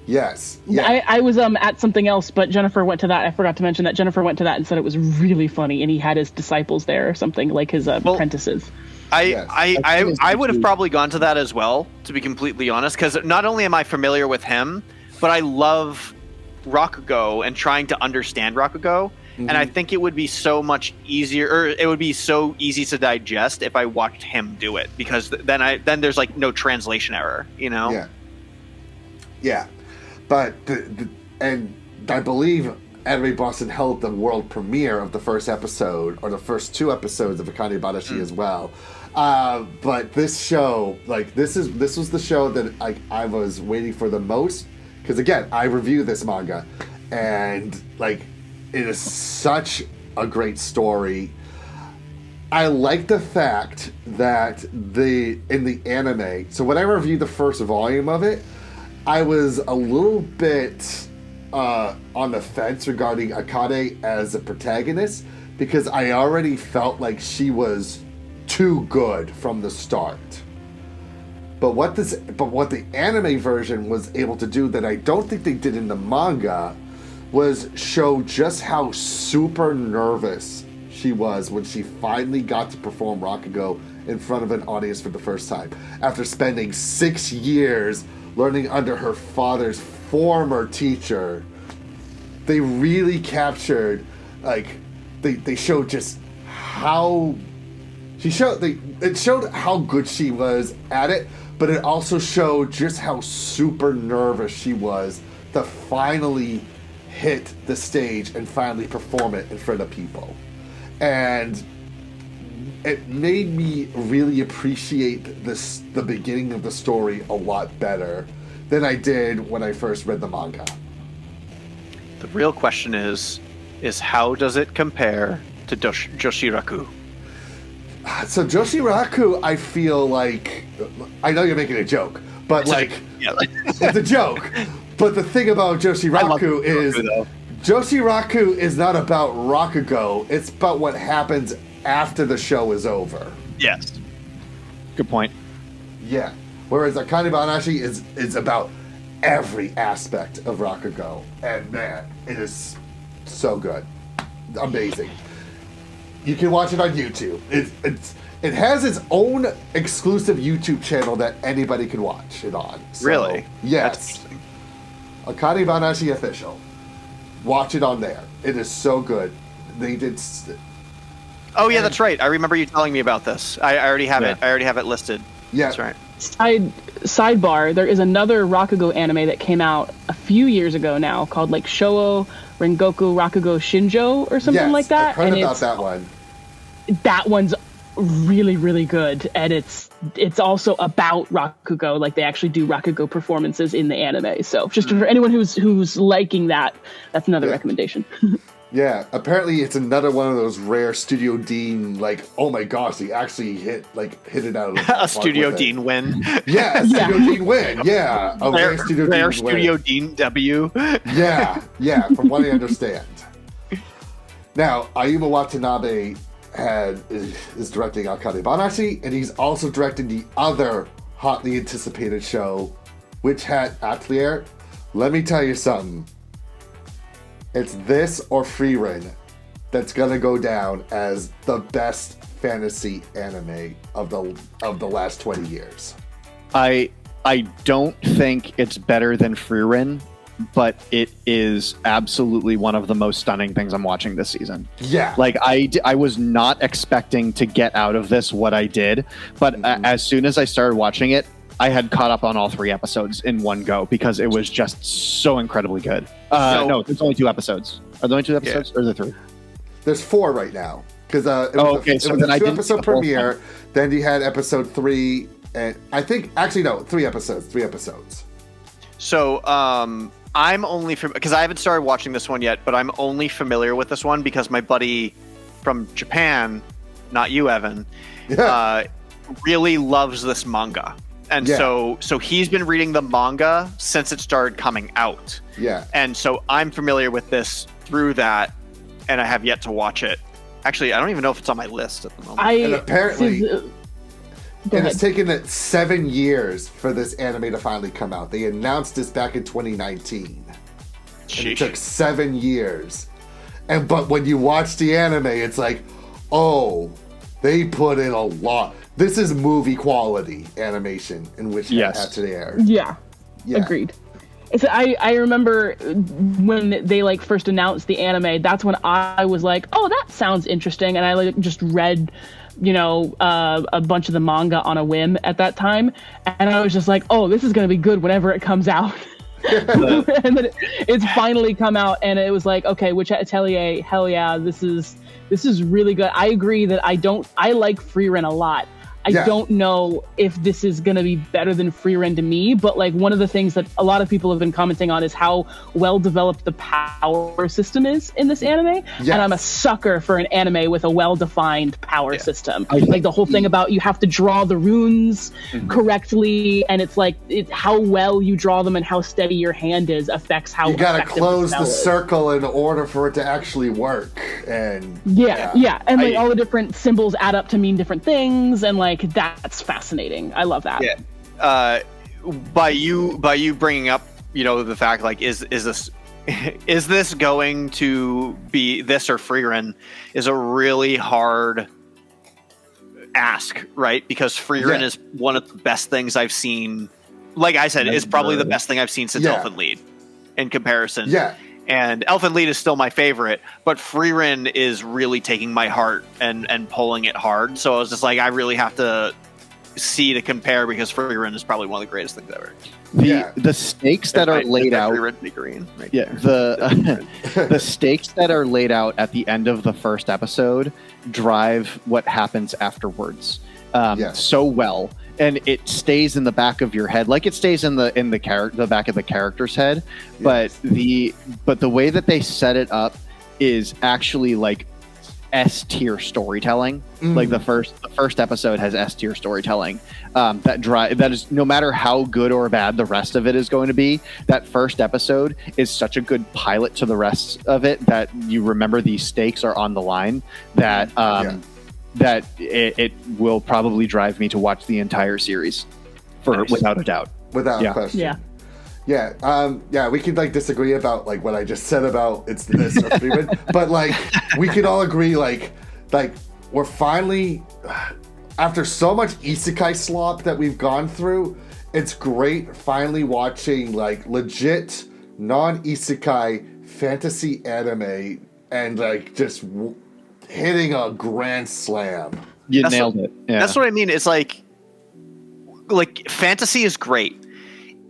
Yes. Yeah. I was at something else, but Jennifer went to that. I forgot to mention that Jennifer went to that and said it was really funny, and he had his disciples there or something, like his apprentices. I would have probably gone to that as well, to be completely honest, because not only am I familiar with him, but I love Rakugo and trying to understand Rakugo, and I think it would be so much easier, or it would be so easy to digest if I watched him do it, because then there's like no translation error, you know? Yeah. But and I believe Anime Boston held the world premiere of the first episode, or the first two episodes of Akane-banashi as well. But this show, this was the show that I was waiting for the most, because again, I reviewed this manga, and it is such a great story. I like the fact that in the anime, so when I reviewed the first volume of it, I was a little bit on the fence regarding Akane as a protagonist, because I already felt like she was too good from the start. But what the anime version was able to do that I don't think they did in the manga was show just how super nervous she was when she finally got to perform Rakugo in front of an audience for the first time. After spending 6 years learning under her father's former teacher, they really captured, like, they showed just how it showed how good she was at it, but it also showed just how super nervous she was to finally hit the stage and finally perform it in front of people. And it made me really appreciate the beginning of the story a lot better than I did when I first read the manga. The real question is how does it compare to Joshiraku? So Joshiraku, I feel like, I know you're making a joke, but it's a joke. But the thing about Joshiraku is, Joshiraku is not about Rakugo. It's about what happens after the show is over. Yes. Good point. Yeah. Whereas Akane-banashi is about every aspect of Rakugo. And man, it is so good. Amazing. You can watch it on YouTube. It has its own exclusive YouTube channel that anybody can watch it on. So, really? Yes. Akane-banashi official. Watch it on there. It is so good. They did. Oh yeah, that's right. I remember you telling me about this. I already have it. I already have it listed. Yeah, that's right. Sidebar: there is another Rakugo anime that came out a few years ago now called like Shouo Rengoku Rakugo Shinjo or something like that. I've heard about that one. That one's really, really good, and it's also about Rakugo. Like they actually do Rakugo performances in the anime. So just for anyone who's liking that, that's another recommendation. Yeah, apparently it's another one of those rare Studio Dean, like, oh my gosh, they actually hit it out of the park. A Studio Dean win. Yeah, a Studio Dean win. Yeah, a rare Studio Dean W. Yeah, from what I understand. Now, Ayumu Watanabe is directing Akane-banashi, and he's also directing the other hotly anticipated show, Witch Hat Atelier. Let me tell you something. It's this or Frieren that's gonna go down as the best fantasy anime of the last 20 years. I don't think it's better than Frieren, but it is absolutely one of the most stunning things I'm watching this season. Yeah. Like, I was not expecting to get out of this what I did, but as soon as I started watching it, I had caught up on all 3 episodes in one go because it was just so incredibly good. No, there's only 2 episodes. Are there only 2 episodes or are there 3? There's 4 right now. Because it was a 2-episode premiere, then you had episode 3, and I think, actually no, 3 episodes. 3 episodes. So, I'm only because I haven't started watching this one yet, but I'm only familiar with this one because my buddy from Japan, not you, Evan, really loves this manga. And so he's been reading the manga since it started coming out. Yeah. And so I'm familiar with this through that, and I have yet to watch it. Actually, I don't even know if it's on my list at the moment. And apparently, it's taken it 7 years for this anime to finally come out. They announced this back in 2019. And it took 7 years. But when you watch the anime, it's like, oh, they put in a lot. This is movie quality animation in which you have to air. Yeah, agreed. So I remember when they like first announced the anime, that's when I was like, oh, that sounds interesting. And I like just read, a bunch of the manga on a whim at that time. And I was just like, oh, this is going to be good whenever it comes out. And then it's finally come out and it was like, okay, Witch Atelier, hell yeah, this is really good. I agree that I like Frieren a lot. I don't know if this is going to be better than Free Ren to me, but like one of the things that a lot of people have been commenting on is how well developed the power system is in this anime. Yes. And I'm a sucker for an anime with a well-defined power system. Like the whole thing about you have to draw the runes correctly, and it's like how well you draw them and how steady your hand is affects how you gotta close the is. circle in order for it to actually work. And and like all the different symbols add up to mean different things, and like that's fascinating. I love that. By you bringing up, you know, the fact like is this going to be this or Free Ren is a really hard ask, right? Because Free Ren is one of the best things I've seen. Like I said, is probably the best thing I've seen since Elfen Lied in comparison. And Elfen Lied is still my favorite, but Free Ren is really taking my heart and pulling it hard. So I was just like, I really have to see to compare, because Free Ren is probably one of the greatest things ever. The stakes that are laid out. The stakes that are laid out at the end of the first episode drive what happens afterwards so well. And it stays in the back of your head, like it stays in the back of the character's head. But the way that they set it up is actually like S-tier storytelling. Like the first episode has S-tier storytelling. That is, no matter how good or bad the rest of it is going to be, that first episode is such a good pilot to the rest of it that you remember these stakes are on the line. That it will probably drive me to watch the entire series without a doubt. Without question. We could like disagree about like what I just said about it's this or Free Ren, but like we could all agree like we're finally, after so much isekai slop that we've gone through, it's great finally watching like legit non-isekai fantasy anime and like just hitting a grand slam. You nailed it. Yeah. That's what I mean. It's like fantasy is great.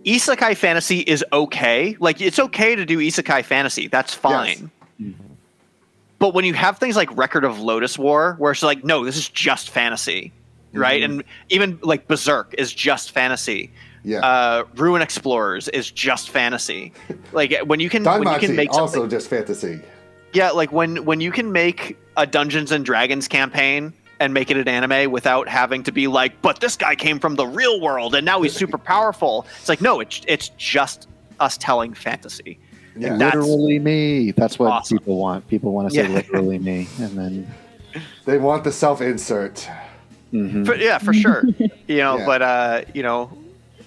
Isekai fantasy is okay. Like it's okay to do isekai fantasy. That's fine. Yes. But when you have things like Record of Lotus War, where it's like, no, this is just fantasy, right? And even like Berserk is just fantasy. Ruin Explorers is just fantasy. Like when you can make also just fantasy. Yeah, like when you can make a Dungeons and Dragons campaign and make it an anime without having to be like, but this guy came from the real world and now he's super powerful. It's like, no, it's just us telling fantasy. Yeah. Literally me. That's what people want. People want to say literally me, and then they want the self-insert. For sure. But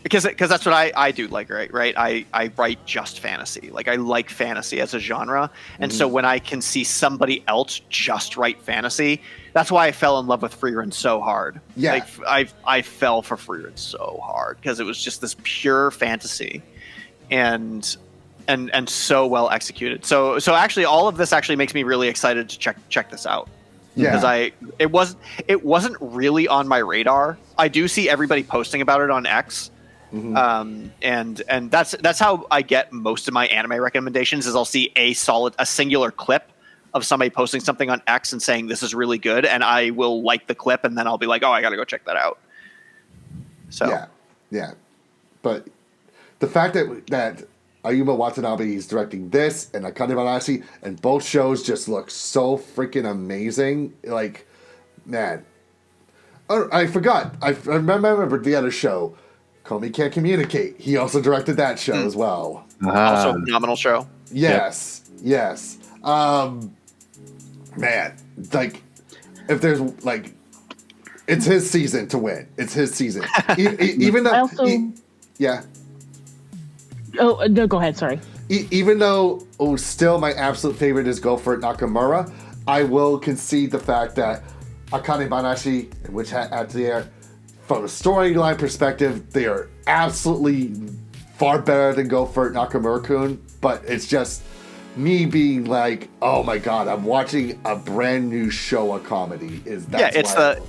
because that's what I do, like, right? I write just fantasy. Like I like fantasy as a genre, and so when I can see somebody else just write fantasy, that's why I fell in love with Free Ren so hard. Like I fell for Free Ren so hard because it was just this pure fantasy, and so well executed. So actually, all of this actually makes me really excited to check this out. Because it wasn't really on my radar. I do see everybody posting about it on X. And that's how I get most of my anime recommendations. Is I'll see a singular clip of somebody posting something on X and saying this is really good, and I will like the clip, and then I'll be like, oh, I gotta go check that out. So but the fact that Ayumu Watanabe is directing this and Akane-banashi, and both shows just look so freaking amazing. Like, man, I forgot. I remember the other show. Komi Can't Communicate. He also directed that show as well. Also a phenomenal show. Yes. Man, like, if there's like, it's his season to win. It's his season. Even though, Oh no, go ahead. Sorry. Even though still my absolute favorite is Go For It Nakamura, I will concede the fact that Akane-banashi and Witch Hat Out There, from a storyline perspective, they are absolutely far better than Go For It Nakamura-kun, but it's just me being like, oh my god, I'm watching a brand new Showa comedy. It's the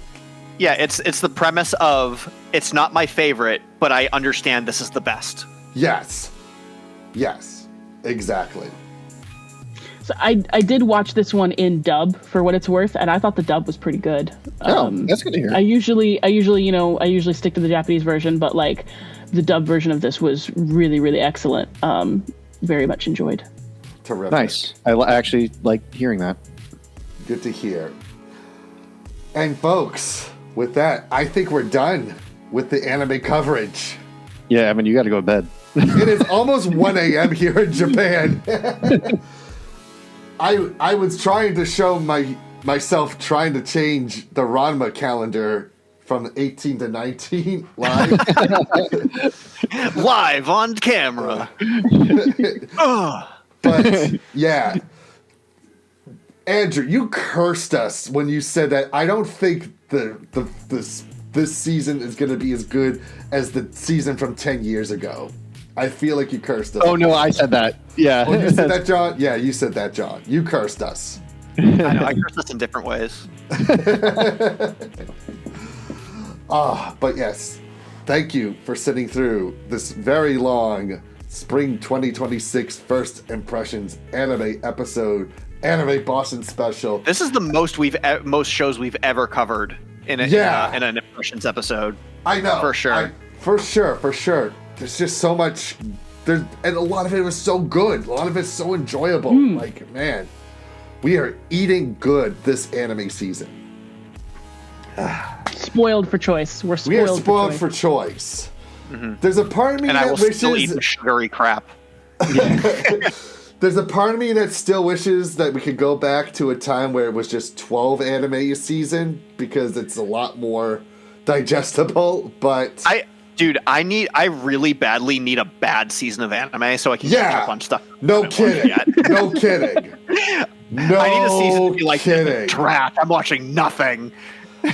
premise of it's not my favorite, but I understand this is the best. Yes, exactly. So I did watch this one in dub for what it's worth, and I thought the dub was pretty good. That's good to hear. I usually stick to the Japanese version, but like the dub version of this was really, really excellent. Very much enjoyed. Terrific. Nice. I actually like hearing that. Good to hear. And folks, with that, I think we're done with the anime coverage. Yeah, I mean, you got to go to bed. It is almost 1 a.m. here in Japan. I was trying to show myself trying to change the Ranma calendar from 18 to 19 live. Live on camera. But yeah, Andrew, you cursed us when you said that. I don't think this season is going to be as good as the season from 10 years ago. I feel like you cursed us. Oh no, I said that. Yeah. Oh, you said that, John? Yeah, you said that, John. You cursed us. I know, I curse us in different ways. But yes, thank you for sitting through this very long Spring 2026 First Impressions anime episode, Anime Boston special. This is the most shows we've ever covered in an Impressions episode. I know. For sure. For sure. There's just so much, and a lot of it was so good. A lot of it's so enjoyable. Like, man, we are eating good this anime season. Spoiled for choice. We're spoiled. We are spoiled for choice. Mm-hmm. There's a part of me that wishes. Still eat the sugary crap. There's a part of me that still wishes that we could go back to a time where it was just 12 anime a season, because it's a lot more digestible. But I really badly need a bad season of anime so I can catch up on stuff. No kidding. No kidding. No I need a season to be like kidding. Trash. I'm watching nothing.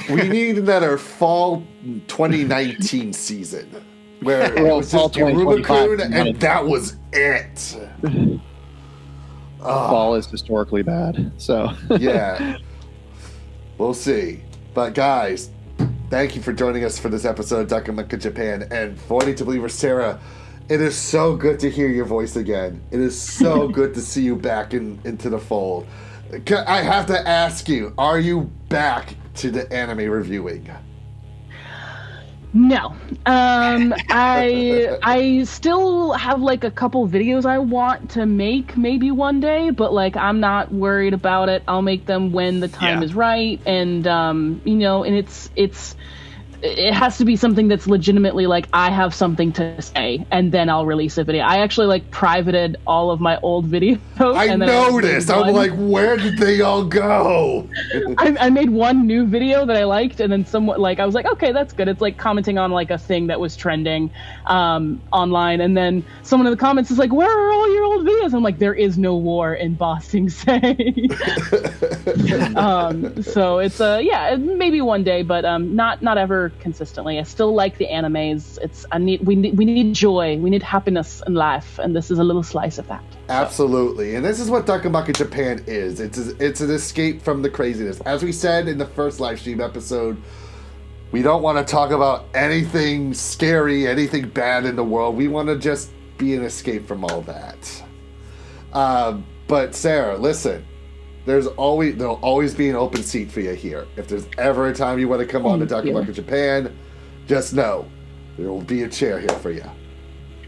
We need another fall 2019 season where it was just Nakamura-kun and that was it. Fall is historically bad, so yeah, we'll see. But guys, thank you for joining us for this episode of Duck Amuck in Japan. And for Wanting to Believer Sarah, it is so good to hear your voice again. It is so good to see you back into the fold. I have to ask you, are you back to the anime reviewing? No. I still have like a couple videos I want to make maybe one day, but like I'm not worried about it. I'll make them when the time is right, and and it has to be something that's legitimately like I have something to say, and then I'll release a video. I actually like privated all of my old videos. I noticed. I'm like, where did they all go? I made one new video that I liked, and then somewhat like I was like, okay, that's good. It's like commenting on like a thing that was trending online, and then someone in the comments is like, where are all your old videos? I'm like, there is no war in Boston Say. So it's maybe one day, but not ever consistently. I still like the animes. We need joy, we need happiness in life, and this is a little slice of that. Absolutely. And this is what Duck Amuck in Japan is. It's an escape from the craziness. As we said in the first live stream episode, we don't want to talk about anything scary, anything bad in the world. We want to just be an escape from all that. But Sarah, listen, there'll always be an open seat for you here. If there's ever a time you want to come on to Duck Amuck in Japan, just know there will be a chair here for you.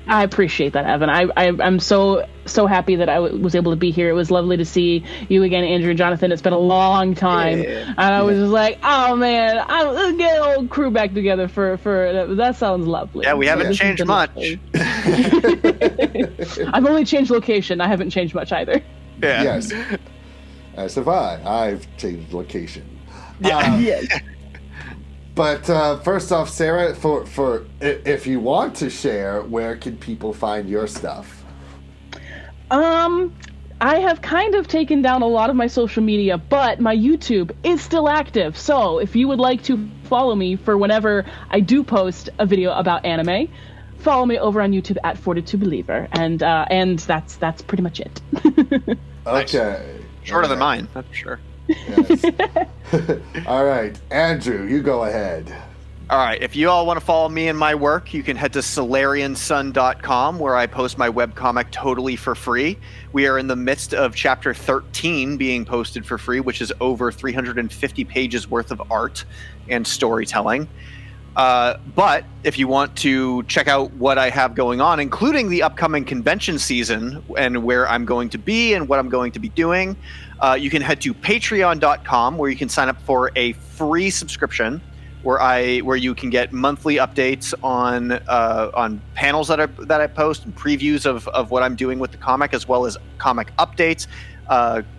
I appreciate that, Evan. I'm so happy that I was able to be here. It was lovely to see you again, Andrew and Jonathan. It's been a long time, and I was just like, oh man, let's get an old crew back together for that sounds lovely. Yeah, we haven't changed much. I've only changed location. I haven't changed much either. Yeah. Yes. As have I. I've changed location. Yes. But first off, Sarah, for if you want to share, where can people find your stuff? I have kind of taken down a lot of my social media, but my YouTube is still active. So if you would like to follow me for whenever I do post a video about anime, follow me over on YouTube at Fortitude Believer, and that's pretty much it. Okay. Shorter than mine, that's for sure. Yes. All right, Andrew, you go ahead. All right, if you all want to follow me and my work, you can head to solariansun.com, where I post my webcomic totally for free. We are in the midst of chapter 13 being posted for free, which is over 350 pages worth of art and storytelling. But if you want to check out what I have going on, including the upcoming convention season and where I'm going to be and what I'm going to be doing, you can head to patreon.com, where you can sign up for a free subscription where you can get monthly updates on panels that I post and previews of what I'm doing with the comic, as well as comic updates,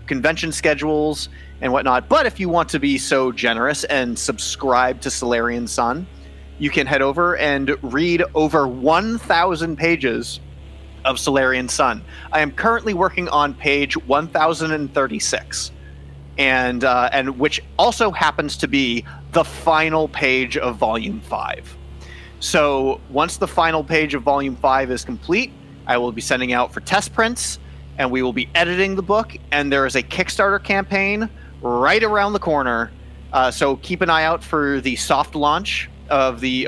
convention schedules, and whatnot. But if you want to be so generous and subscribe to Solarian Sun, you can head over and read over 1,000 pages of Solarian Sun. I am currently working on page 1036. And which also happens to be the final page of Volume 5. So once the final page of Volume 5 is complete, I will be sending out for test prints, and we will be editing the book, and there is a Kickstarter campaign right around the corner. So keep an eye out for the soft launch of the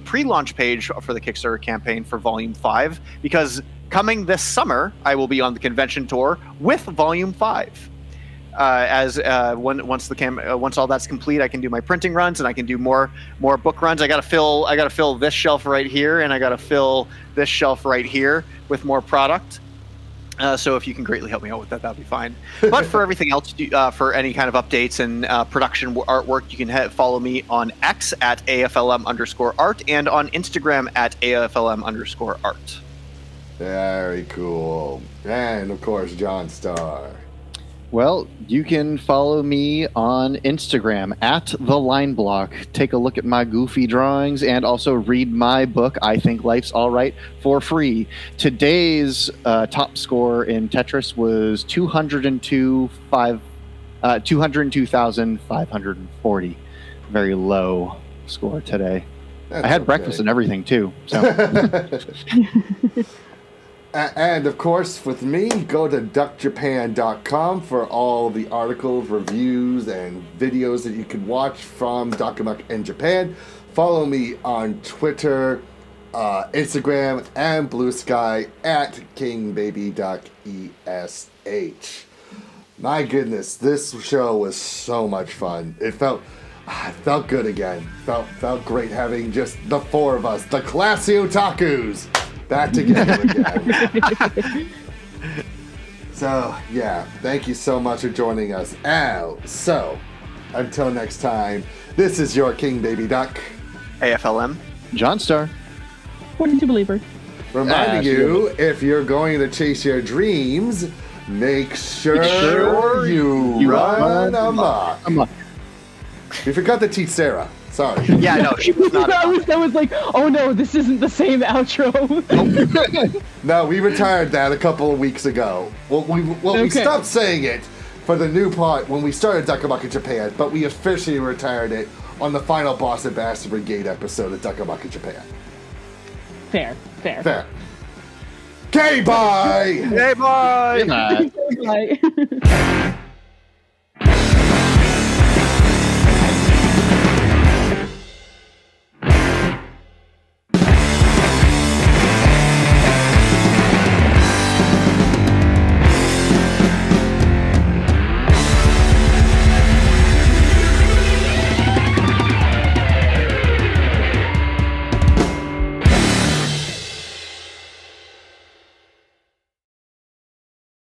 pre-launch page for the Kickstarter campaign for Volume 5, because coming this summer, I will be on the convention tour with Volume 5. Once all that's complete, I can do my printing runs and I can do more book runs. I gotta fill this shelf right here, and I gotta fill this shelf right here with more product. So if you can greatly help me out with that, that'd be fine. But for everything else, for any kind of updates and production artwork, you can follow me on X at AFLM_art and on Instagram at AFLM_art. Very cool. And of course, JonStar. Well, you can follow me on Instagram at The Line Block. Take a look at my goofy drawings and also read my book, I Think Life's Alright, for free. Today's top score in Tetris was 202,540. Very low score today. I had breakfast and everything too. So. And of course, with me, go to duckjapan.com for all the articles, reviews, and videos that you can watch from Duck Amuck in Japan. Follow me on Twitter, Instagram, and Blue Sky at KingBabyDuckESH. My goodness, this show was so much fun. It felt good again. Felt great having just the four of us, the classy otakus, back together again. So, yeah, thank you so much for joining us. So, until next time, this is your King Baby Duck, AFLM, JonStar, 42 Believer. reminding you, if you're going to chase your dreams, make sure you run amok. We forgot to teach Sarah. Sorry. Yeah, no, she was not. I was like, oh no, this isn't the same outro. No, we retired that a couple of weeks ago. We stopped saying it for the new part when we started Duck Amuck in Japan, but we officially retired it on the final Boss and Bastard Brigade episode of Duck Amuck in Japan. Fair. Okay, bye! Hey, bye! Good night. Bye.